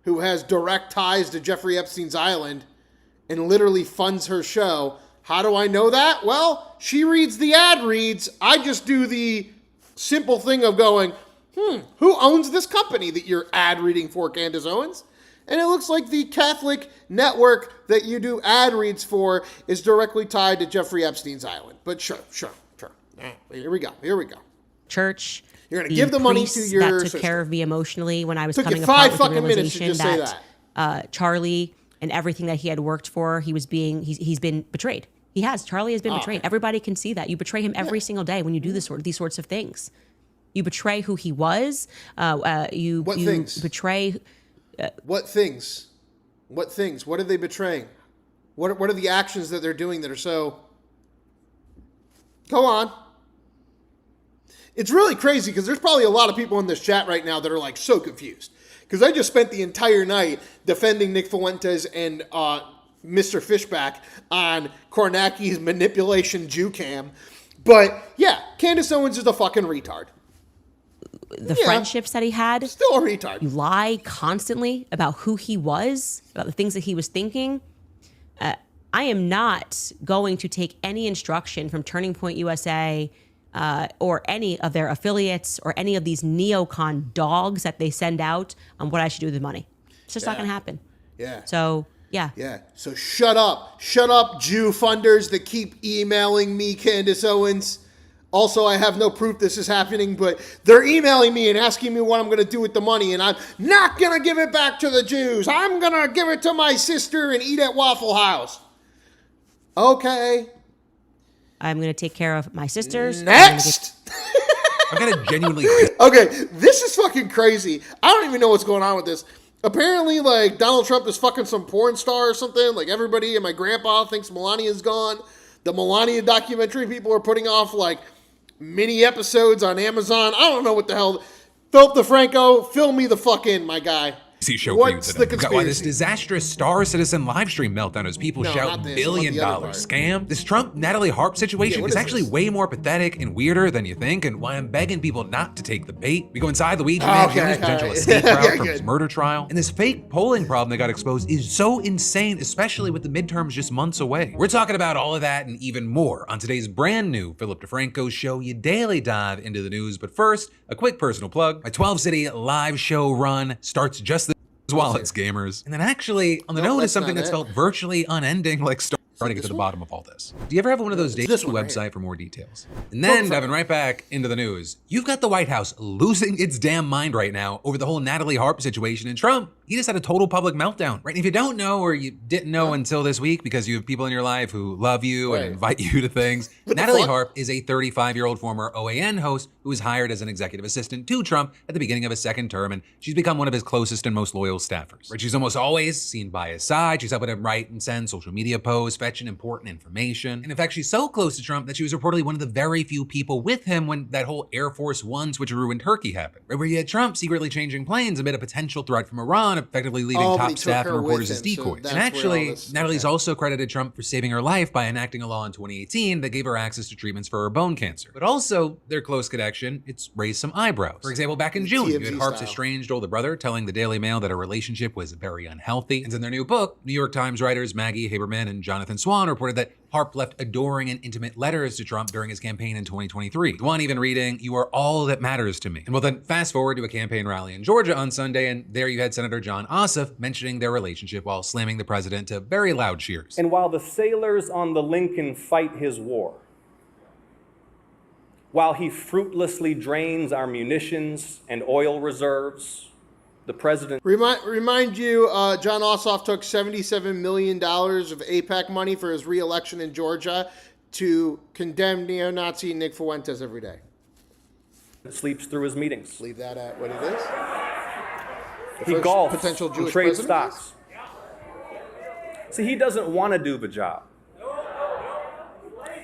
who has direct ties to Jeffrey Epstein's Island and literally funds her show. How do I know that? Well, she reads the ad reads. I just do the simple thing of going, who owns this company that you're ad reading for, Candace Owens? And it looks like the Catholic network that you do ad reads for is directly tied to Jeffrey Epstein's Island. But sure. Here we go. Church. You're going to give the money to your that took sister. care of me emotionally when I was Took coming you apart 5 with the fucking minutes to realization just say that Charlie and everything that he had worked for, he's been betrayed. He has. Charlie has been betrayed. Everybody can see that. You betray him every single day when you do these sorts of things. You betray who he was. You betray. What things? What things? What are they betraying? What are the actions that they're doing that are so... Go on. It's really crazy because there's probably a lot of people in this chat right now that are like so confused. Because I just spent the entire night defending Nick Fuentes and Mr. Fishback on Cornaki's manipulation Jew cam. But yeah, Candace Owens is a fucking retard. The friendships that he had. Still a retard. You lie constantly about who he was, about the things that he was thinking. I am not going to take any instruction from Turning Point USA or any of their affiliates or any of these neocon dogs that they send out on what I should do with the money. It's just not going to happen. Yeah. So, yeah. Yeah. So shut up. Shut up, Jew funders that keep emailing me, Candace Owens. Also, I have no proof this is happening, but they're emailing me and asking me what I'm going to do with the money, and I'm not going to give it back to the Jews. I'm going to give it to my sister and eat at Waffle House. Okay. I'm going to take care of my sisters. Next! I'm going to genuinely... Okay, this is fucking crazy. I don't even know what's going on with this. Apparently, like, Donald Trump is fucking some porn star or something. Like, everybody and my grandpa thinks Melania's gone. The Melania documentary people are putting off, like, mini episodes on Amazon. I don't know what the hell. Philip DeFranco, fill me the fuck in, my guy. show What's for the you today. We've got why this conspiracy? disastrous Star Citizen live stream meltdown as people No, shout not this, billion the other dollar part. scam. This Trump Natalie Harp situation what is is actually this? way more pathetic and weirder than you think, and why I'm begging people not to take the bait. We go inside the Ouija man, Okay, Jones' potential alright. escape route Yeah, from his good. murder trial, and this fake polling problem that got exposed is so insane, especially with the midterms just months away. We're talking about all of that and even more on today's brand new Philip DeFranco show, you daily dive into the news. But first, a quick personal plug. My 12-city live show run starts just this wallets, gamers. And then actually, on the note is something that's felt virtually unending, like starting to get to the bottom of all this. Do you ever have one of those days website for more details? And then diving right back into the news, you've got the White House losing its damn mind right now over the whole Natalie Harp situation, and Trump, he just had a total public meltdown, right? And if you don't know, or you didn't know until this week because you have people in your life who love you and invite you to things, Natalie Harp is a 35-year-old former OAN host who was hired as an executive assistant to Trump at the beginning of his second term, and she's become one of his closest and most loyal staffers. Right? She's almost always seen by his side. She's helping him write and send social media posts, fetching important information. And in fact, she's so close to Trump that she was reportedly one of the very few people with him when that whole Air Force One switcheroo in Turkey happened, right? Where you had Trump secretly changing planes amid a potential threat from Iran, effectively leaving top staff and reporters as decoys. And actually, Natalie's also credited Trump for saving her life by enacting a law in 2018 that gave her access to treatments for her bone cancer. But also, their close connection, it's raised some eyebrows. For example, back in June, you had Harp's estranged older brother telling the Daily Mail that her relationship was very unhealthy. And in their new book, New York Times writers Maggie Haberman and Jonathan Swan reported that Harp left adoring and intimate letters to Trump during his campaign in 2023. One even reading, "You are all that matters to me." And well, then fast forward to a campaign rally in Georgia on Sunday, and there you had Senator John Ossoff mentioning their relationship while slamming the president to very loud cheers. And while the sailors on the Lincoln fight his war, while he fruitlessly drains our munitions and oil reserves, the president... Remind you, John Ossoff took $77 million of AIPAC money for his re-election in Georgia to condemn neo-Nazi Nick Fuentes every day. Sleeps through his meetings. Leave that at what it is. He golfs potential and Jewish trades president? stocks. See, he doesn't want to do the job.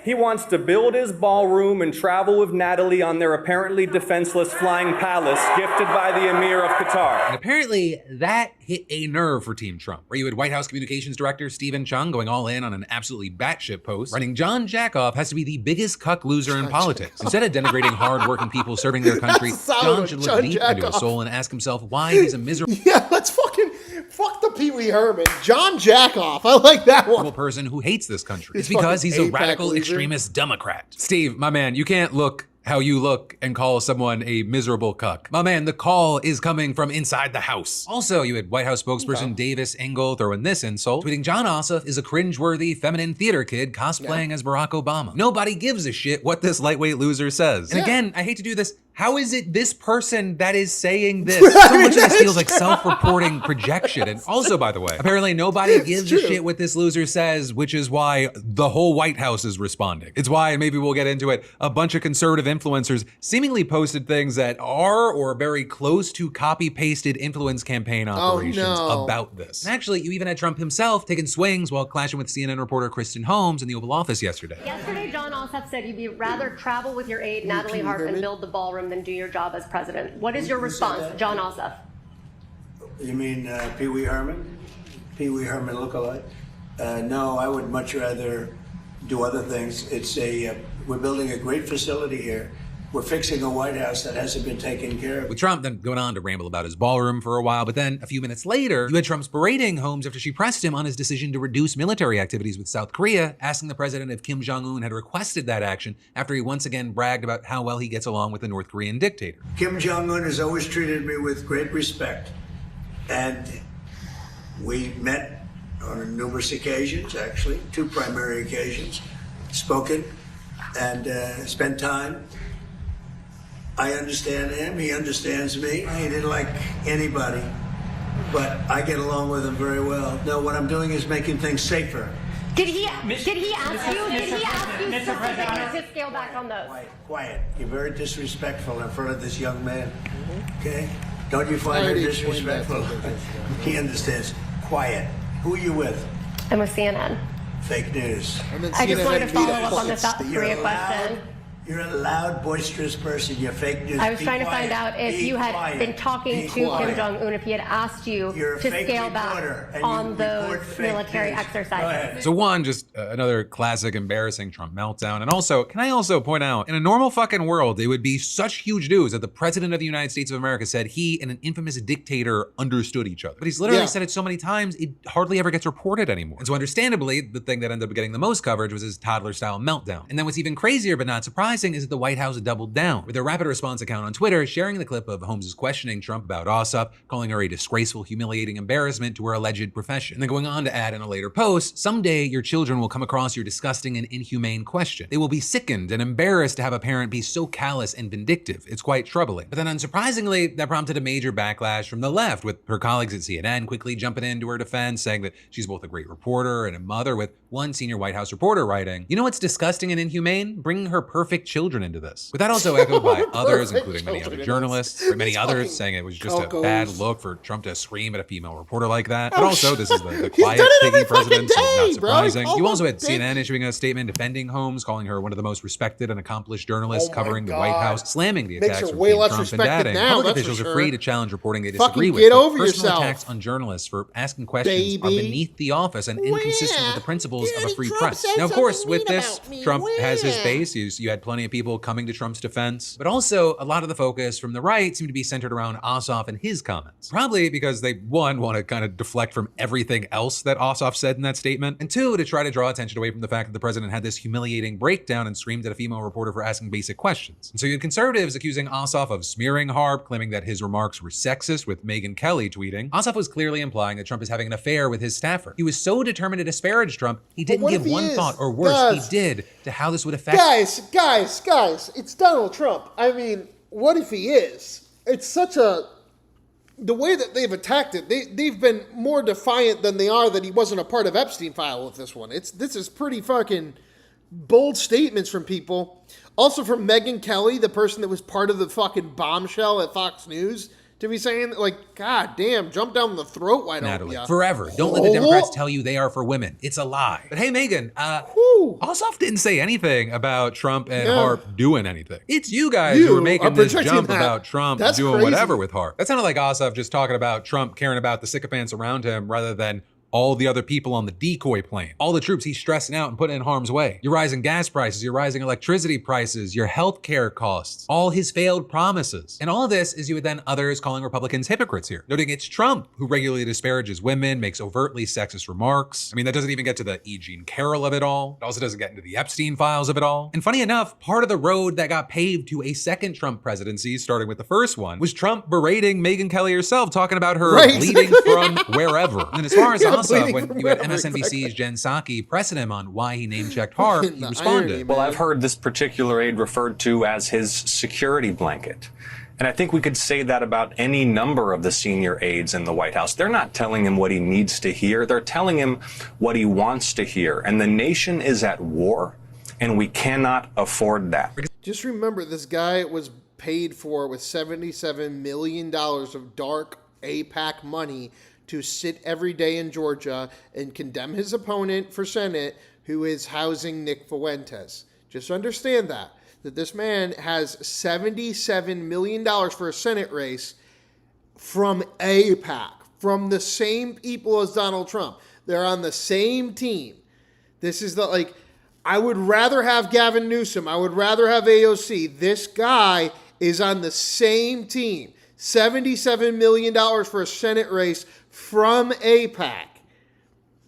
He wants to build his ballroom and travel with Natalie on their apparently defenseless flying palace gifted by the Emir of Qatar. And apparently that hit a nerve for Team Trump, where you had White House Communications Director Stephen Chung going all in on an absolutely batshit post, writing John Jackoff has to be the biggest cuck loser in politics. Instead of denigrating hard-working people serving their country, John should look deep into his soul and ask himself why he's a miserable let's fuck the Pee Wee Herman. John Jackoff. I like that one. person who hates this country. It's He's because he's a fucking AIPAC radical loser. extremist Democrat. Steve, my man, you can't look how you look and call someone a miserable cuck. My man, the call is coming from inside the house. Also, you had White House spokesperson Davis Engel throwing this insult, tweeting John Ossoff is a cringeworthy feminine theater kid cosplaying as Barack Obama. Nobody gives a shit what this lightweight loser says. And again, I hate to do this, how is it this person that is saying this? So much of this feels like self-reporting projection. And also, by the way, apparently nobody gives a shit what this loser says, which is why the whole White House is responding. It's why, and maybe we'll get into it, a bunch of conservative influencers seemingly posted things that are or very close to copy-pasted influence campaign operations about this. And actually, you even had Trump himself taking swings while clashing with CNN reporter Kristen Holmes in the Oval Office yesterday. Yesterday, John Ossoff said you'd rather travel with your aide, Natalie Harp, and build the ballroom than do your job as president. What is your response, John Ossoff? You mean Pee Wee Herman? Pee Wee Herman lookalike? No, I would much rather do other things. We're building a great facility here. We're fixing a White House that hasn't been taken care of. With Trump then going on to ramble about his ballroom for a while, but then a few minutes later, you had Trump's berating Holmes after she pressed him on his decision to reduce military activities with South Korea, asking the president if Kim Jong-un had requested that action after he once again bragged about how well he gets along with the North Korean dictator. Kim Jong-un has always treated me with great respect. And we met on numerous occasions, actually, 2 primary occasions, spoken and spent time. I understand him, he understands me. He didn't like anybody, but I get along with him very well. No, what I'm doing is making things safer. Did he ask you specifically to scale back on those? Quiet. You're very disrespectful in front of this young man. Okay? Don't you find her disrespectful? He understands. Quiet. Who are you with? I'm with CNN. Fake news. I just wanted to follow up on the South Korea question. You're a loud, boisterous person. You're fake news. I was Be trying to quiet. find out if Be you had quiet. been talking Be to quiet. Kim Jong-un, if he had asked you You're a to fake scale reporter, back and on you those report fake military news. exercises. So one, just another classic embarrassing Trump meltdown. And also, can I also point out, in a normal fucking world, it would be such huge news that the president of the United States of America said he and an infamous dictator understood each other. But he's literally said it so many times, it hardly ever gets reported anymore. And so understandably, the thing that ended up getting the most coverage was his toddler-style meltdown. And then what's even crazier but not surprising is that the White House doubled down, with their rapid response account on Twitter sharing the clip of Holmes' questioning Trump about Ossoff, calling her a disgraceful, humiliating embarrassment to her alleged profession. And then going on to add in a later post, someday your children will come across your disgusting and inhumane question. They will be sickened and embarrassed to have a parent be so callous and vindictive. It's quite troubling. But then unsurprisingly, that prompted a major backlash from the left, with her colleagues at CNN quickly jumping into her defense, saying that she's both a great reporter and a mother, with one senior White House reporter writing, "You know what's disgusting and inhumane? Bringing her perfect children into this." With that also echoed by others, including many other journalists, or many others saying it was just a bad look for Trump to scream at a female reporter like that. But also, this is the quiet, piggy president, so not surprising. You also had CNN issuing a statement defending Holmes, calling her one of the most respected and accomplished journalists covering the White House, slamming the attacks from Team Trump, and adding, public officials are free to challenge reporting they disagree with, but personal attacks on journalists for asking questions are beneath the office and inconsistent with the principles of a free press. Now, of course, with this, Trump has his base. You had plenty of people coming to Trump's defense, but also a lot of the focus from the right seemed to be centered around Ossoff and his comments. Probably because they, one, want to kind of deflect from everything else that Ossoff said in that statement, and two, to try to draw attention away from the fact that the president had this humiliating breakdown and screamed at a female reporter for asking basic questions. And so you had conservatives accusing Ossoff of smearing Harp, claiming that his remarks were sexist, with Megyn Kelly tweeting, Ossoff was clearly implying that Trump is having an affair with his staffer. He was so determined to disparage Trump, he didn't give one thought, or worse, he did, to how this would affect. Guys, it's Donald Trump. I mean, what if he is? It's such a... The way that they've attacked it, they've been more defiant than they are that he wasn't a part of Epstein file with this one. This is pretty fucking bold statements from people. Also from Megyn Kelly, the person that was part of the fucking bombshell at Fox News, to be saying, like, God damn, jump down the throat, why don't Natalie, ya? forever. Don't let the Democrats tell you they are for women. It's a lie. But hey, Megyn, Ossoff didn't say anything about Trump and Harp doing anything. It's you guys who are making this jump about Trump doing whatever with Harp. That sounded like Ossoff just talking about Trump caring about the sycophants around him rather than all the other people on the decoy plane, all the troops he's stressing out and putting in harm's way. Your rising gas prices, your rising electricity prices, your healthcare costs, all his failed promises. And all of this is you with then others calling Republicans hypocrites here, noting it's Trump who regularly disparages women, makes overtly sexist remarks. I mean, that doesn't even get to the E. Jean Carroll of it all. It also doesn't get into the Epstein files of it all. And funny enough, part of the road that got paved to a second Trump presidency, starting with the first one, was Trump berating Megyn Kelly herself, talking about her bleeding from wherever. And as far as Ossoff, when you had MSNBC's Jen Psaki pressing him on why he name-checked Harp, he responded. Well, I've heard this particular aide referred to as his security blanket. And I think we could say that about any number of the senior aides in the White House. They're not telling him what he needs to hear. They're telling him what he wants to hear. And the nation is at war, and we cannot afford that. Just remember, this guy was paid for with $77 million of dark AIPAC money to sit every day in Georgia and condemn his opponent for Senate, who is housing Nick Fuentes. Just understand that this man has $77 million for a Senate race from AIPAC, from the same people as Donald Trump. They're on the same team. This is I would rather have Gavin Newsom. I would rather have AOC. This guy is on the same team. $77 million for a Senate race from AIPAC.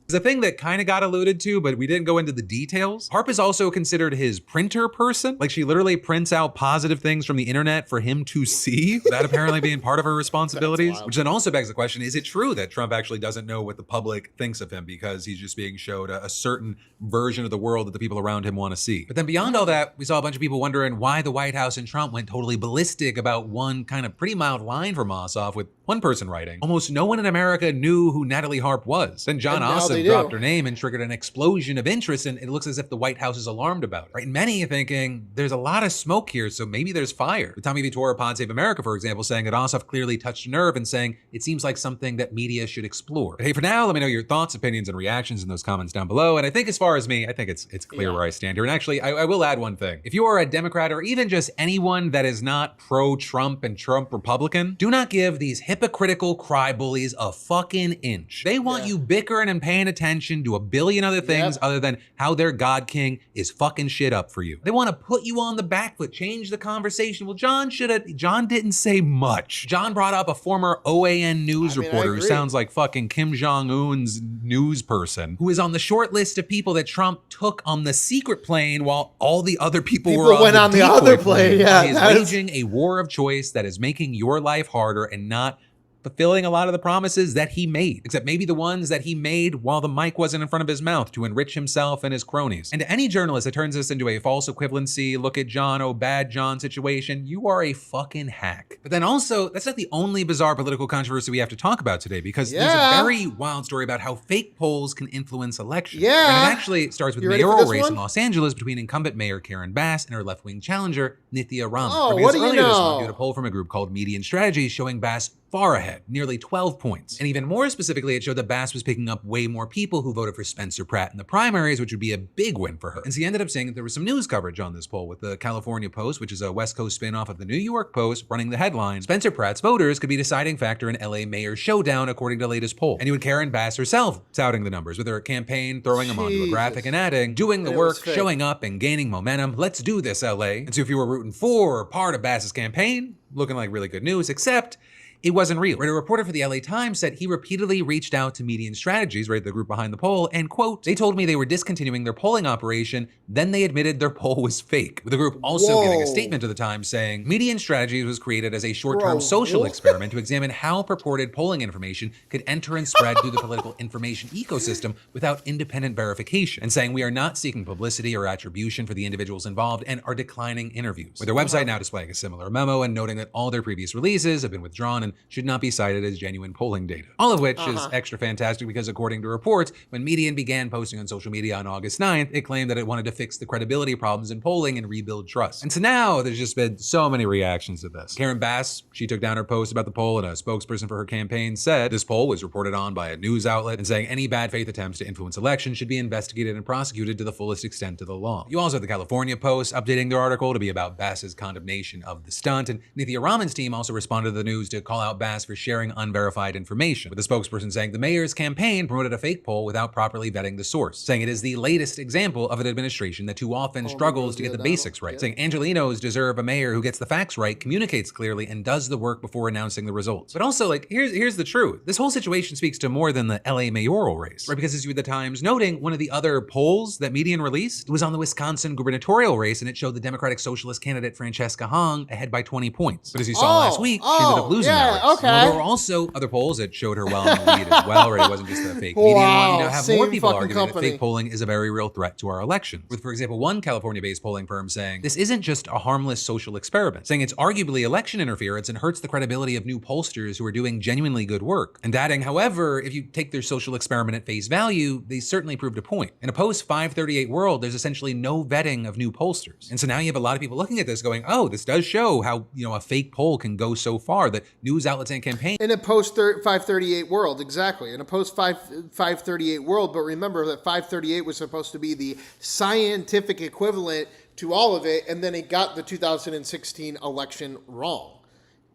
The thing that kind of got alluded to, but we didn't go into the details. Harp is also considered his printer person. Like, she literally prints out positive things from the internet for him to see, that apparently being part of her responsibilities. Which then also begs the question, is it true that Trump actually doesn't know what the public thinks of him because he's just being showed a certain version of the world that the people around him want to see? But then beyond all that, we saw a bunch of people wondering why the White House and Trump went totally ballistic about one kind of pretty mild line from Ossoff, with One person writing, almost no one in America knew who Natalie Harp was. Then John Ossoff dropped her name and triggered an explosion of interest, and it looks as if the White House is alarmed about it. Right? And many are thinking, there's a lot of smoke here, so maybe there's fire. With Tommy Vitora, Pod Save America, for example, saying that Ossoff clearly touched a nerve and saying it seems like something that media should explore. But hey, for now, let me know your thoughts, opinions, and reactions in those comments down below. And I think as far as me, I think it's clear where I stand here. And actually, I will add one thing. If you are a Democrat or even just anyone that is not pro-Trump and Trump Republican, do not give these hypocritical cry bullies a fucking inch. They want you bickering and paying attention to a billion other things other than how their God King is fucking shit up for you. They want to put you on the back foot, change the conversation. Well, John didn't say much. John brought up a former OAN news reporter who sounds like fucking Kim Jong-un's news person, who is on the short list of people that Trump took on the secret plane while all the other people were on the other plane. Yeah, he is waging a war of choice that is making your life harder and not fulfilling a lot of the promises that he made, except maybe the ones that he made while the mic wasn't in front of his mouth to enrich himself and his cronies. And to any journalist that turns this into a false equivalency, look at John, oh bad John situation, you are a fucking hack. But then also, that's not the only bizarre political controversy we have to talk about today, because there's a very wild story about how fake polls can influence elections. And it actually starts with mayoral race in Los Angeles between incumbent Mayor Karen Bass and her left-wing challenger, Nithya Raman. Oh, what do you earlier this month, know? we had a poll from a group called Median Strategies showing Bass far ahead, nearly 12 points. And even more specifically, it showed that Bass was picking up way more people who voted for Spencer Pratt in the primaries, which would be a big win for her. And so you ended up saying that there was some news coverage on this poll, with the California Post, which is a West Coast spin-off of the New York Post, running the headline, Spencer Pratt's voters could be a deciding factor in LA mayor's showdown, according to the latest poll. And you had Karen Bass herself touting the numbers, with her campaign throwing them onto a graphic and adding, doing the work, showing up, and gaining momentum. Let's do this, LA. And so if you were rooting for or part of Bass's campaign, looking like really good news, except it wasn't real. Right, a reporter for the LA Times said he repeatedly reached out to Median Strategies, right, the group behind the poll, and quote, they told me they were discontinuing their polling operation, then they admitted their poll was fake. With the group also giving a statement to the Times saying, Median Strategies was created as a short-term social experiment to examine how purported polling information could enter and spread through the political information ecosystem without independent verification, and saying we are not seeking publicity or attribution for the individuals involved and are declining interviews. With their website now displaying a similar memo and noting that all their previous releases have been withdrawn and should not be cited as genuine polling data. All of which is extra fantastic because, according to reports, when Median began posting on social media on August 9th, it claimed that it wanted to fix the credibility problems in polling and rebuild trust. And so now there's just been so many reactions to this. Karen Bass, she took down her post about the poll, and a spokesperson for her campaign said this poll was reported on by a news outlet, and saying any bad faith attempts to influence elections should be investigated and prosecuted to the fullest extent of the law. You also have the California Post updating their article to be about Bass's condemnation of the stunt, and Nithya Raman's team also responded to the news to call out Bass for sharing unverified information, with the spokesperson saying the mayor's campaign promoted a fake poll without properly vetting the source, saying it is the latest example of an administration that too often struggles to get the basics right, saying Angelenos deserve a mayor who gets the facts right, communicates clearly, and does the work before announcing the results. But also, like, here's the truth. This whole situation speaks to more than the LA mayoral race, right? Because as you had the Times noting, one of the other polls that Median released was on the Wisconsin gubernatorial race, and it showed the Democratic Socialist candidate Francesca Hong ahead by 20 points. But as you saw last week, she ended up losing that race. There were also other polls that showed her well in the lead as well, right? It wasn't just a fake Median one. You now have more people arguing that fake polling is a very real threat to our elections. With, for example, one California-based polling firm saying, this isn't just a harmless social experiment, saying it's arguably election interference and hurts the credibility of new pollsters who are doing genuinely good work. And adding, however, if you take their social experiment at face value, they certainly proved a point. In a post-538 world, there's essentially no vetting of new pollsters. And so now you have a lot of people looking at this going, oh, this does show how, a fake poll can go so far that news outlets and campaigns. In a post-538 world, exactly. In a post-538 world, but remember that 538 was supposed to be the scientific equivalent to all of it, and then it got the 2016 election wrong.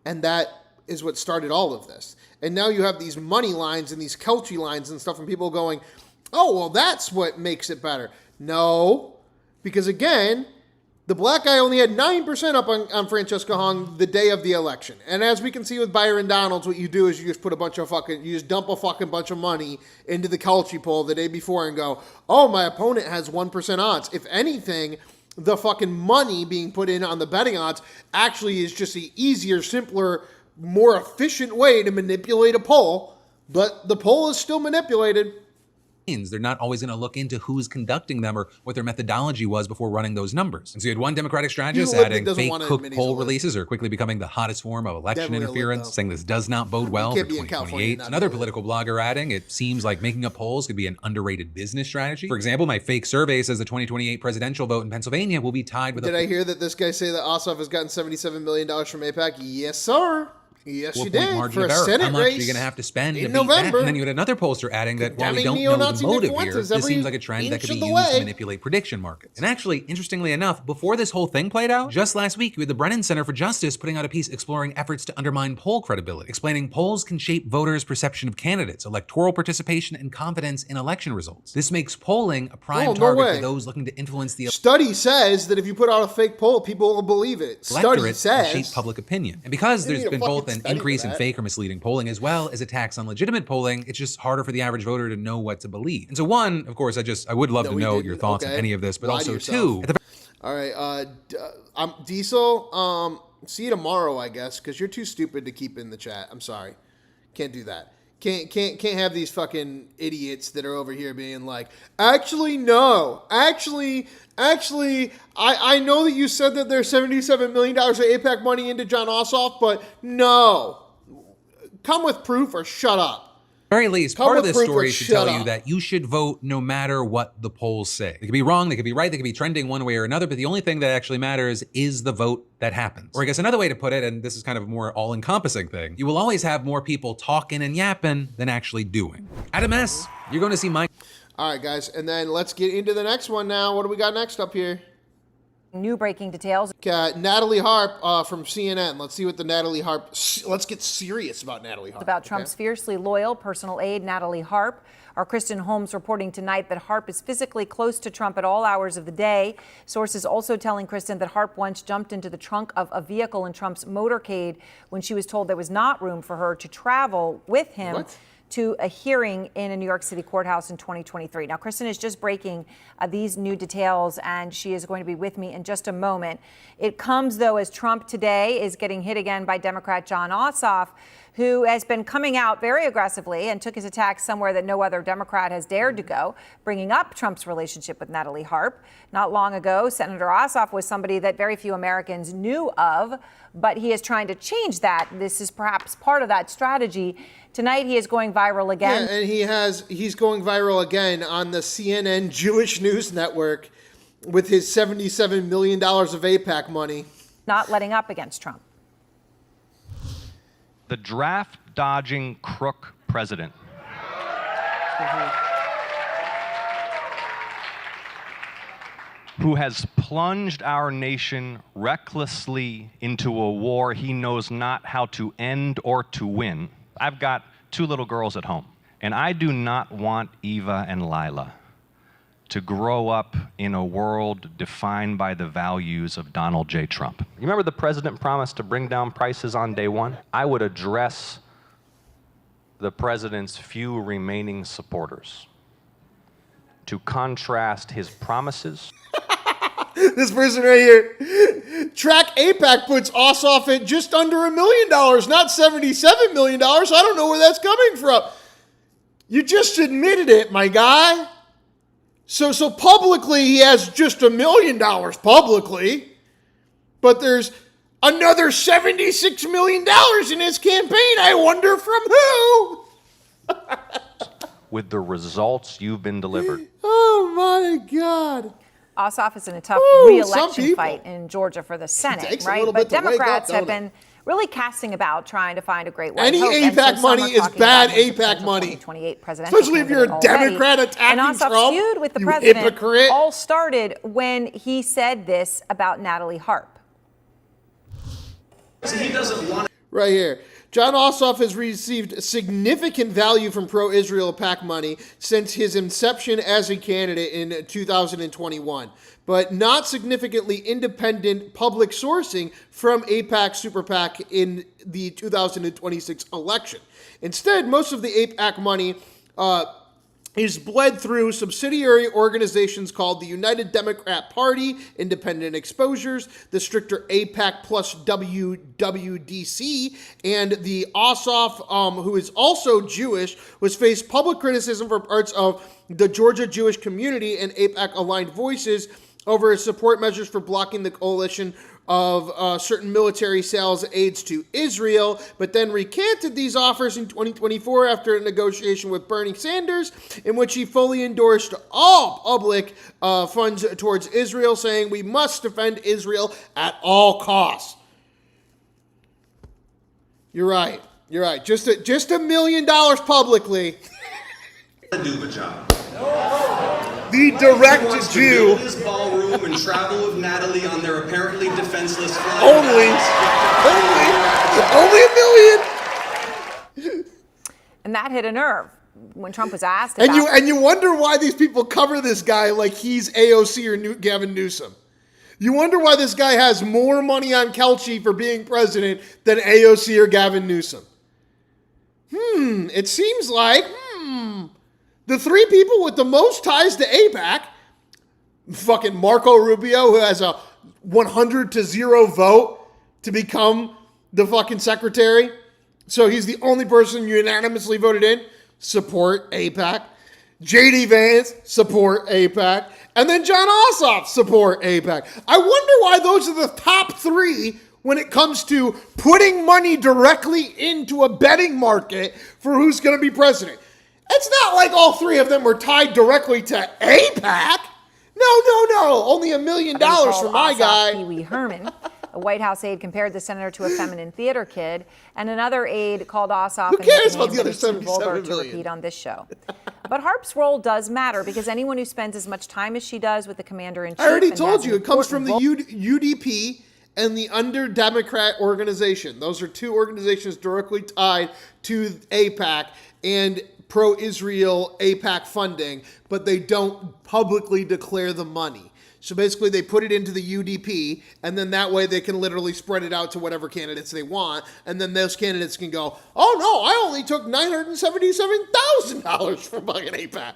And that is what started all of this. And now you have these money lines and these Kelchi lines and stuff, and people going, oh, well, that's what makes it better. No, because again, the black guy only had 9% up on Francesca Hong the day of the election. And as we can see with Byron Donalds, what you do is you just dump a fucking bunch of money into the Kelchi poll the day before and go, oh, my opponent has 1% odds. If anything, the fucking money being put in on the betting odds actually is just an easier, simpler, more efficient way to manipulate a poll. But the poll is still manipulated. They're not always going to look into who's conducting them or what their methodology was before running those numbers. And so you had one Democratic strategist adding fake cooked poll releases are quickly becoming the hottest form of election interference, saying this does not bode well for 2028. Another political blogger adding, it seems like making up polls could be an underrated business strategy. For example, my fake survey says the 2028 presidential vote in Pennsylvania will be tied with Did I hear that this guy say that Ossoff has gotten $77 million from AIPAC? Yes, sir. Yes, you did. For a Senate How much race are you going to have to spend in to beat November. that? And then you had another pollster adding that while we don't know the motive here, this seems like a trend that could be used to manipulate prediction markets. And actually, interestingly enough, before this whole thing played out, just last week, we had the Brennan Center for Justice putting out a piece exploring efforts to undermine poll credibility, explaining polls can shape voters' perception of candidates, electoral participation, and confidence in election results. This makes polling a prime target for those looking to influence the study says that if you put out a fake poll, people will believe it. Study says shape public opinion. And because there's been both an increase in fake or misleading polling as well as attacks on legitimate polling, it's just harder for the average voter to know what to believe. And so one, of course, I would love to know your thoughts on any of this, but also two. All right, Diesel, see you tomorrow, I guess, because you're too stupid to keep in the chat. I'm sorry. Can't do that. Can't have these fucking idiots that are over here being like, actually, no. Actually, I know that you said that there's $77 million of AIPAC money into Jon Ossoff, but no. Come with proof or shut up. Very least, part of this story should tell you that you should vote no matter what the polls say. They could be wrong, they could be right, they could be trending one way or another, but the only thing that actually matters is the vote that happens. Or I guess another way to put it, and this is kind of a more all-encompassing thing, you will always have more people talking and yapping than actually doing. Adam S., you're going to see my... All right, guys, and then let's get into the next one now. What do we got next up here? New breaking details. Natalie Harp from CNN. Let's see what the Natalie Harp. Let's get serious about Natalie Harp. About Trump's fiercely loyal personal aide, Natalie Harp. Our Kristen Holmes reporting tonight that Harp is physically close to Trump at all hours of the day. Sources also telling Kristen that Harp once jumped into the trunk of a vehicle in Trump's motorcade when she was told there was not room for her to travel with him to a hearing in a New York City courthouse in 2023. Now, Kristen is just breaking these new details, and she is going to be with me in just a moment. It comes, though, as Trump today is getting hit again by Democrat Jon Ossoff, who has been coming out very aggressively and took his attacks somewhere that no other Democrat has dared to go, bringing up Trump's relationship with Natalie Harp. Not long ago, Senator Ossoff was somebody that very few Americans knew of, but he is trying to change that. This is perhaps part of that strategy. Tonight, he is going viral again. Yeah, and he's going viral again on the CNN Jewish News Network with his $77 million of AIPAC money. Not letting up against Trump. The draft-dodging crook president. Who has plunged our nation recklessly into a war he knows not how to end or to win. I've got 2 little girls at home, and I do not want Eva and Lila to grow up in a world defined by the values of Donald J. Trump. You remember the president promised to bring down prices on day one? I would address the president's few remaining supporters to contrast his promises. This person right here. Track AIPAC puts Ossoff at just under $1 million, not $77 million. I don't know where that's coming from. You just admitted it, my guy. So publicly, he has just $1 million publicly, but there's another $76 million in his campaign. I wonder from who? With the results you've been delivered. Oh my God. Ossoff is in a tough re-election fight in Georgia for the Senate, right? But Democrats have been really casting about trying to find a great way. Any AIPAC money is bad AIPAC money. Especially if you're a Democrat attacking and Trump. Ossoff's feud with the president all started when he said this about Natalie Harp. So he doesn't want right here. Jon Ossoff has received significant value from pro-Israel PAC money since his inception as a candidate in 2021, but not significantly independent public sourcing from AIPAC Super PAC in the 2026 election. Instead, most of the AIPAC money is bled through subsidiary organizations called the United Democrat Party, Independent Exposures, the stricter AIPAC plus WWDC, and the Ossoff, who is also Jewish, was faced public criticism for parts of the Georgia Jewish community and AIPAC-aligned voices over his support measures for blocking the coalition of certain military sales aids to Israel, but then recanted these offers in 2024 after a negotiation with Bernie Sanders, in which he fully endorsed all public funds towards Israel, saying we must defend Israel at all costs. You're right. You're right. Just $1 million publicly. Do the job. The direct Jew. This ballroom and travel with Natalie on their apparently defenseless flight. Only $1 million. And that hit a nerve when Trump was asked And about you wonder why these people cover this guy like he's AOC or Gavin Newsom. You wonder why this guy has more money on Kelchi for being president than AOC or Gavin Newsom. It seems like, the three people with the most ties to AIPAC, fucking Marco Rubio, who has a 100-0 vote to become the fucking secretary. So he's the only person unanimously voted in. Support AIPAC. JD Vance, support AIPAC. And then John Ossoff, support AIPAC. I wonder why those are the top three when it comes to putting money directly into a betting market for who's going to be president. It's not like all three of them were tied directly to AIPAC. No. Only $1 million for my guy. Pee Wee Herman. A White House aide compared the senator to a feminine theater kid, and another aide called Ossoff Who a cares about nickname the other that is too vulgar 77 to million? repeat on this show. But Harp's role does matter because anyone who spends as much time as she does with the commander-in-chief. I already and told has you, it comes from the important UDP and the Under Democrat organization. Those are two organizations directly tied to AIPAC and pro-Israel AIPAC funding, but they don't publicly declare the money. So basically they put it into the UDP, and then that way they can literally spread it out to whatever candidates they want, and then those candidates can go, oh no, I only took $977,000 from fucking AIPAC.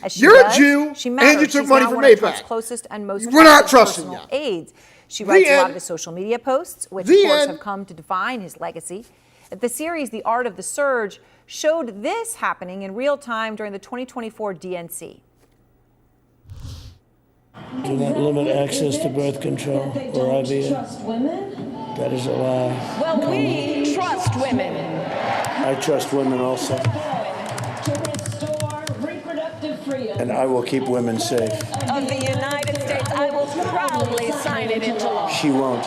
As she You're does, a Jew, she and matters. you took She's money now from one of Trump's AIPAC. closest and most We're not trusted trusting personal you. aides. She writes a lot end. of his social media posts, which The of course end. have come to define his legacy. The series, The Art of the Surge, showed this happening in real time during the 2024 DNC. Do not limit access to birth control or IVF. That is a lie. Well, we trust women. I trust women also. And I will keep women safe. Of the United States, I will proudly sign it into law. She won't.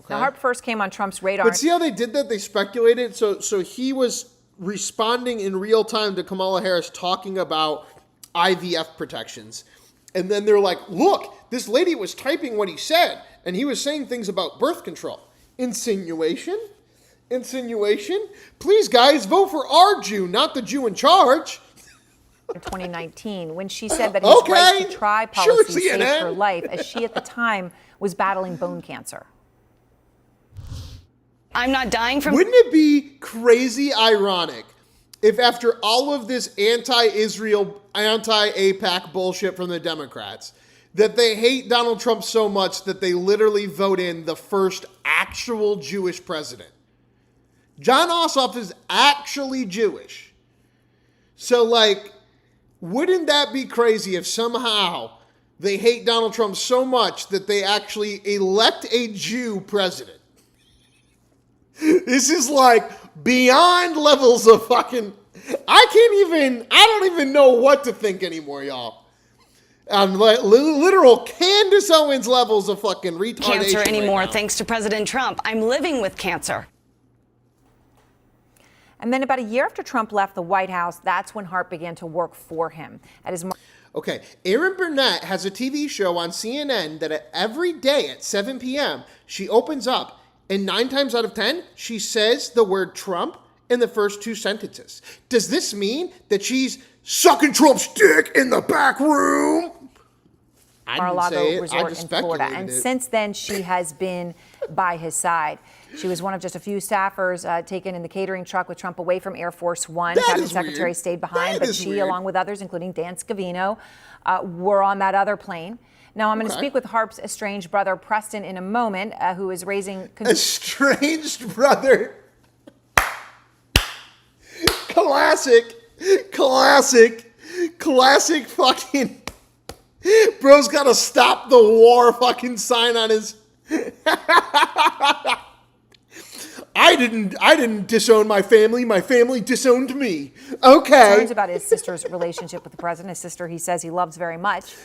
Now, Harp first came on Trump's radar. But see how they did that? They speculated. So he was responding in real time to Kamala Harris talking about IVF protections. And then they're like, look, this lady was typing what he said, and he was saying things about birth control. Insinuation? Please, guys, vote for our Jew, not the Jew in charge. In 2019, when she said that his right to try policy saved her life, as she at the time was battling bone cancer. I'm not dying from... Wouldn't it be crazy ironic if after all of this anti-Israel, anti-AIPAC bullshit from the Democrats, that they hate Donald Trump so much that they literally vote in the first actual Jewish president? John Ossoff is actually Jewish. So, like, wouldn't that be crazy if somehow they hate Donald Trump so much that they actually elect a Jew president? This is like beyond levels of fucking... I don't even know what to think anymore, y'all. Literal Candace Owens levels of fucking retardation. Cancer anymore, right now. thanks to President Trump. I'm living with cancer. And then about a year after Trump left the White House, that's when Harp began to work for him. At his Okay, Erin Burnett has a TV show on CNN that every day at 7 p.m. she opens up, and 9 times out of 10, she says the word Trump in the first 2 sentences. Does this mean that she's sucking Trump's dick in the back room? Mar-a-Lago Resort in Florida. And since then, she has been by his side. She was one of just a few staffers taken in the catering truck with Trump away from Air Force One. Cabinet Secretary stayed behind, but she, along with others, including Dan Scavino, were on that other plane. Now, I'm going to speak with Harp's estranged brother, Preston, in a moment, who is raising... Estranged brother. Classic fucking... Bro's got to stop the war fucking sign on his... I didn't disown my family disowned me. Okay. Concerns about his sister's relationship with the president, his sister he says he loves very much.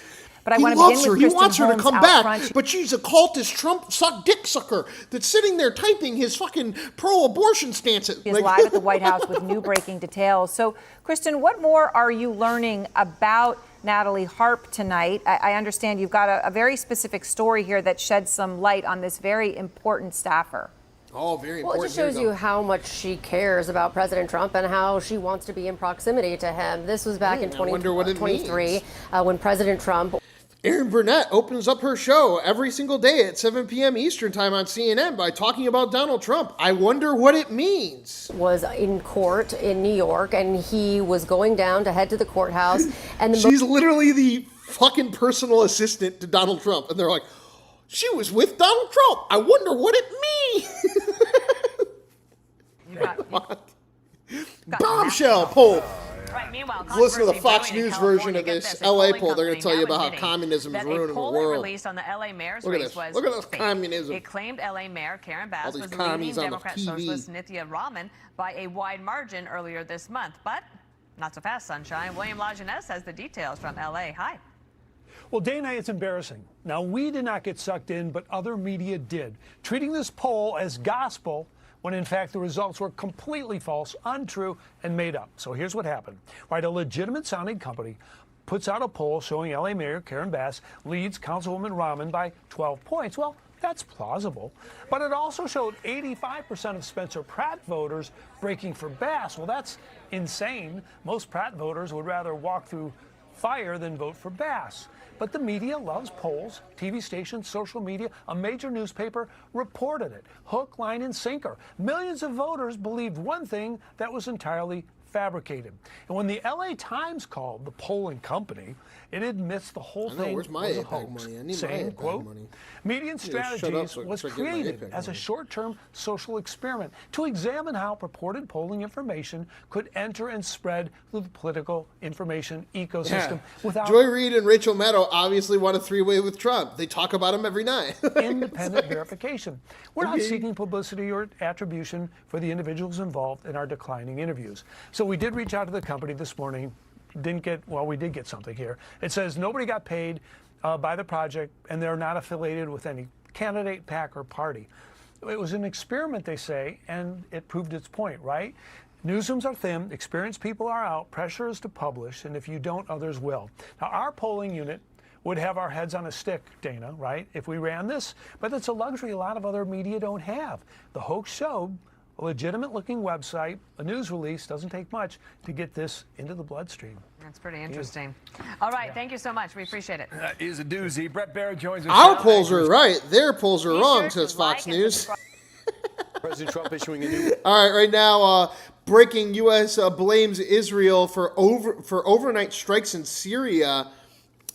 But I he want to loves begin her. with He Kristen wants her to Holmes come out back, front. but she's a cultist Trump dick sucker that's sitting there typing his fucking pro-abortion stances. He is live at the White House with new breaking details. So, Kristen, what more are you learning about Natalie Harp tonight? I understand you've got a very specific story here that sheds some light on this very important staffer. Oh, very important. Well, it just shows you how much she cares about President Trump and how she wants to be in proximity to him. This was back in 2023 when President Trump... Erin Burnett opens up her show every single day at 7 p.m. Eastern time on CNN by talking about Donald Trump. I wonder what it means. Was in court in New York, and he was going down to head to the courthouse. And she's literally the fucking personal assistant to Donald Trump. And they're like, she was with Donald Trump. I wonder what it means. Bombshell poll. Right, meanwhile, Listen to the Fox News version of this LA poll. They're going to tell you about how communism is ruining the world. Released on the LA mayor's Look at race this. was Look at this fake. communism. It claimed LA Mayor Karen Bass All these was leading commies on the Democrat TV. socialist Nithya Raman by a wide margin earlier this month. But not so fast, Sunshine. William Lajeunesse has the details from LA. Hi. Well, Dana, it's embarrassing. Now, we did not get sucked in, but other media did, treating this poll as gospel when in fact the results were completely false, untrue, and made up. So here's what happened. Right, a legitimate sounding company puts out a poll showing LA Mayor Karen Bass leads Councilwoman Raman by 12 points. Well, that's plausible. But it also showed 85% of Spencer Pratt voters breaking for Bass. Well, that's insane. Most Pratt voters would rather walk through fire than vote for Bass. But the media loves polls. TV stations, social media, a major newspaper reported it. Hook, line, and sinker. Millions of voters believed one thing that was entirely fabricated. And when the LA Times called the polling company, it admits the whole thing was a hoax, saying, quote, median strategies was created as a short-term social experiment to examine how purported polling information could enter and spread through the political information ecosystem without... Joy Reid and Rachel Maddow obviously want a three-way with Trump. They talk about him every night. Independent verification. We're not seeking publicity or attribution for the individuals involved in our declining interviews. So we did reach out to the company this morning. We did get something here. It says nobody got paid by the project, and they're not affiliated with any candidate, PAC, or party. It was an experiment, they say, and it proved its point, right? Newsrooms are thin, experienced people are out, pressure is to publish, and if you don't, others will. Now, our polling unit would have our heads on a stick, Dana, right, if we ran this, but it's a luxury a lot of other media don't have. The hoax showed a legitimate-looking website, a news release, doesn't take much to get this into the bloodstream. That's pretty interesting. All right, thank you so much. We appreciate it. That is a doozy. Brett Barrett joins us. Our polls are right. Their polls are wrong, says Fox News. President Trump issuing a new... All right, right now, breaking U.S. Blames Israel for overnight strikes in Syria.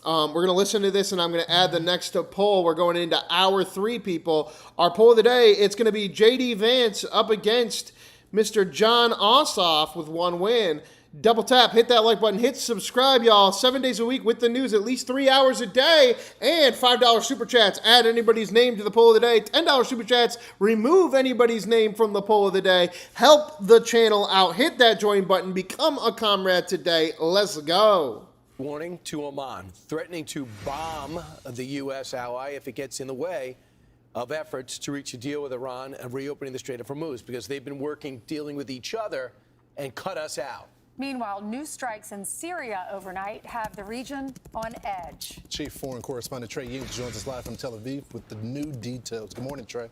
We're going to listen to this, and I'm going to add the next poll. We're going into hour 3, people. Our poll of the day, it's going to be J.D. Vance up against Mr. Jon Ossoff with one win. Double tap, hit that like button, hit subscribe, y'all. 7 days a week with the news, at least 3 hours a day. And $5 super chats, add anybody's name to the poll of the day. $10 super chats, remove anybody's name from the poll of the day. Help the channel out. Hit that join button. Become a comrade today. Let's go. Warning to Oman, threatening to bomb the U.S. ally if it gets in the way of efforts to reach a deal with Iran and reopening the Strait of Hormuz, because they've been dealing with each other and cut us out. Meanwhile, new strikes in Syria overnight have the region on edge. Chief Foreign Correspondent Trey Yingst joins us live from Tel Aviv with the new details. Good morning, Trey.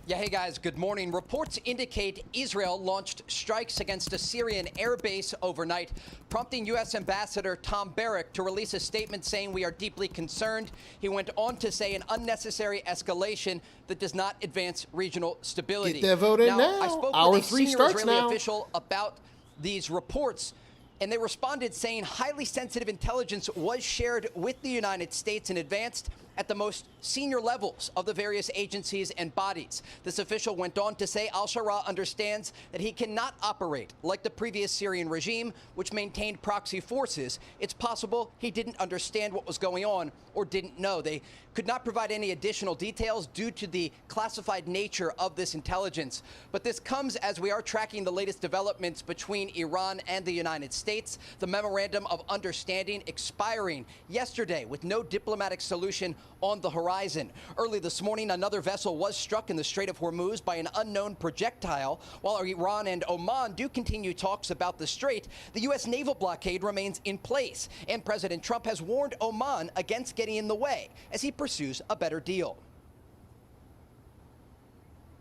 Yeah, hey guys, good morning. Reports indicate Israel launched strikes against a Syrian airbase overnight, prompting U.S. Ambassador Tom Barrack to release a statement saying we are deeply concerned. He went on to say an unnecessary escalation that does not advance regional stability. Get that vote in now. I spoke Hour with a 3 senior starts Israeli now. official about these reports, and they responded saying highly sensitive intelligence was shared with the United States and advanced at the most senior levels of the various agencies and bodies. This official went on to say al-Shara understands that he cannot operate like the previous Syrian regime, which maintained proxy forces. It's possible he didn't understand what was going on or didn't know. They could not provide any additional details due to the classified nature of this intelligence. But this comes as we are tracking the latest developments between Iran and the United States. The Memorandum of Understanding expiring yesterday with no diplomatic solution on the horizon. Early this morning, another vessel was struck in the Strait of Hormuz by an unknown projectile. While Iran and Oman do continue talks about the strait, the U.S. naval blockade remains in place, and President Trump has warned Oman against getting in the way as he pursues a better deal.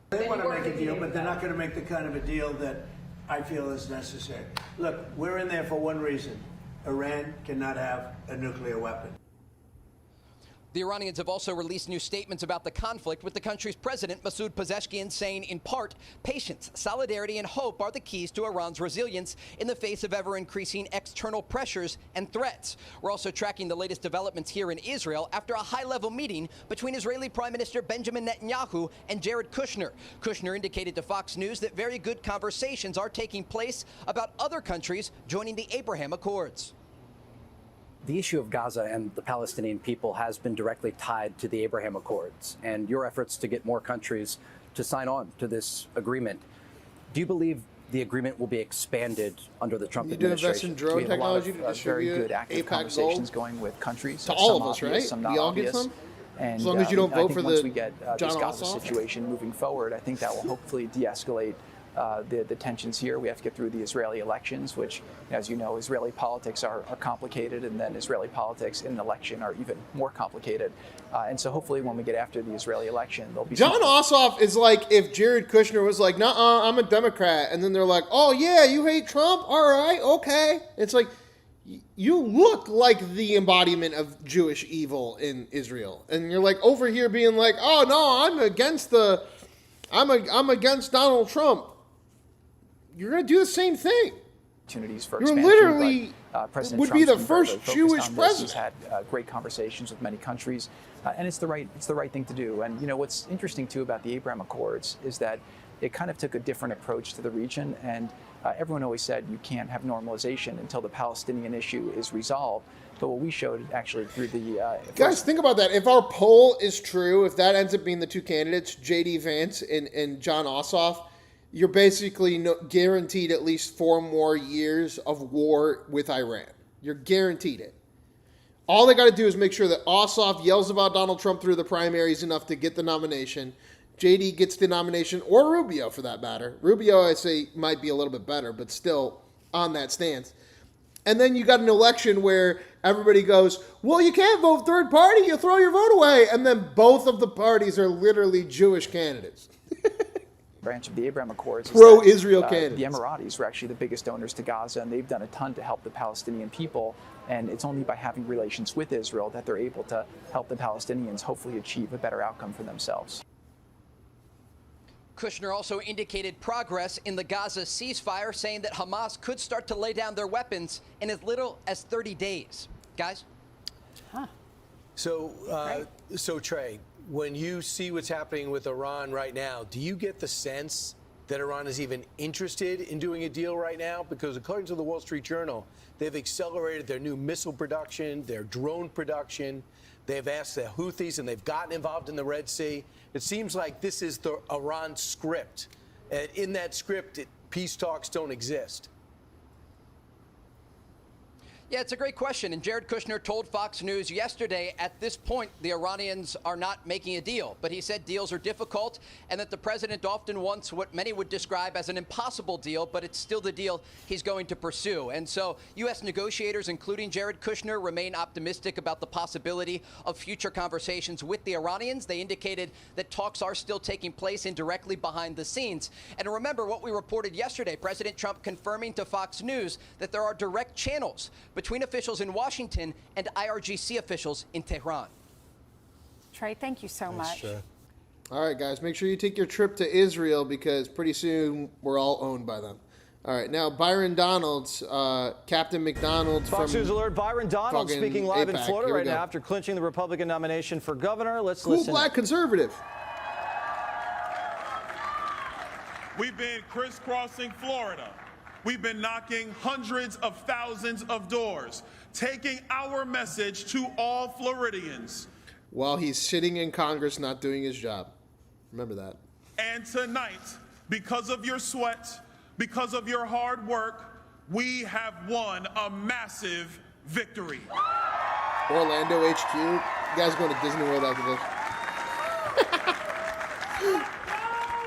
They want to make a deal, but they're not going to make the kind of a deal that I feel is necessary. Look, we're in there for one reason. Iran cannot have a nuclear weapon. The Iranians have also released new statements about the conflict, with the country's president, Masoud Pezeshkian, saying, in part, patience, solidarity, and hope are the keys to Iran's resilience in the face of ever-increasing external pressures and threats. We're also tracking the latest developments here in Israel after a high-level meeting between Israeli Prime Minister Benjamin Netanyahu and Jared Kushner. Kushner indicated to Fox News that very good conversations are taking place about other countries joining the Abraham Accords. The issue of Gaza and the Palestinian people has been directly tied to the Abraham Accords and your efforts to get more countries to sign on to this agreement. Do you believe the agreement will be expanded under the Trump administration? Invest in drone technology to very distribute good active AIPAC conversations gold going with countries. to all some of us, obvious, right? Some We not all get obvious. some? And As long as you don't I vote think for once the we get John this Gaza Ossoff? situation moving forward, I think that will hopefully de-escalate the tensions here. We have to get through the Israeli elections, which, as you know, Israeli politics are complicated, and then Israeli politics in an election are even more complicated. And so hopefully when we get after the Israeli election, there'll be John Ossoff is like if Jared Kushner was like, "Nuh-uh, I'm a Democrat," and then they're like, "Oh yeah, you hate Trump? All right, okay." It's like you look like the embodiment of Jewish evil in Israel, and you're like over here being like, "Oh no, I'm against Donald Trump." You're going to do the same thing. Opportunities for You're expansion, literally but, President would Trump's be the been very, first very Jewish focused on this. president. He's had great conversations with many countries, and it's the right thing to do. And you know what's interesting too about the Abraham Accords is that it kind of took a different approach to the region, and everyone always said you can't have normalization until the Palestinian issue is resolved. But what we showed actually through the guys, think about that. If our poll is true, if that ends up being the two candidates, J.D. Vance and John Ossoff, you're basically guaranteed at least 4 more years of war with Iran. You're guaranteed it. All they got to do is make sure that Ossoff yells about Donald Trump through the primaries enough to get the nomination. JD gets the nomination, or Rubio for that matter. Rubio, I say, might be a little bit better, but still on that stance. And then you got an election where everybody goes, well, you can't vote third party, you throw your vote away. And then both of the parties are literally Jewish candidates. branch of the Abraham Accords. Pro-Israel candidates. The Emiratis were actually the biggest donors to Gaza, and they've done a ton to help the Palestinian people. And it's only by having relations with Israel that they're able to help the Palestinians hopefully achieve a better outcome for themselves. Kushner also indicated progress in the Gaza ceasefire, saying that Hamas could start to lay down their weapons in as little as 30 days. Guys? So Trey, when you see what's happening with Iran right now, do you get the sense that Iran is even interested in doing a deal right now? Because according to the Wall Street Journal, they've accelerated their new missile production, their drone production. They've asked the Houthis, and they've gotten involved in the Red Sea. It seems like this is the Iran script. And in that script, peace talks don't exist. Yeah, it's a great question. And Jared Kushner told Fox News yesterday, at this point, the Iranians are not making a deal. But he said deals are difficult and that the president often wants what many would describe as an impossible deal, but it's still the deal he's going to pursue. And so U.S. negotiators, including Jared Kushner, remain optimistic about the possibility of future conversations with the Iranians. They indicated that talks are still taking place indirectly behind the scenes. And remember what we reported yesterday, President Trump confirming to Fox News that there are direct channels between officials in Washington and IRGC officials in Tehran. Trey, thank you so much. All right, guys, make sure you take your trip to Israel because pretty soon we're all owned by them. All right, now Byron Donalds, Captain McDonald's Fox from News Alert, Byron Donalds speaking live in Florida right now after clinching the Republican nomination for governor. Let's listen. Cool black conservative. We've been crisscrossing Florida. We've been knocking hundreds of thousands of doors, taking our message to all Floridians. While he's sitting in Congress not doing his job. Remember that. And tonight, because of your sweat, because of your hard work, we have won a massive victory. Orlando HQ. You guys going to Disney World after this?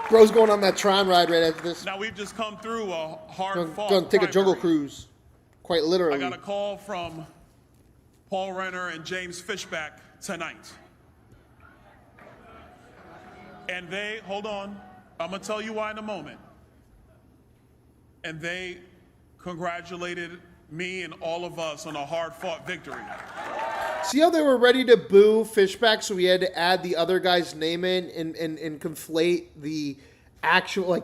Bro's going on that Tron ride right after this. Now, we've just come through a hard-fought Going to take a jungle primary. cruise. Quite literally. I got a call from Paul Renner and James Fishback tonight. And they, hold on, I'm going to tell you why in a moment. And they congratulated me and all of us on a hard-fought victory. See how they were ready to boo Fishback, so we had to add the other guy's name in and conflate the actual, like,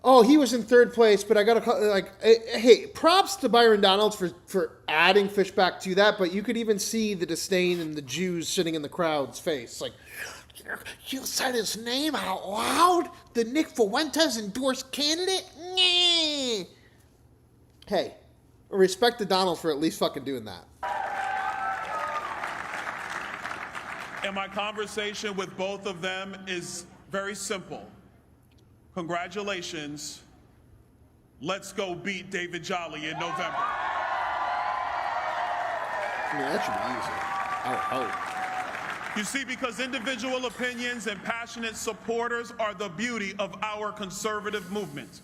oh, he was in third place, but I got to call, like, hey, props to Byron Donalds for adding Fishback to that, but you could even see the disdain in the Jews sitting in the crowd's face. Like, you said his name out loud? The Nick Fuentes endorsed candidate? Nyeh. Hey, respect to Donald for at least fucking doing that. And my conversation with both of them is very simple. Congratulations. Let's go beat David Jolly in November. I mean, that should be easy. I would hope. You see, because individual opinions and passionate supporters are the beauty of our conservative movement.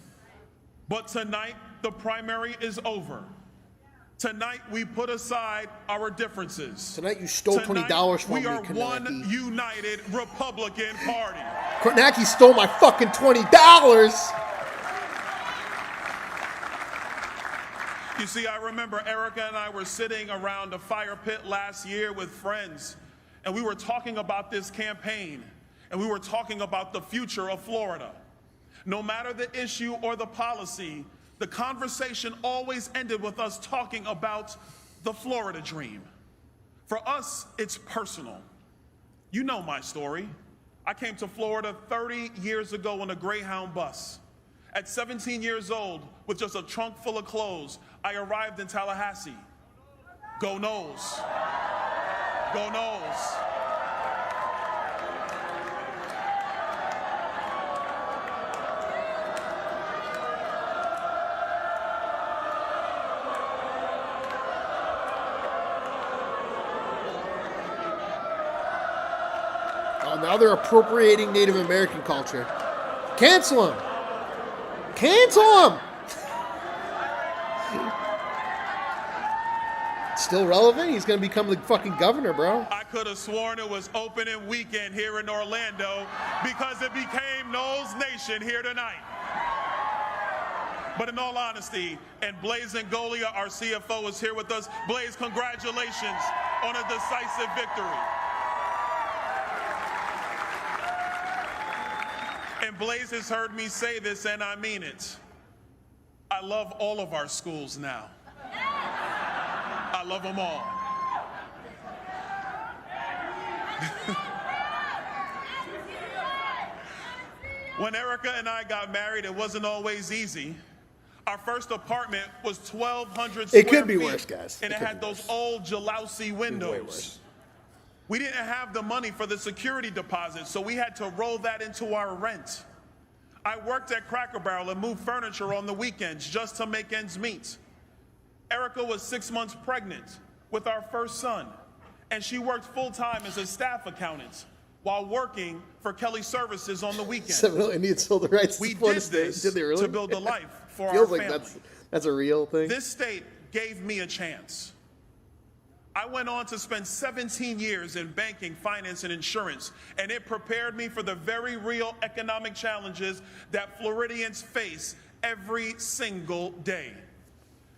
But tonight, the primary is over. Tonight, we put aside our differences. Tonight, you stole $20 from me, We are Cornaki. one united Republican Party. Cornaki stole my fucking $20. You see, I remember Erica and I were sitting around a fire pit last year with friends, and we were talking about this campaign, and we were talking about the future of Florida. No matter the issue or the policy, the conversation always ended with us talking about the Florida dream. For us, it's personal. You know my story. I came to Florida 30 years ago on a Greyhound bus. At 17 years old, with just a trunk full of clothes, I arrived in Tallahassee. Go Noles. Go Noles. Oh, now they're appropriating Native American culture. Cancel him. Cancel him. Still relevant? He's going to become the fucking governor, bro. I could have sworn it was opening weekend here in Orlando because it became Noles Nation here tonight. But in all honesty, and Blaze Angolia, our CFO, is here with us. Blaze, congratulations on a decisive victory. And Blaze has heard me say this, and I mean it. I love all of our schools now. I love them all. When Erica and I got married, it wasn't always easy. Our first apartment was 1,200 square feet. It could be worse, guys. And it had those old Jalowsi windows. We didn't have the money for the security deposit, so we had to roll that into our rent. I worked at Cracker Barrel and moved furniture on the weekends just to make ends meet. Erica was 6 months pregnant with our first son, and she worked full-time as a staff accountant while working for Kelly Services on the weekend. 7 million Indians sold the rights We to did Fuentes this Did they really? to build a life for our Feels family. like that's a real thing. This state gave me a chance. I went on to spend 17 years in banking, finance, and insurance, and it prepared me for the very real economic challenges that Floridians face every single day.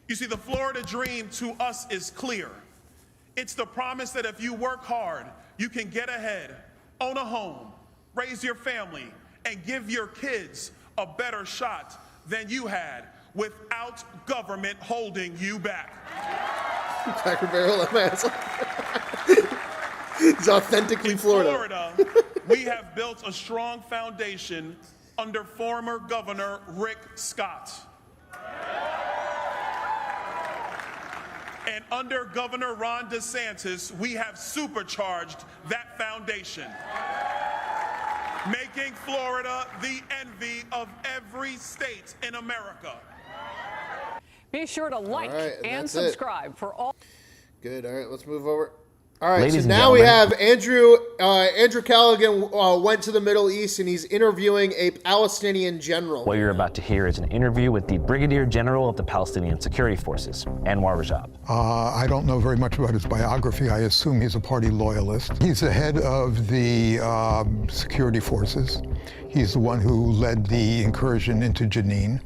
You see, the Florida dream to us is clear. It's the promise that if you work hard, you can get ahead, own a home, raise your family, and give your kids a better shot than you had without government holding you back. Cracker Barrel MS. It's authentically Florida. In Florida, we have built a strong foundation under former Governor Rick Scott. And under Governor Ron DeSantis, we have supercharged that foundation, making Florida the envy of every state in America. Be sure to like and that's it. subscribe for all. Good. All right, let's move over. All right, Ladies so and now we gentlemen. have Andrew Callaghan went to the Middle East and he's interviewing a Palestinian general. What you're about to hear is an interview with the Brigadier General of the Palestinian Security Forces, Anwar Rajab. I don't know very much about his biography. I assume he's a party loyalist. He's the head of the security forces. He's the one who led the incursion into Jenin.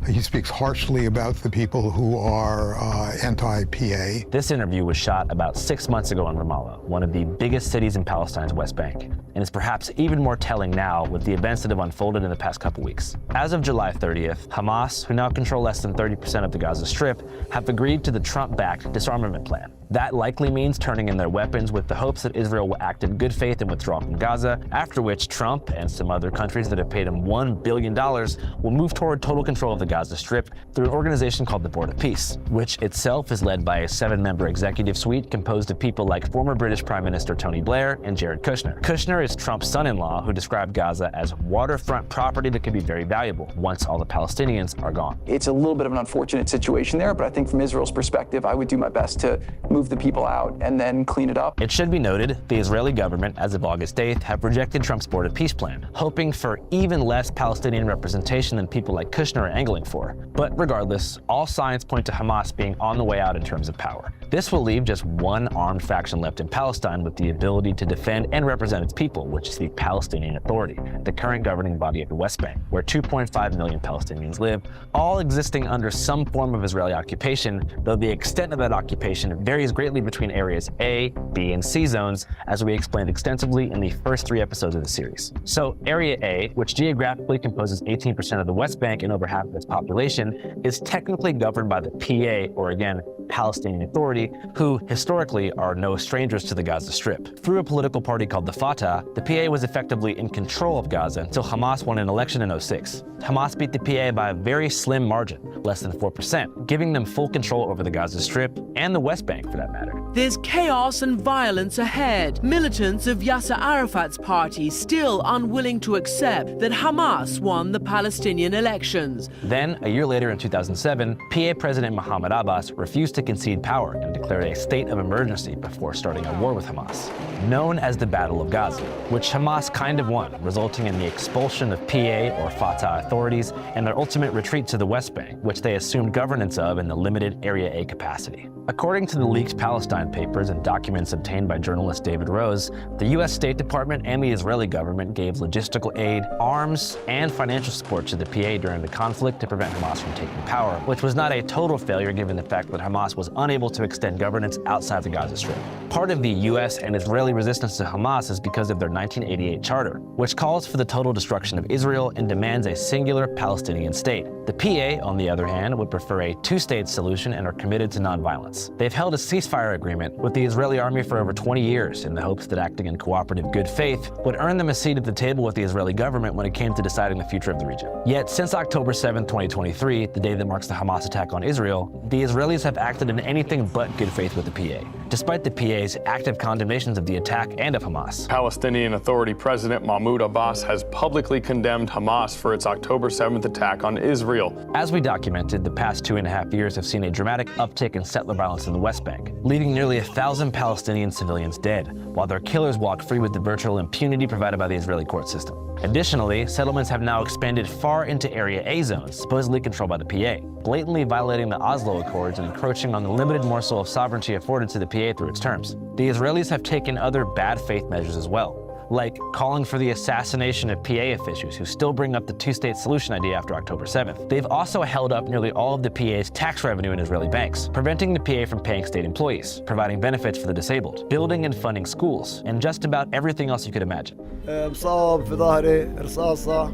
He speaks harshly about the people who are anti-PA. This interview was shot about 6 months ago in Ramallah, one of the biggest cities in Palestine's West Bank, and is perhaps even more telling now with the events that have unfolded in the past couple weeks. As of July 30th, Hamas, who now control less than 30% of the Gaza Strip, have agreed to the Trump-backed disarmament plan. That likely means turning in their weapons with the hopes that Israel will act in good faith and withdraw from Gaza, after which Trump and some other countries that have paid him $1 billion will move toward total control of the Gaza Strip through an organization called the Board of Peace, which itself is led by a 7-member executive suite composed of people like former British Prime Minister Tony Blair and Jared Kushner. Kushner is Trump's son-in-law who described Gaza as waterfront property that could be very valuable once all the Palestinians are gone. It's a little bit of an unfortunate situation there, but I think from Israel's perspective, I would do my best to move the people out and then clean it up. It should be noted, the Israeli government, as of August 8th, have rejected Trump's Board of Peace plan, hoping for even less Palestinian representation than people like Kushner are angling for. But regardless, all signs point to Hamas being on the way out in terms of power. This will leave just one armed faction left in Palestine with the ability to defend and represent its people, which is the Palestinian Authority, the current governing body of the West Bank, where 2.5 million Palestinians live, all existing under some form of Israeli occupation, though the extent of that occupation varies greatly between areas A, B, and C zones, as we explained extensively in the first 3 episodes of the series. So Area A, which geographically composes 18% of the West Bank and over half of its population, is technically governed by the PA, or again, Palestinian Authority, who historically are no strangers to the Gaza Strip. Through a political party called the Fatah, the PA was effectively in control of Gaza until Hamas won an election in 2006. Hamas beat the PA by a very slim margin, less than 4%, giving them full control over the Gaza Strip and the West Bank for that matter. There's chaos and violence ahead. Militants of Yasser Arafat's party still unwilling to accept that Hamas won the Palestinian elections. Then, a year later in 2007, PA President Mahmoud Abbas refused to concede power and declared a state of emergency before starting a war with Hamas, known as the Battle of Gaza, which Hamas kind of won, resulting in the expulsion of PA or Fatah authorities and their ultimate retreat to the West Bank, which they assumed governance of in the limited Area A capacity. According to the leaked Palestine papers and documents obtained by journalist David Rose, the U.S. State Department and the Israeli government gave logistical aid, arms, and financial support to the PA during the conflict to prevent Hamas from taking power, which was not a total failure given the fact that Hamas was unable to extend governance outside the Gaza Strip. Part of the U.S. and Israeli resistance to Hamas is because of their 1988 charter, which calls for the total destruction of Israel and demands a singular Palestinian state. The PA, on the other hand, would prefer a 2-state solution and are committed to nonviolence. months. They've held a ceasefire agreement with the Israeli army for over 20 years in the hopes that acting in cooperative good faith would earn them a seat at the table with the Israeli government when it came to deciding the future of the region. Yet, since October 7, 2023, the day that marks the Hamas attack on Israel, the Israelis have acted in anything but good faith with the PA, despite the PA's active condemnations of the attack and of Hamas. Palestinian Authority President Mahmoud Abbas has publicly condemned Hamas for its October 7th attack on Israel. As we documented, the past 2.5 years have seen a dramatic uptick in settler violence in the West Bank, leaving nearly 1,000 Palestinian civilians dead, while their killers walk free with the virtual impunity provided by the Israeli court system. Additionally, settlements have now expanded far into Area A zones, supposedly controlled by the PA, blatantly violating the Oslo Accords and encroaching on the limited morsel of sovereignty afforded to the PA through its terms. The Israelis have taken other bad faith measures as well, like calling for the assassination of PA officials who still bring up the two-state solution idea after October 7th. They've also held up nearly all of the PA's tax revenue in Israeli banks, preventing the PA from paying state employees, providing benefits for the disabled, building and funding schools, and just about everything else you could imagine. مصاب في ظهري رصاصة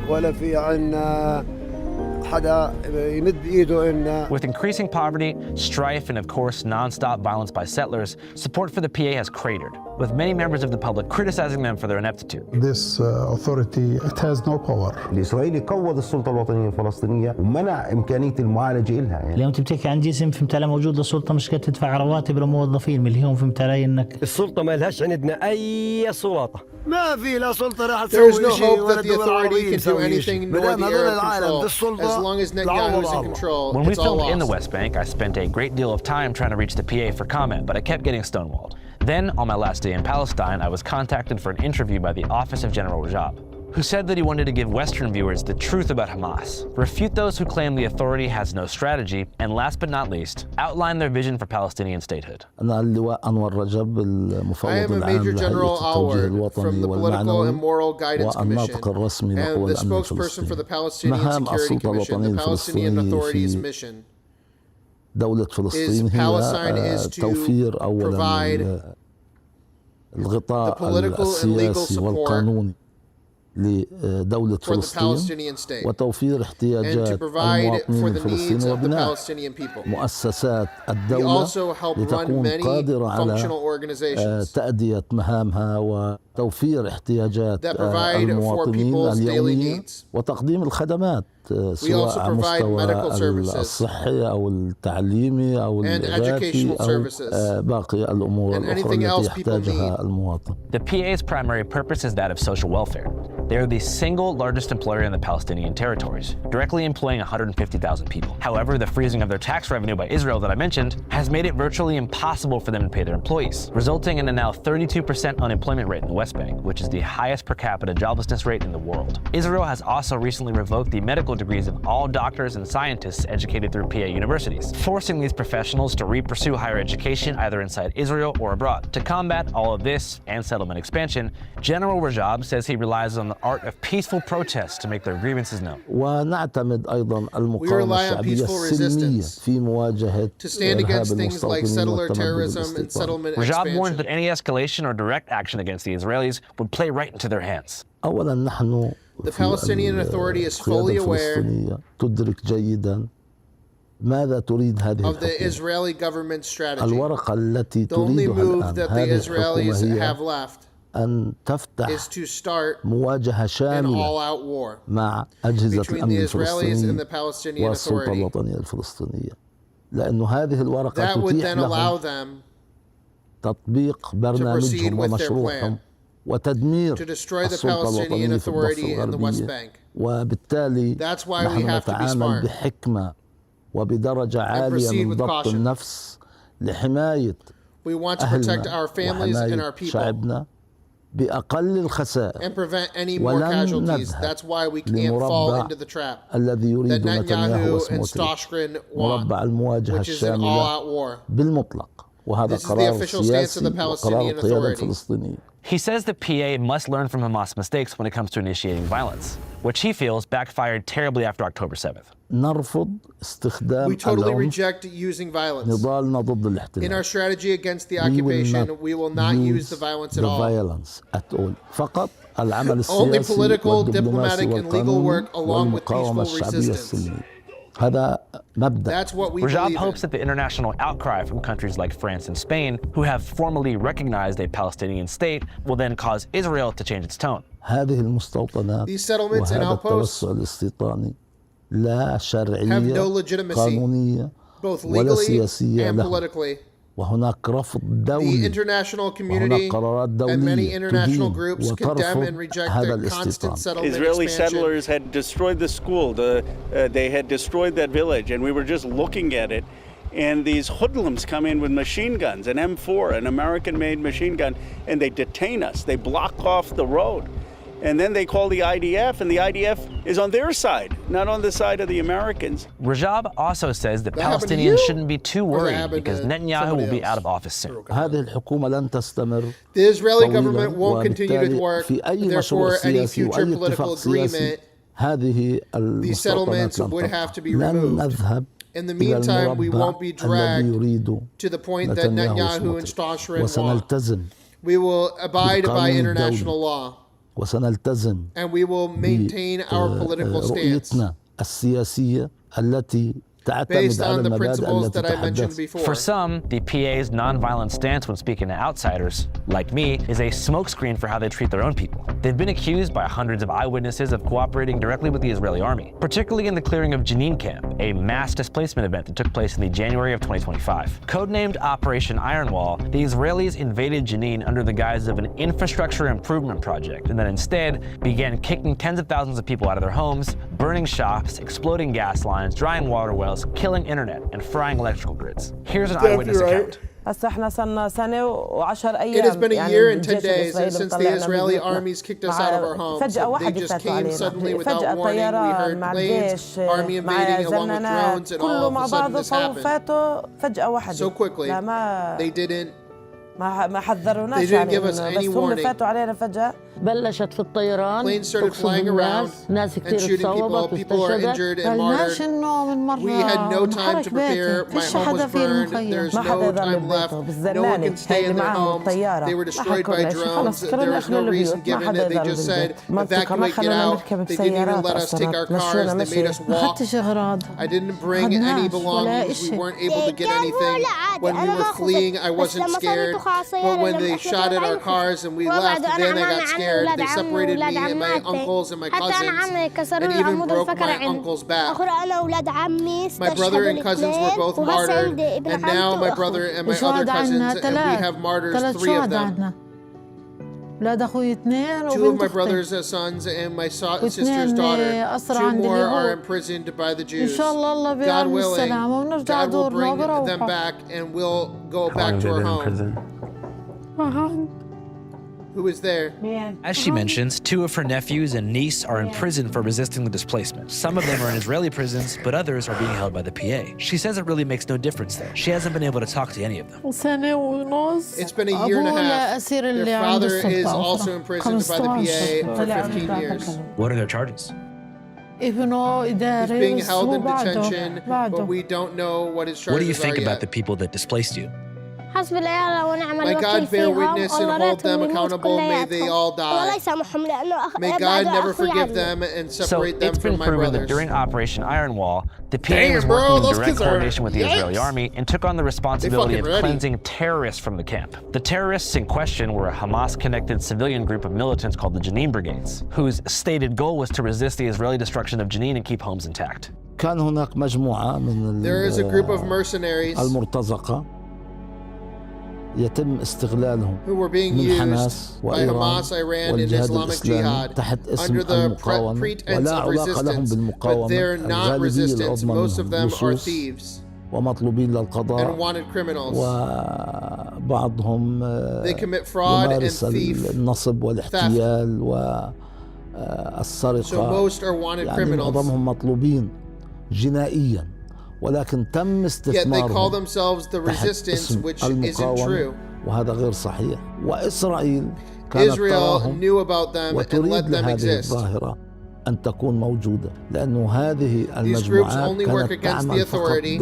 ولا في عنا حدا يمد ايده إن. With increasing poverty, strife, and of course non-stop violence by settlers, support for the PA has cratered, with many members of the public criticizing them for their ineptitude. This authority, it has no power. الإسرائيلي قوض السلطة الوطنية الفلسطينية ومنع إمكانية المعالجة إلها. يعني. اليوم تبتكي عن جسم فهمت على موجود للسلطة مش قادرة تدفع رواتب للموظفين اللي هم فهمت علي إنك. السلطة ما لهاش عندنا أي سلطة. ما في لا سلطة راح There is تسوي no شيء hope ولا that the الدول authority العربية can do تسوي anything شيء. nor ما the دام هذول Arab العالم control. بالسلطة As long as Netanyahu is in control, When we it's all filmed in the lost. West Bank, I spent a great deal of time trying to reach the PA for comment, but I kept getting stonewalled. Then, on my last day in Palestine, I was contacted for an interview by the Office of General Rajab, who said that he wanted to give Western viewers the truth about Hamas, refute those who claim the authority has no strategy, and last but not least, outline their vision for Palestinian statehood. أنا اللواء أنور رجب المفوض I am a العام Major General لهيئة التوجيه Awad from الوطني the Political and والمعنوي Moral Guidance Commission والناطق الرسمي and لقوى the الأمن spokesperson for the الفلسطيني. Palestinian مهام Security السلطة Commission, the الوطنية Palestinian الفلسطينية Authority's في mission دولة فلسطين Palestine is هي to توفير أولا الغطاء السياسي والقانوني لدولة for the فلسطين Palestinian state وتوفير and to احتياجات provide المواطنين for the needs الفلسطينيين of the وبناء Palestinian people. مؤسسات We الدولة also help run لتكون many قادرة على functional organizations تأدية مهامها وتوفير احتياجات that provide for المواطنين people's daily اليومية needs. وتقديم الخدمات also سواء على provide medical المستوى services الصحي أو التعليمي أو and الإغاثي educational أو services باقي الأمور and الأخرى anything التي else people يحتاجها المواطن. The PA's primary purpose is that of social welfare. They are the single largest employer in the Palestinian territories, directly employing 150,000 people. However, the freezing of their tax revenue by Israel that I mentioned has made it virtually impossible for them to pay their employees, resulting in a now 32% unemployment rate in the West Bank, which is the highest per capita joblessness rate in the world. Israel has also recently revoked the medical degrees of all doctors and scientists educated through PA universities, forcing these professionals to pursue higher education either inside Israel or abroad. To combat all of this and settlement expansion, General Rajab says he relies on the art of peaceful protest to make their grievances known. ونعتمد أيضا المقاومة الشعبية السلمية في مواجهة to stand against things like settler terrorism and settlement Rajab warned expansion. that any escalation or direct action against the Israelis would play right into their hands. أولا نحن The Palestinian Authority is fully aware تدرك جيدا ماذا تريد هذه of the Israeli government strategy. الورقة التي The only تريدها move الآن that the هذه Israelis الحكومة have هي left أن تفتح is to start مواجهة an شاملة all-out war مع أجهزة between الأمن the Israelis and the الفلسطيني Palestinian والسلطة Authority. الوطنية الفلسطينية لأن هذه الورقة That would تتيح then allow لهم them تطبيق برنامجهم with their ومشروعهم plan وتدمير to destroy the السلطة Palestinian الوطنية في Authority الضفة in the West الغربية Bank. وبالتالي That's why we نحن have to be نتعامل smart بحكمة وبدرجة عالية proceed من with ضبط caution. النفس لحماية We want to protect أهلنا our families and our وحماية people شعبنا بأقل الخسائر and prevent any more ولن casualties. نذهب That's why we can't fall لمربع into the trap الذي that يريد نتنياهو Netanyahu and وسموتريتش Stoshgren want, مربع المواجهة which is an الشاملة all-out war. بالمطلق وهذا This is the قرار official stance of سياسي the وقرار Palestinian القيادة Authority. الفلسطينية. He says the PA must learn from Hamas mistakes when it comes to initiating violence, which he feels backfired terribly after October 7th. نرفض استخدام We totally العنف reject using violence. نضالنا ضد الاحتلال. In our strategy against the We will occupation, not we will not use the violence at all. violence at all. فقط العمل Only السياسي political, والدبلوماسي diplomatic, and legal والقانوني work along with والمقاومة peaceful الشعبية resistance. السلمية. That's what we Rajab believe hopes in. that the international outcry from countries like France and Spain, who have formally recognized a Palestinian state, will then cause Israel to change its tone. These settlements and outposts have no legitimacy, both legally and politically. The international community and many international groups condemn and reject the constant settlement Israeli expansion. settlers had destroyed the school. They had destroyed that village, and we were just looking at it. And these hoodlums come in with machine guns, an M4, an American-made machine gun, and they detain us. They block off the road. And then they call the IDF, and the IDF is on their side, not on the side of the Americans. Rajab also says that Palestinians shouldn't be too worried because Netanyahu will be out of office soon. The Israeli government won't continue to work, therefore any future political agreement, these settlements would have to be removed. In the meantime, we won't be dragged to the point that Netanyahu and Stashrin want. We will abide by international law. And we will maintain our political stance based on the principles that I mentioned before. For some, the PA's nonviolent stance when speaking to outsiders, like me, is a smokescreen for how they treat their own people. They've been accused by hundreds of eyewitnesses of cooperating directly with the Israeli army, particularly in the clearing of Jenin camp, a mass displacement event that took place in the January of 2025. Codenamed Operation Iron Wall, the Israelis invaded Jenin under the guise of an infrastructure improvement project, and then instead began kicking tens of thousands of people out of their homes, burning shops, exploding gas lines, drying water wells, killing internet, and frying electrical grids. Here's an eyewitness account. It has been a year and 10 days since the Israeli armies kicked us out of our homes. They just came suddenly without warning. We heard planes, army invading along with drones, and all of a sudden this happened. So quickly, they didn't give us any warning. Planes started flying around and shooting people. People are injured and martyred. We had no time to prepare. My home was burned. There's no time left. No one can stay in their homes. They were destroyed by drones. There was no reason given. They just said, evacuate, get out. They didn't even let us take our cars. They made us walk. I didn't bring any belongings. We weren't able to get anything. When we were fleeing, I wasn't scared. But when they shot at our cars and we left, then I got scared. They separated me and my uncles and my cousins and even broke my uncle's back. My brother and cousins were both martyred, and now my brother and my other cousins, and we have martyrs, 3 of them. 2 of my brother's sons and my sister's daughter. 2 more are imprisoned by the Jews. God willing, God will bring them back and we'll go back to our home. Who is there? As she mentions, 2 of her nephews and niece are in prison for resisting the displacement. Some of them are in Israeli prisons, but others are being held by the PA. She says it really makes no difference there. She hasn't been able to talk to any of them. It's been a year and a half. Their father is also imprisoned by the PA for 15 years. What are their charges? He's being held in detention, but we don't know what his charges are What do you think yet. about the people that displaced you? May God bear witness and hold them accountable. May they all die. May God never forgive them and separate them from my proven brothers. that during Operation Iron Wall, the PA was working in direct coordination with the Israeli army and took on the responsibility of cleansing terrorists from the camp. The terrorists in question were a Hamas-connected civilian group of militants called the Jenin Brigades, whose stated goal was to resist the Israeli destruction of Jenin and keep homes intact. There is a group of mercenaries who were being used by Hamas, Iran, and Islamic Jihad under the pretense of resistance, but they're not resistance. Most of them are thieves and wanted criminals. They commit fraud and theft. So most are wanted criminals. Yet they call themselves the resistance, which isn't true. Israel knew about them and let them exist. These groups only work against the authority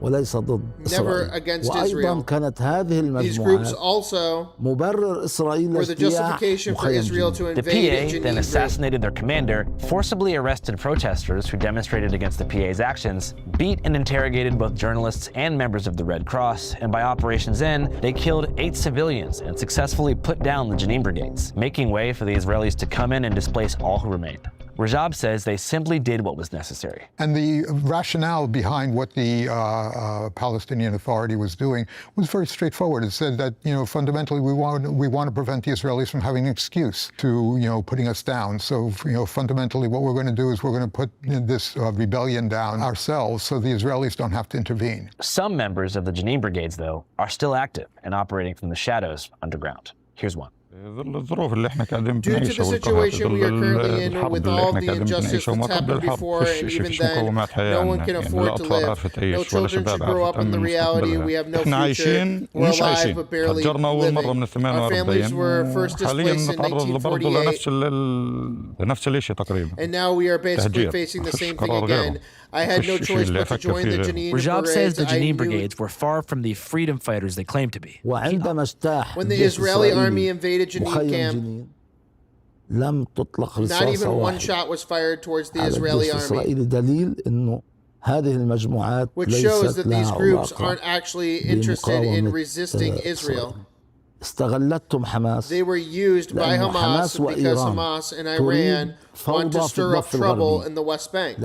وليس ضد never إسرائيل. against وأيضا Israel. كانت هذه These groups المجموعات also مبرر إسرائيل were the لاجتياح justification for مخيم Israel جنين. to The invade PA then Jenin. assassinated their commander, forcibly arrested protesters who demonstrated against the PA's actions, beat and interrogated both journalists and members of the Red Cross, and by Operation Zen, they killed 8 civilians and successfully put down the Jenin brigades, making way for the Israelis to come in and displace all who remained. Rajab says they simply did what was necessary. And the rationale behind what the Palestinian Authority was doing was very straightforward. It said that, fundamentally we want to prevent the Israelis from having an excuse to, putting us down. So, fundamentally what we're going to do is we're going to put this rebellion down ourselves so the Israelis don't have to intervene. Some members of the Jenin brigades, though, are still active and operating from the shadows underground. Here's one. Due to the situation we are currently in, with all the injustice that's happened before, and even then, no one can afford to live. No children should grow up in the reality we have no future. We're alive but barely living. Our families were first displaced in 1948, and now we are basically facing the same thing again. I had no choice but to join the Jenin Rajab brigades. says the Jenin brigades were far from the freedom fighters they claimed to be. When the Israeli army invaded Jenin camp, not even one shot was fired towards the Israeli army, which shows that these groups aren't actually interested in resisting Israel. They were used by Hamas because Hamas and Iran want to stir up trouble in the West Bank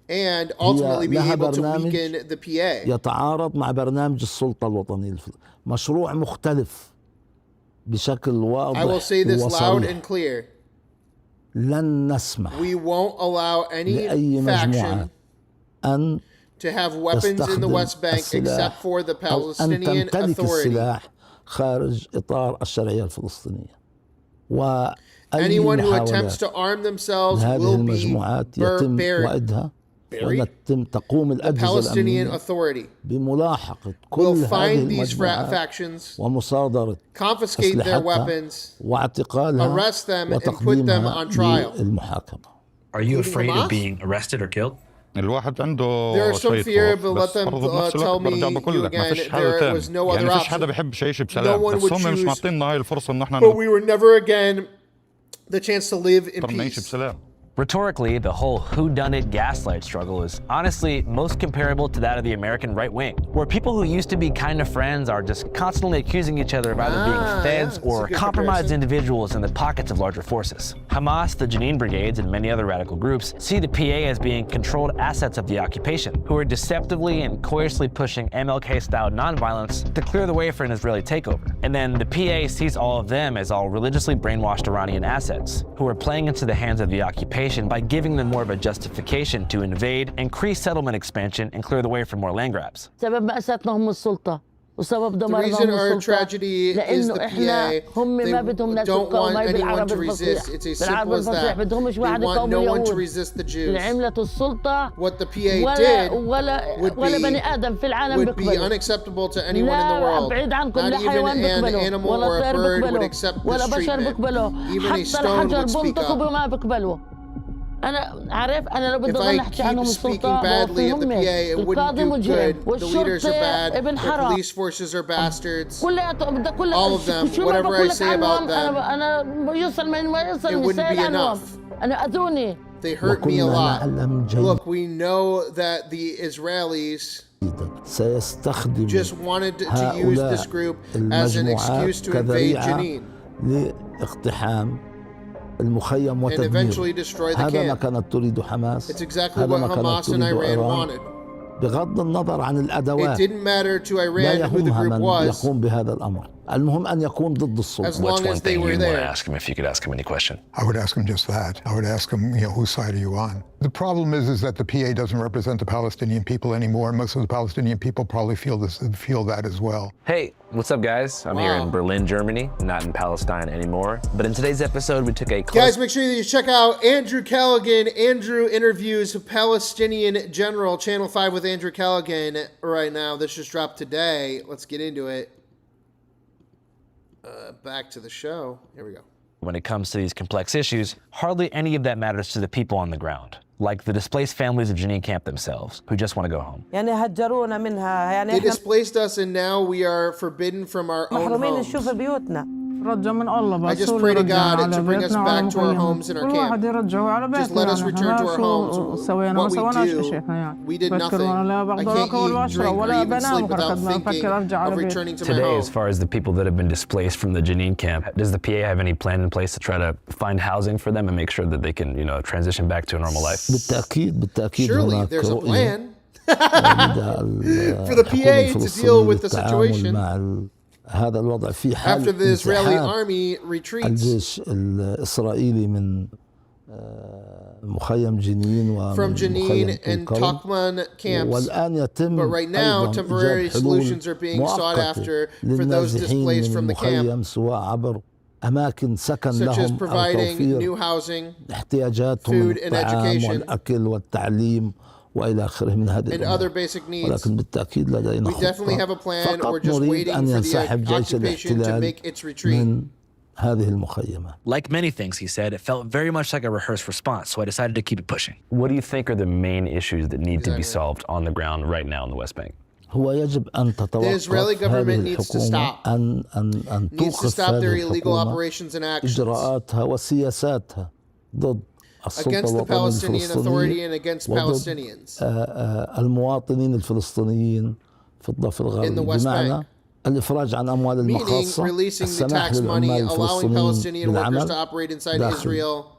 and ultimately be able to weaken the PA. يتعارض مع برنامج السلطة الوطنية. مشروع مختلف بشكل واضح. I will say this loud and clear. لن نسمح We won't allow any faction to have weapons in the West Bank except for the Palestinian Authority. خارج إطار الشرعية الفلسطينية. Anyone who attempts to arm themselves will be buried. The Palestinian Authority will find these factions, confiscate their weapons, arrest them, and put them on trial. Are you afraid of being arrested or killed? There is some fear, but let them tell me you again, there was no other option. No one would choose, but we were never again the chance to live in peace. Rhetorically, the whole whodunit gaslight struggle is honestly most comparable to that of the American right wing, where people who used to be kind of friends are just constantly accusing each other of either being feds or compromised individuals in the pockets of larger forces. Hamas, the Jenin brigades, and many other radical groups see the PA as being controlled assets of the occupation, who are deceptively and coyiously pushing MLK-style nonviolence to clear the way for an Israeli takeover. And then the PA sees all of them as all religiously brainwashed Iranian assets, who are playing into the hands of the occupation by giving them more of a justification to invade, increase settlement expansion, and clear the way for more land grabs. The reason our tragedy is the PA. They don't want anyone to resist. It's as simple as that. They want no one to resist the Jews. What the PA did would be unacceptable to anyone in the world. Not even an animal or a bird would accept this treatment. Even a stone would speak up. If I keep speaking badly of the PA, it wouldn't do good. The leaders are bad. The police forces are bastards. All of them. Whatever I say about them, it wouldn't be enough. They hurt me a lot. Look, we know that the Israelis just wanted to use this group as an excuse to invade Jenin and eventually destroy the camp. It's exactly what Hamas and Iran wanted. بغض النظر عن الأدوات It didn't matter to Iran who the group was. يقوم بهذا الأمر. المهم أن يكون ضد السلطة. As long as they were there. Ask him if you could ask him any question. I would ask him just that. I would ask him, whose side are you on? The problem is that the PA doesn't represent the Palestinian people anymore. Most of the Palestinian people probably feel that as well. Hey, what's up, guys? I'm here in Berlin, Germany, not in Palestine anymore. But in today's episode, we took a close... Guys, make sure that you check out Andrew Callaghan. Andrew interviews Palestinian General, Channel 5 with Andrew Callaghan right now. This just dropped today. Let's get into it. Back to the show. Here we go. When it comes to these complex issues, hardly any of that matters to the people on the ground. like the displaced families of Jenin camp themselves, who just want to go home. They displaced us and now we are forbidden from our own homes. I just pray to God to bring us back to our homes and our camp. Just let us return to our homes. What we did nothing. I can't eat, drink, or even sleep without thinking of returning to my Today, home. as far as the people that have been displaced from the Jenin camp, does the PA have any plan in place to try to find housing for them and make sure that they can, transition back to a normal life? Surely there's a plan for the PA to deal with the situation. After the Israeli army retreats, from Jenin and Tokman camps, but right now temporary solutions are being sought after for those displaced from the camp, such as providing new housing, food and education, and other basic needs. We definitely have a plan. We're just waiting for the occupation to make its retreat. Like many things, he said, it felt very much like a rehearsed response, so I decided to keep it pushing. What do you think are the main issues that need to be solved on the ground right now in the West Bank? The Israeli government needs to stop. Needs to stop their illegal operations and actions against the Palestinian Authority and against Palestinians in theEst Bank. Meaning releasing the tax money, allowing Palestinian workers to operate inside Israel,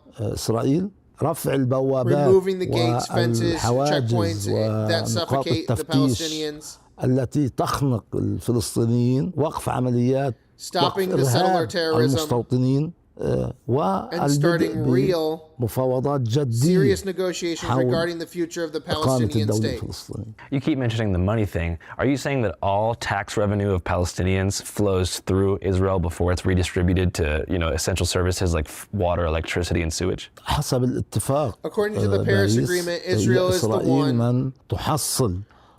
removing the gates, fences, checkpoints that suffocate the Palestinians, stopping the settler terrorism, and starting real, serious negotiations regarding the future of the Palestinian state. You keep mentioning the money thing. Are you saying that all tax revenue of Palestinians flows through Israel before it's redistributed to, essential services like water, electricity, and sewage? According to the Paris Agreement, Israel is the one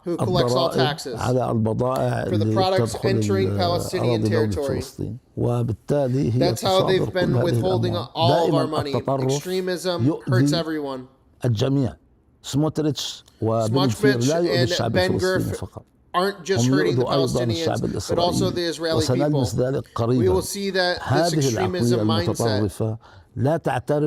who collects all taxes for the products entering Palestinian territory. That's how they've been withholding all of our money. Extremism hurts everyone. Smotrich and Ben Gurf aren't just hurting the Palestinians, but also the Israeli people. We will see that this extremism mindset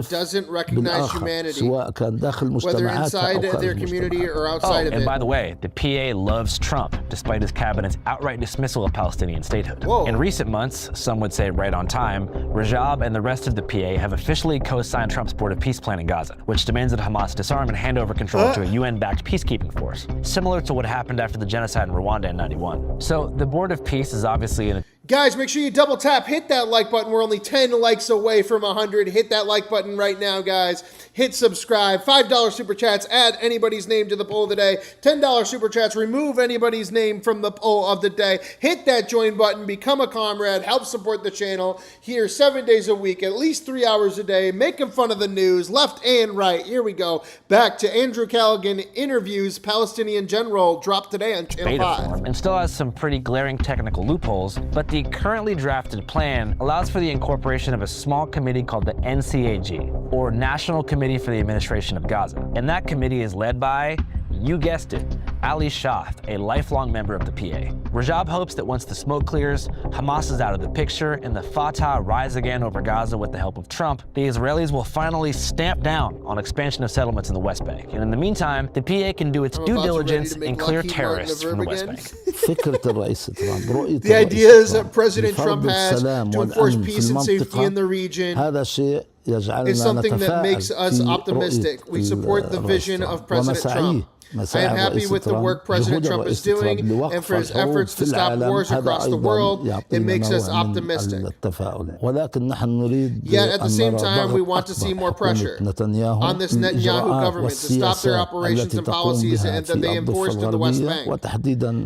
doesn't recognize humanity, whether inside their community or outside of it. And by the way, the PA loves Trump, despite his cabinet's outright dismissal of Palestinian statehood. In recent months, some would say right on time, Rajab and the rest of the PA have officially co-signed Trump's Board of Peace plan in Gaza, which demands that Hamas disarm and hand over control to a UN-backed peacekeeping force, similar to what happened after the genocide in Rwanda in '91. So the Board of Peace is obviously in a Guys, make sure you double tap, hit that like button. We're only 10 likes away from 100. Hit that like button right now, guys. Hit subscribe. $5 super chats, add anybody's name to the poll of the day. $10 super chats, remove anybody's name from the poll of the day. Hit that join button, become a comrade, help support the channel here 7 days a week, at least 3 hours a day, making fun of the news, left and right. Here we go. Back to Andrew Callaghan interviews Palestinian General, dropped today on Channel 5. And still has some pretty glaring technical loopholes, but the currently drafted plan allows for the incorporation of a small committee called the NCAG, or National Committee for the Administration of Gaza. And that committee is led by, you guessed it, Ali Shath, a lifelong member of the PA. Rajab hopes that once the smoke clears, Hamas is out of the picture, and the Fatah rise again over Gaza with the help of Trump, the Israelis will finally stamp down on expansion of settlements in the West Bank. And in the meantime, the PA can do its due diligence and clear terrorists from the West Bank. The ideas that President Trump has to enforce peace and safety in the region is something that makes us optimistic. We support the vision of President Trump. I am happy with the work President Trump is doing and for his efforts to stop wars across the world. It makes us optimistic. Yet at the same time, we want to see more pressure on this Netanyahu government to stop their operations and policies that they enforce in the West Bank,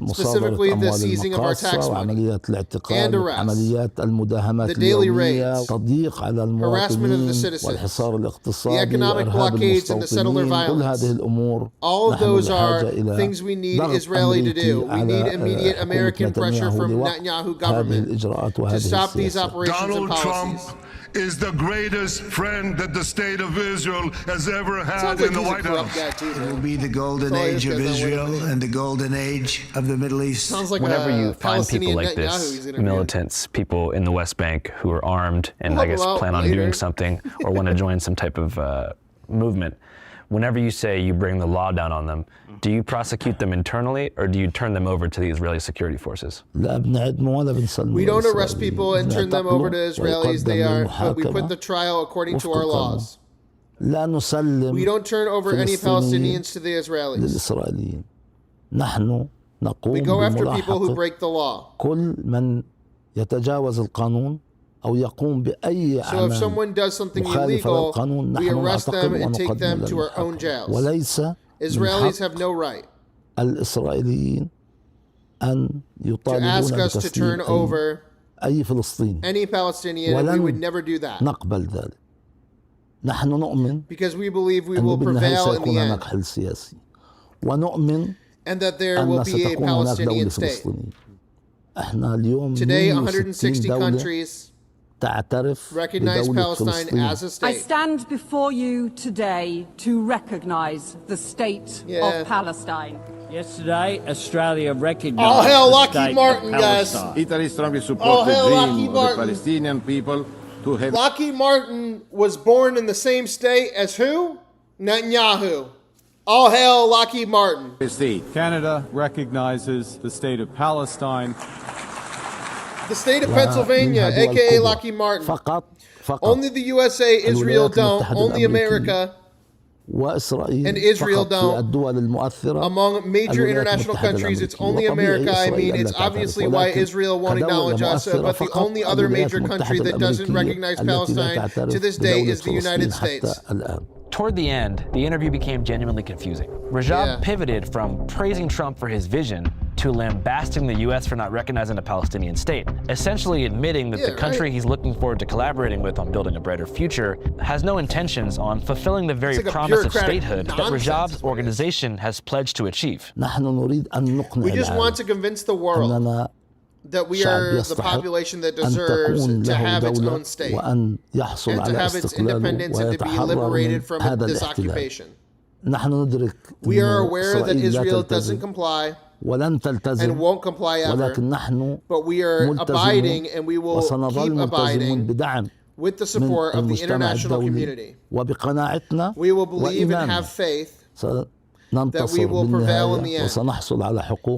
specifically the seizing of our tax money and arrests, the daily raids, harassment of the citizens, the economic blockades and the settler violence. All of those those are things we need Israeli to do. We need immediate American pressure from Netanyahu government to stop these operations and policies. Trump is the greatest friend that the state of Israel has ever had in the White House. It will be the golden age of Israel and the golden age of the Middle East. Whenever you find people like this, militants, people in the West Bank who are armed and I guess plan on doing something or want to join some type of movement, whenever you say you bring the law down on them, do you prosecute them internally or do you turn them over to the Israeli security forces? We don't arrest people and turn them over to Israelis. But we put the trial according to our laws. We don't turn over any Palestinians to the Israelis. We go after people who break the law. So if someone does something illegal, we arrest them and take them to our own jails. Israelis have no right to ask us to turn over any Palestinian, and we would never do that. Because we believe we will prevail in the end. And that there will be a Palestinian state. Today, 160 countries recognize Palestine as a state. I stand before you today to recognize the state of Palestine. Yesterday, Australia recognized all hell the Lockheed state Martin, of guys. Italy strongly All hell the Lockheed dream of Martin. the Palestinian people to have... Lockheed Martin was born in the same state as who? Netanyahu. All hail Lockheed Martin. Canada recognizes the state of Palestine. The state of Pennsylvania, aka Lockheed Martin. Only the USA, Israel don't. Only America and Israel don't. Among major international countries, it's only America. I mean, it's obviously why Israel won't acknowledge us, but the only other major country that doesn't recognize Palestine to this day is the United States. Toward the end, the interview became genuinely confusing. Rajab pivoted from praising Trump for his vision to lambasting the U.S. for not recognizing a Palestinian state, essentially admitting that the country he's looking forward to collaborating with on building a brighter future has no intentions on fulfilling the very promise of statehood that Rajab's organization has pledged to achieve. We just want to convince the world that we are the population that deserves to have its own state and to have its independence and to be liberated from this occupation. We are aware that Israel doesn't comply and won't comply ever, but we are abiding and we will keep abiding with the support of the international community. We will believe and have faith that we will prevail in the end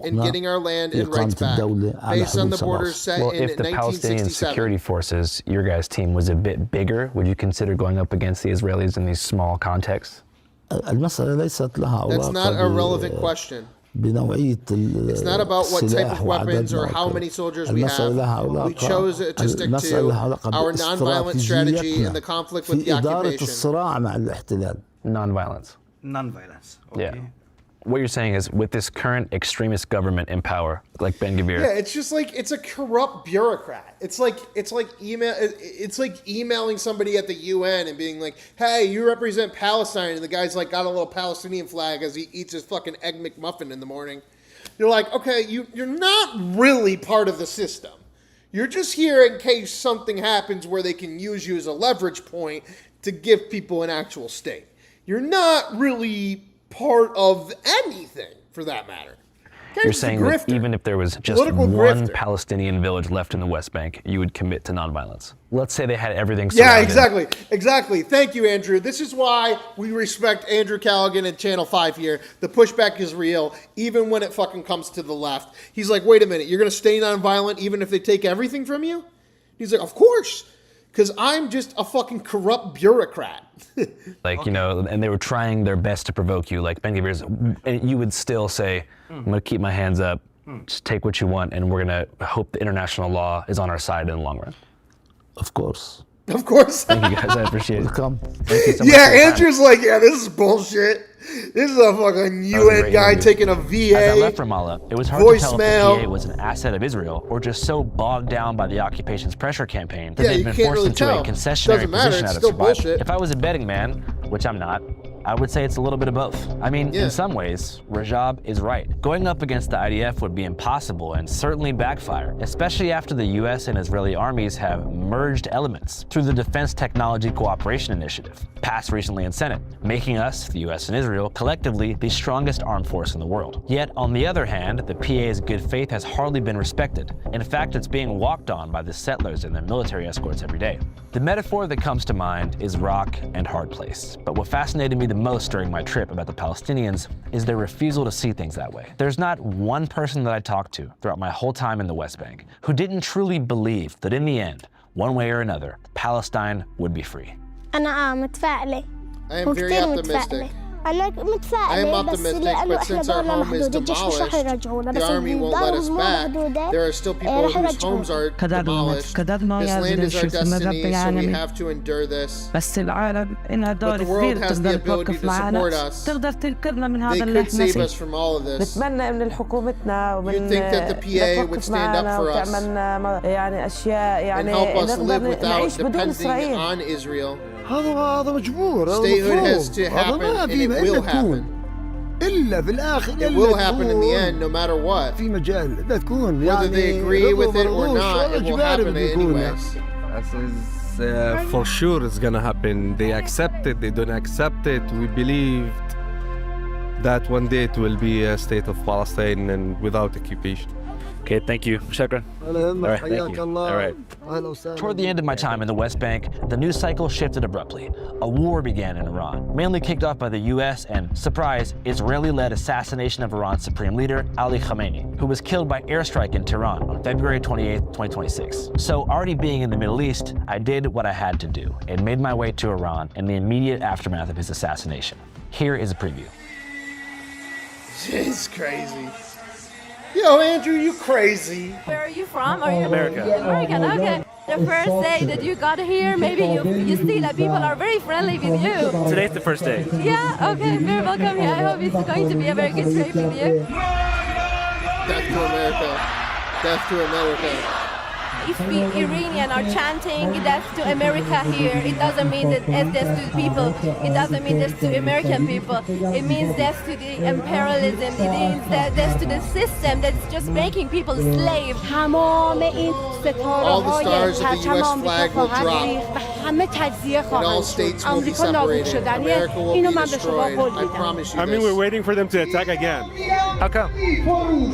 in getting our land and rights back based on the borders set in 1967. If the Palestinian security forces, your guys' team, was a bit bigger, would you consider going up against the Israelis in these small contexts? That's not a relevant question. It's not about what type of weapons or how many soldiers we have. We chose to stick to our nonviolent strategy in the conflict with the occupation. Nonviolence. Nonviolence. Okay. Yeah. What you're saying is, with this current extremist government in power, like Ben Gvir. Yeah, it's just like it's a corrupt bureaucrat. It's like emailing somebody at the UN and being like, "Hey, you represent Palestine," and the guy's like got a little Palestinian flag as he eats his fucking egg McMuffin in the morning. You're like, okay, you're not really part of the system. You're just here in case something happens where they can use you as a leverage point to give people an actual state. You're not really part of anything, for that matter. You're saying that even if there was just one Palestinian village left in the West Bank, you would commit to nonviolence. Let's say they had everything surrounded. Yeah, exactly. Thank you, Andrew. This is why we respect Andrew Callaghan and Channel 5 here. The pushback is real, even when it fucking comes to the left. He's like, wait a minute, you're going to stay nonviolent even if they take everything from you? He's like, of course. Because I'm just a fucking corrupt bureaucrat. Like, you know, and they were trying their best to provoke you, like Ben Gvir's, and you would still say, I'm going to keep my hands up, just take what you want, and we're going to hope the international law is on our side in the long run. Of course. Of course. Thank you guys, I appreciate it. Welcome. Thank you so much. Yeah, Andrew's like, yeah, this is bullshit. This is a fucking UN guy taking a VA. As I left Ramallah, it was hard to tell if the VA was an asset of Israel or just so bogged down by the occupation's pressure campaign that they'd been forced into a concessionary position out of survival. If I was a betting man, which I'm not, I would say it's a little bit of both. I mean, in some ways, Rajab is right. Going up against the IDF would be impossible and certainly backfire, especially after the US and Israeli armies have merged elements through the Defense Technology Cooperation Initiative, passed recently in Senate, making us, the US and Israel, collectively the strongest armed force in the world. Yet, on the other hand, the PA's good faith has hardly been respected. In fact, it's being walked on by the settlers and their military escorts every day. The metaphor that comes to mind is rock and hard place. But what fascinated me the most during my trip about the Palestinians is their refusal to see things that way. There's not one person that I talked to throughout my whole time in the West Bank who didn't truly believe that in the end, one way or another, Palestine would be free. I am very optimistic. I am optimistic, but since our home is demolished, the army won't let us back. There are still people whose homes are demolished. This land is our destiny, so we have to endure this. But the world has the ability to support us. They could save us from all of this. You'd think that the PA would stand up for us and help us live without depending on Israel. Statehood has to happen, and it will happen. It will happen in the end, no matter what. Whether they agree with it or not, it will happen anyways. For sure it's gonna happen. They accept it, they don't accept it. We believed that one day it will be a state of Palestine and without occupation. Okay, thank you. Shukran. All right, thank you. All right. Toward the end of my time in the West Bank, the news cycle shifted abruptly. A war began in Iran, mainly kicked off by the US and, surprise, Israeli-led assassination of Iran's supreme leader, Ali Khamenei, who was killed by airstrike in Tehran on February 28, 2026. So already being in the Middle East, I did what I had to do and made my way to Iran in the immediate aftermath of his assassination. Here is a preview. It's crazy. Yo, Andrew, you crazy. Where are you from? Are you America. American, okay. The first day that you got here, maybe you see that people are very friendly with you. Today's the first day. Yeah, okay, very welcome here. I hope it's going to be a very good trip with you. Death to America. Death to America. If we Iranian are chanting death to America here, it doesn't mean that it's death to people. It doesn't mean death to American people. It means death to the imperialism. It means death to the system that's just making people slaves. All the stars of the U.S. flag will drop. And all states will be separated. America will be destroyed. I promise you I mean, we're waiting for them to attack again. How come?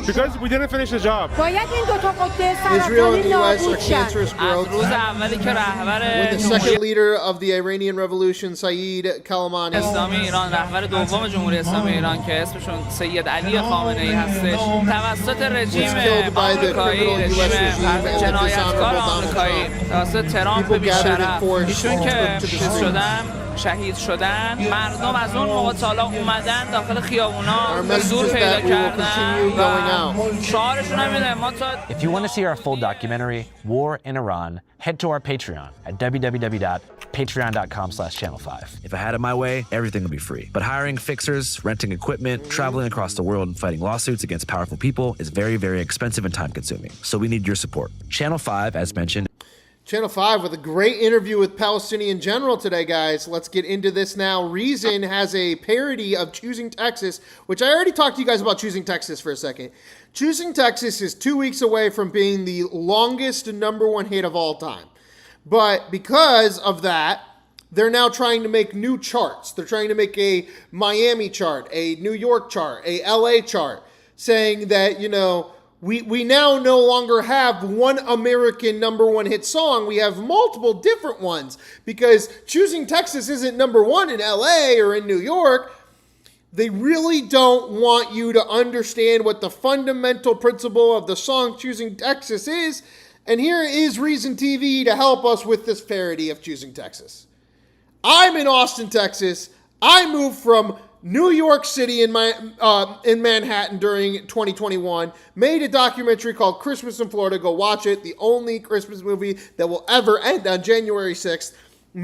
Because we didn't finish the job. Israel and the U.S. are cancerous growths. When the second leader of the Iranian Revolution, Saeed Callaghan, was killed by the criminal U.S. regime and the dishonorable People gathered in force and took to the streets. شهید شدن مردم از اون موقع تا حالا اومدن داخل خیابونا به زور پیدا کردن و شعارشون هم اینه ما تا If you want to see our full documentary, War in Iran, head to our Patreon at www.patreon.com/channel5. If I had it my way, everything would be free. But hiring fixers, renting equipment, traveling across the world and fighting lawsuits against powerful people is very, very expensive and time-consuming. So we need your support. Channel 5, as mentioned, Channel 5 with a great interview with Palestinian General today, guys. Let's get into this now. Reason has a parody of Choosing Texas, which I already talked to you guys about Choosing Texas for a second. Choosing Texas is 2 weeks away from being the longest #1 hit of all time. But because of that, they're now trying to make new charts. They're trying to make a Miami chart, a New York chart, a LA chart, saying that, you know, we now no longer have one American #1 hit song. We have multiple different ones because Choosing Texas isn't #1 in LA or in New York. They really don't want you to understand what the fundamental principle of the song Choosing Texas is. And here is Reason TV to help us with this parody of Choosing Texas. I'm in Austin, Texas. I moved from New York City in Manhattan during 2021, made a documentary called Christmas in Florida. Go watch it. The only Christmas movie that will ever end on January 6th.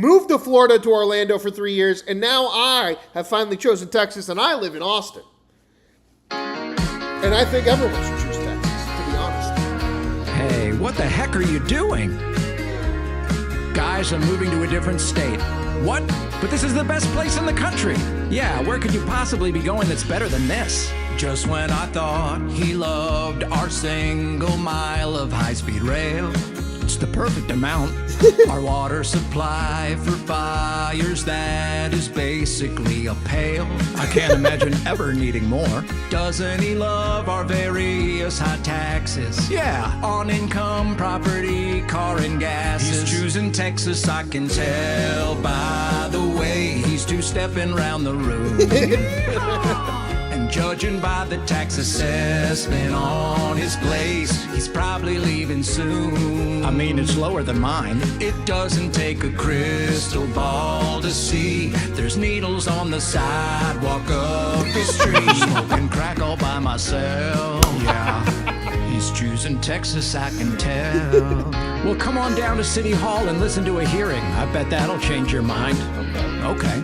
Moved to Florida to Orlando for 3 years, and now I have finally chosen Texas, and I live in Austin. And I think everyone should choose Texas, to be honest. Hey, what the heck are you doing? Guys, I'm moving to a different state. What? But this is the best place in the country. Yeah, where could you possibly be going that's better than this? Just when I thought he loved our single mile of high-speed rail, it's the perfect amount. Our water supply for fires, that is basically a pail. I can't imagine ever needing more. Doesn't he love our various high taxes? Yeah, on income, property, car, and gases. He's choosing Texas, I can tell by the way he's two-stepping round the room. And judging by the tax assessment on his place, he's probably leaving soon. I mean, it's lower than mine. It doesn't take a crystal ball to see there's needles on the sidewalk up the street. Smoking crack all by myself. Yeah, he's choosing Texas, I can tell. Well, come on down to City Hall and listen to a hearing. I bet that'll change your mind. Okay.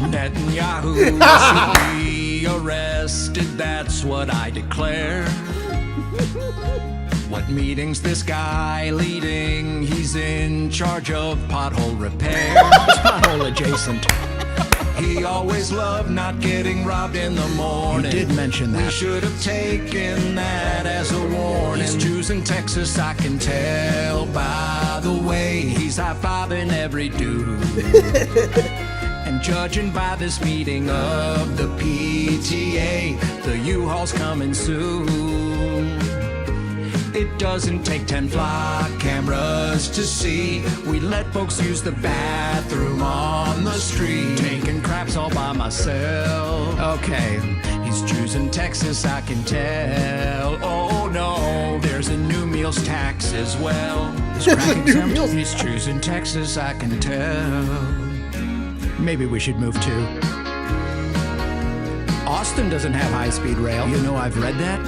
Netanyahu should be arrested, that's what I declare. What meeting's this guy leading? He's in charge of pothole repair. It's pothole adjacent. He always loved not getting robbed in the morning. You did mention that. We should have taken that as a warning. He's choosing Texas, I can tell by the way he's high-fiving every dude. And judging by this meeting of the PTA, the U-Haul's coming soon. It doesn't take 10 flock cameras to see. We let folks use the bathroom on the street. Taking craps all by myself. Okay, he's choosing Texas, I can tell. Oh no, there's a new meals tax as well. He's choosing Texas, I can tell. Maybe we should move too. Austin doesn't have high-speed rail. You know, I've read that.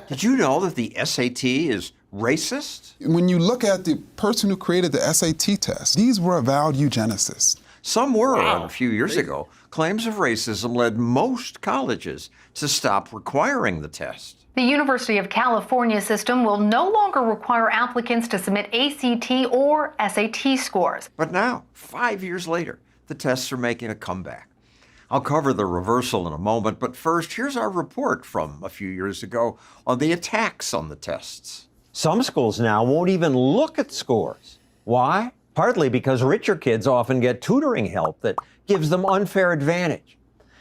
Did you know that the SAT is racist? When you look at the person who created the SAT test, these were avowed eugenicists. Some were. A few years ago, claims of racism led most colleges to stop requiring the test. The University of California system will no longer require applicants to submit ACT or SAT scores. But now, 5 years later, the tests are making a comeback. I'll cover the reversal in a moment, but first, here's our report from a few years ago on the attacks on the tests. Some schools now won't even look at scores. Why? Partly because richer kids often get tutoring help that gives them unfair advantage,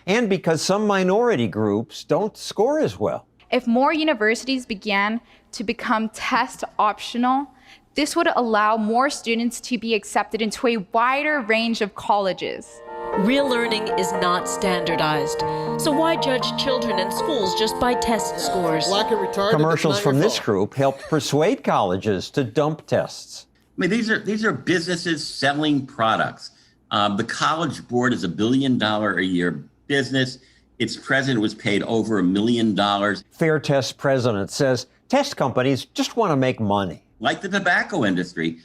and because some minority groups don't score as well. If more universities began to become test optional, this would allow more students to be accepted into a wider range of colleges. Real learning is not standardized. So why judge children in schools just by test scores? Black and retarded. Commercials from this group helped persuade colleges to dump tests. I mean, these are businesses selling products. The College Board is $1 billion a year business. Its president was paid over $1 million. Fair Test president says test companies just want to make money. Like the tobacco industry,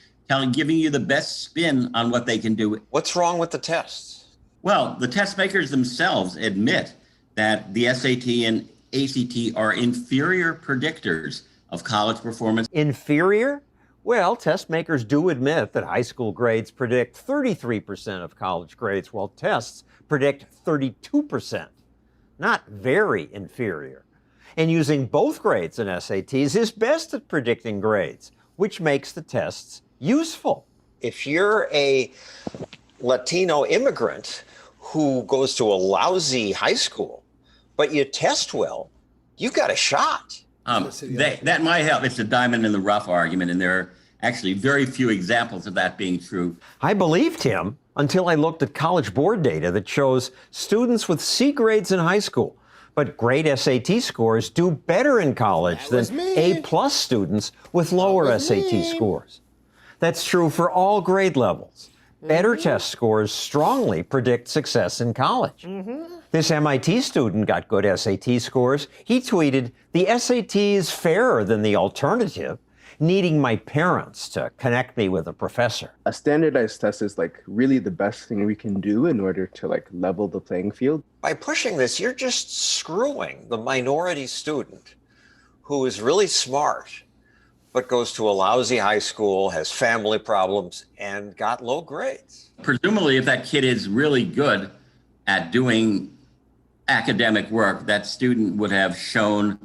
giving you the best spin on what they can do. What's wrong with the tests? Well, the test makers themselves admit that the SAT and ACT are inferior predictors of college performance. Inferior? Well, test makers do admit that high school grades predict 33% of college grades, while tests predict 32%. Not very inferior. And using both grades and SATs is best at predicting grades, which makes the tests useful. If you're a Latino immigrant who goes to a lousy high school, but you test well, you've got a shot. That might help. It's a diamond in the rough argument, and there are actually very few examples of that being true. I believed him until I looked at College Board data that shows students with C grades in high school, but great SAT scores do better in college than A+ students with lower SAT scores. That's true for all grade levels. Better test scores strongly predict success in college. This MIT student got good SAT scores. He tweeted, "The SAT is fairer than the alternative, needing my parents to connect me with a professor." A standardized test is really the best thing we can do in order to level the playing field. By pushing this, you're just screwing the minority student who is really smart, but goes to a lousy high school, has family problems, and got low grades. Presumably, if that kid is really good at doing academic work, that student would have shown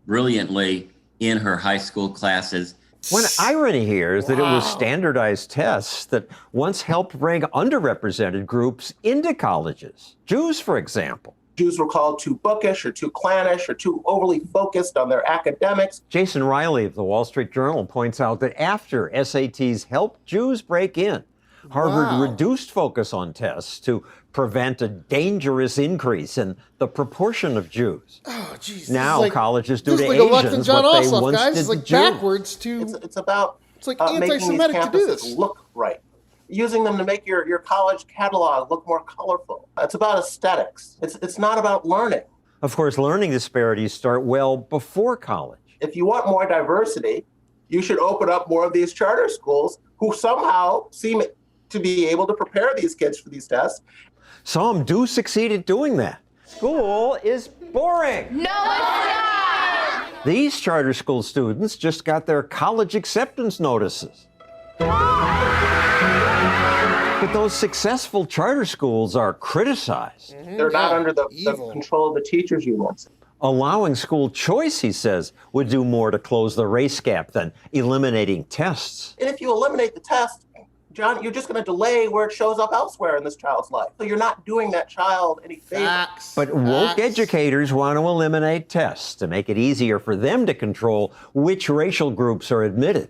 brilliantly in her high school classes. One irony here is that it was standardized tests that once helped bring underrepresented groups into colleges. Jews, for example. Jews were called too bookish or too clannish or too overly focused on their academics. Jason Riley of the Wall Street Journal points out that after SATs helped Jews break in, Harvard reduced focus on tests to prevent a dangerous increase in the proportion of Jews. Oh, geez. Now colleges do to like Asians John what they Ossoff, once guys. did It's like to Jews. backwards to... It's about like making these anti-Semitic to do this. campuses look right. Using them to make your college catalog look more colorful. It's about aesthetics. It's not about learning. Of course, learning disparities start well before college. If you want more diversity, you should open up more of these charter schools who somehow seem to be able to prepare these kids for these tests. Some do succeed at doing that. School is boring. No, it's not! These charter school students just got their college acceptance notices. But those successful charter schools are criticized. They're not under the control of the teachers' unions. Allowing school choice, he says, would do more to close the race gap than eliminating tests. And if you eliminate the test, John, you're just going to delay where it shows up elsewhere in this child's life. So you're not doing that child any favor. But woke educators want to eliminate tests to make it easier for them to control which racial groups are admitted.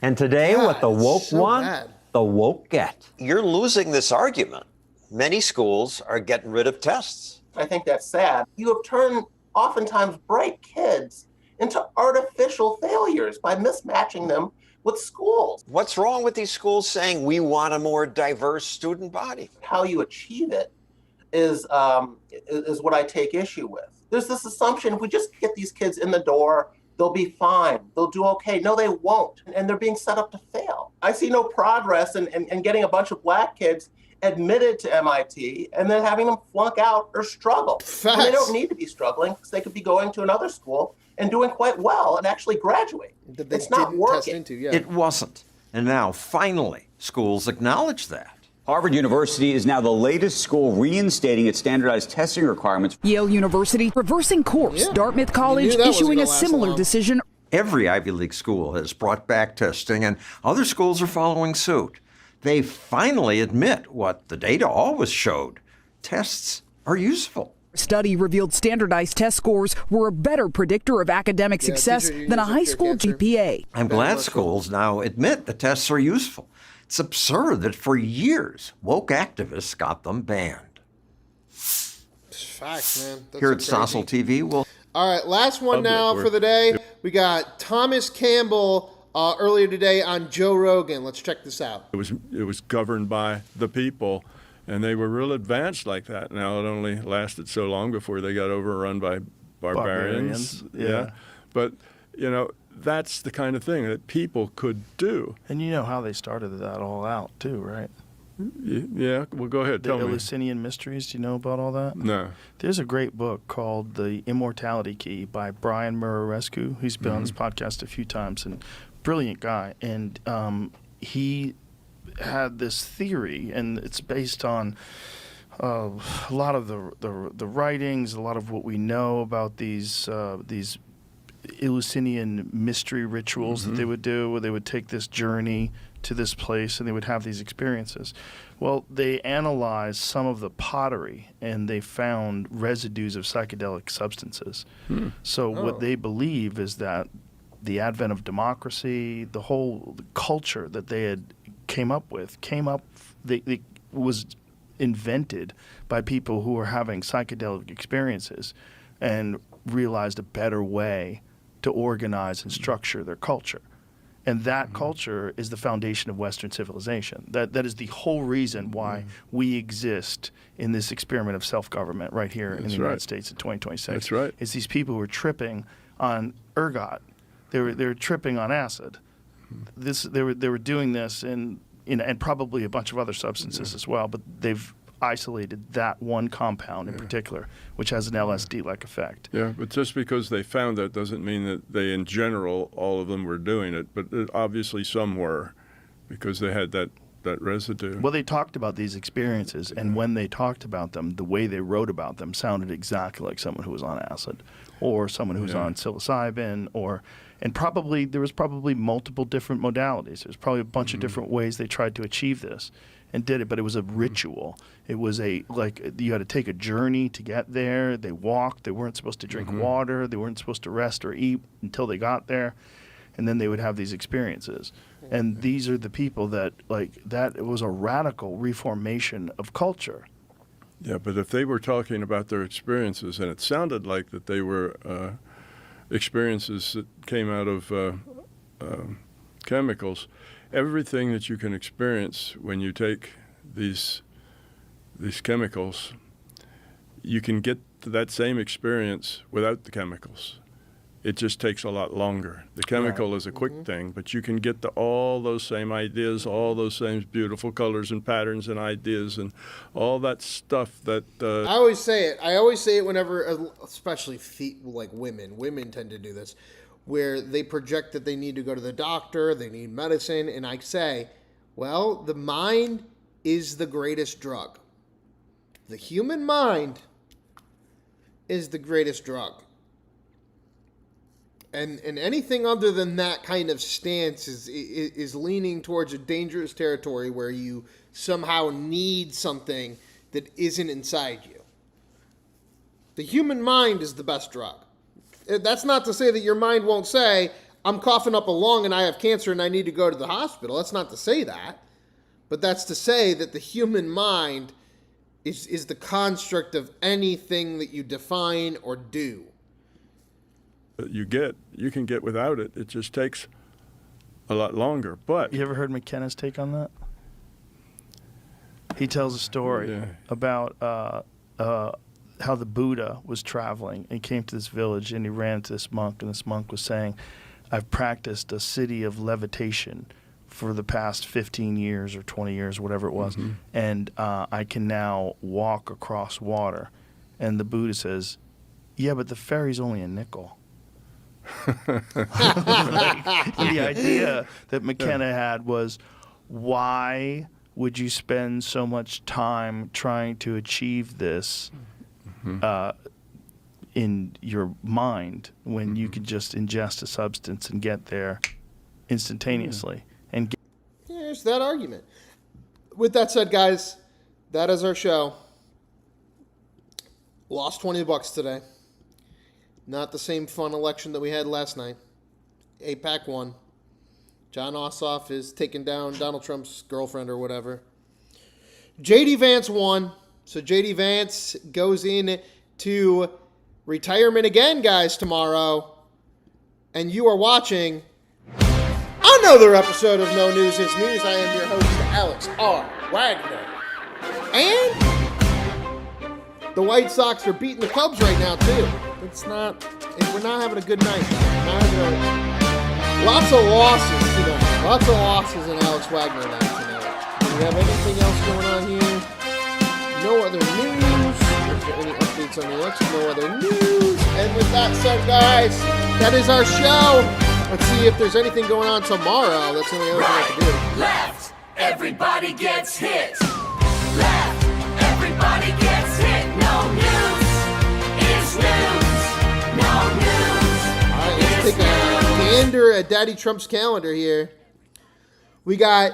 And today, what the woke want, the woke get. You're losing this argument. Many schools are getting rid of tests. I think that's sad. You have turned oftentimes bright kids into artificial failures by mismatching them with schools. What's wrong with these schools saying we want a more diverse student body? How you achieve it is what I take issue with. There's this assumption if we just get these kids in the door, they'll be fine, they'll do okay. No, they won't, and they're being set up to fail. I see no progress in getting a bunch of black kids admitted to MIT and then having them flunk out or struggle. And they don't need to be struggling because they could be going to another school and doing quite well and actually graduate. It's not working. It wasn't. And now, finally, schools acknowledge that. Harvard University is now the latest school reinstating its standardized testing requirements. Yale University reversing course. Dartmouth College issuing a similar decision. Every Ivy League school has brought back testing, and other schools are following suit. They finally admit what the data always showed. Tests are useful. A study revealed standardized test scores were a better predictor of academic success than a high school GPA. I'm glad schools now admit the tests are useful. It's absurd that for years, woke activists got them banned. Facts, man. That's Here at so crazy. Stossel TV, we'll... All right, last one now for the day. We got Thomas Campbell earlier today on Joe Rogan. Let's check this out. It was governed by the people, and they were real advanced like that. Now, it only lasted so long before they got overrun by barbarians. Yeah. But, you know, that's the kind of thing that people could do. And you know how they started that all out, too, right? Yeah, well, go ahead, tell me. The Eleusinian Mysteries, do you know about all that? No. There's a great book called The Immortality Key by Brian Murarescu. He's been on this podcast a few times, and brilliant guy. And he had this theory, and it's based on a lot of the writings, a lot of what we know about these Eleusinian mystery rituals that they would do, where they would take this journey to this place and they would have these experiences. Well, they analyzed some of the pottery and they found residues of psychedelic substances. So what they believe is that the advent of democracy, the whole culture that they had came up was invented by people who were having psychedelic experiences and realized a better way to organize and structure their culture. And that culture is the foundation of Western civilization. That is the whole reason why we exist in this experiment of self-government right here in the United States in 2026. That's right. It's these people who are tripping on ergot. They were tripping on acid. They were doing this and probably a bunch of other substances as well. But they've isolated that one compound in particular, which has an LSD-like effect. Yeah, but just because they found that doesn't mean that they, in general, all of them were doing it. But obviously some were, because they had that residue. Well, they talked about these experiences, and when they talked about them, the way they wrote about them sounded exactly like someone who was on acid, or someone who was on psilocybin, and probably there was probably multiple different modalities. There's probably a bunch of different ways they tried to achieve this and did it, but it was a ritual. It was you had to take a journey to get there. They walked. They weren't supposed to drink water. They weren't supposed to rest or eat until they got there, and then they would have these experiences. And these are the people that, that was a radical reformation of culture. Yeah, but if they were talking about their experiences, and it sounded like that they were experiences that came out of chemicals, everything that you can experience when you take these chemicals, you can get to that same experience without the chemicals. It just takes a lot longer. The chemical is a quick thing, but you can get to all those same ideas, all those same beautiful colors and patterns and ideas and all that stuff that... I always say it whenever, especially women. Women tend to do this, where they project that they need to go to the doctor, they need medicine, and I say, well, the mind is the greatest drug. The human mind is the greatest drug. And anything other than that kind of stance is leaning towards a dangerous territory where you somehow need something that isn't inside you. The human mind is the best drug. That's not to say that your mind won't say, I'm coughing up a lung and I have cancer and I need to go to the hospital. That's not to say that. But that's to say that the human mind is the construct of anything that you define or do. You can get without it. It just takes a lot longer. But you ever heard McKenna's take on that? He tells a story about how the Buddha was traveling and came to this village and he ran into this monk, and this monk was saying, I've practiced a city of levitation for the past 15 years or 20 years, whatever it was, and I can now walk across water. And the Buddha says, yeah, but the ferry's only a nickel. The idea that McKenna had was, why would you spend so much time trying to achieve this in your mind when you could just ingest a substance and get there instantaneously? And there's that argument. With that said, guys, that is our show. Lost $20 today. Not the same fun election that we had last night. AIPAC won. John Ossoff is taking down Donald Trump's girlfriend or whatever. J.D. Vance won. So J.D. Vance goes in to retirement again, guys, tomorrow. And you are watching another episode of No News is News. I am your host, Alex R. Wagner. And the White Sox are beating the Cubs right now, too. We're not having a good night. Lots of losses tonight. Lots of losses in Alex Wagner night tonight. Do we have anything else going on here? No other news. Is there any updates on the election? No other news. And with that said, guys, that is our show. Let's see if there's anything going on tomorrow. That's the only other thing I can do. Left, everybody gets hit. Left, everybody gets hit. No news is news. No news. All right, let's take a gander at Daddy Trump's calendar here. We got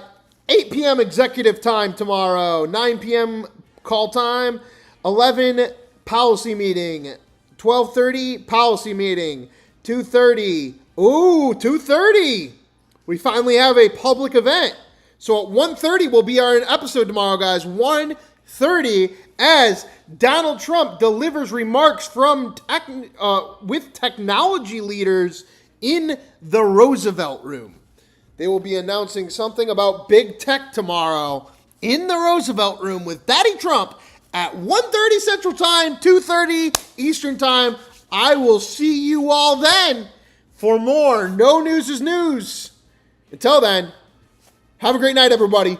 8 p.m. executive time tomorrow, 9 p.m. call time, 11 policy meeting, 12:30 policy meeting, 2:30. Ooh, 2:30. We finally have a public event. So at 1:30 will be our episode tomorrow, guys. 1:30 as Donald Trump delivers remarks from with technology leaders in the Roosevelt Room. They will be announcing something about big tech tomorrow in the Roosevelt Room with Daddy Trump at 1:30 Central Time, 2:30 Eastern Time. I will see you all then for more No News is News. Until then, have a great night, everybody.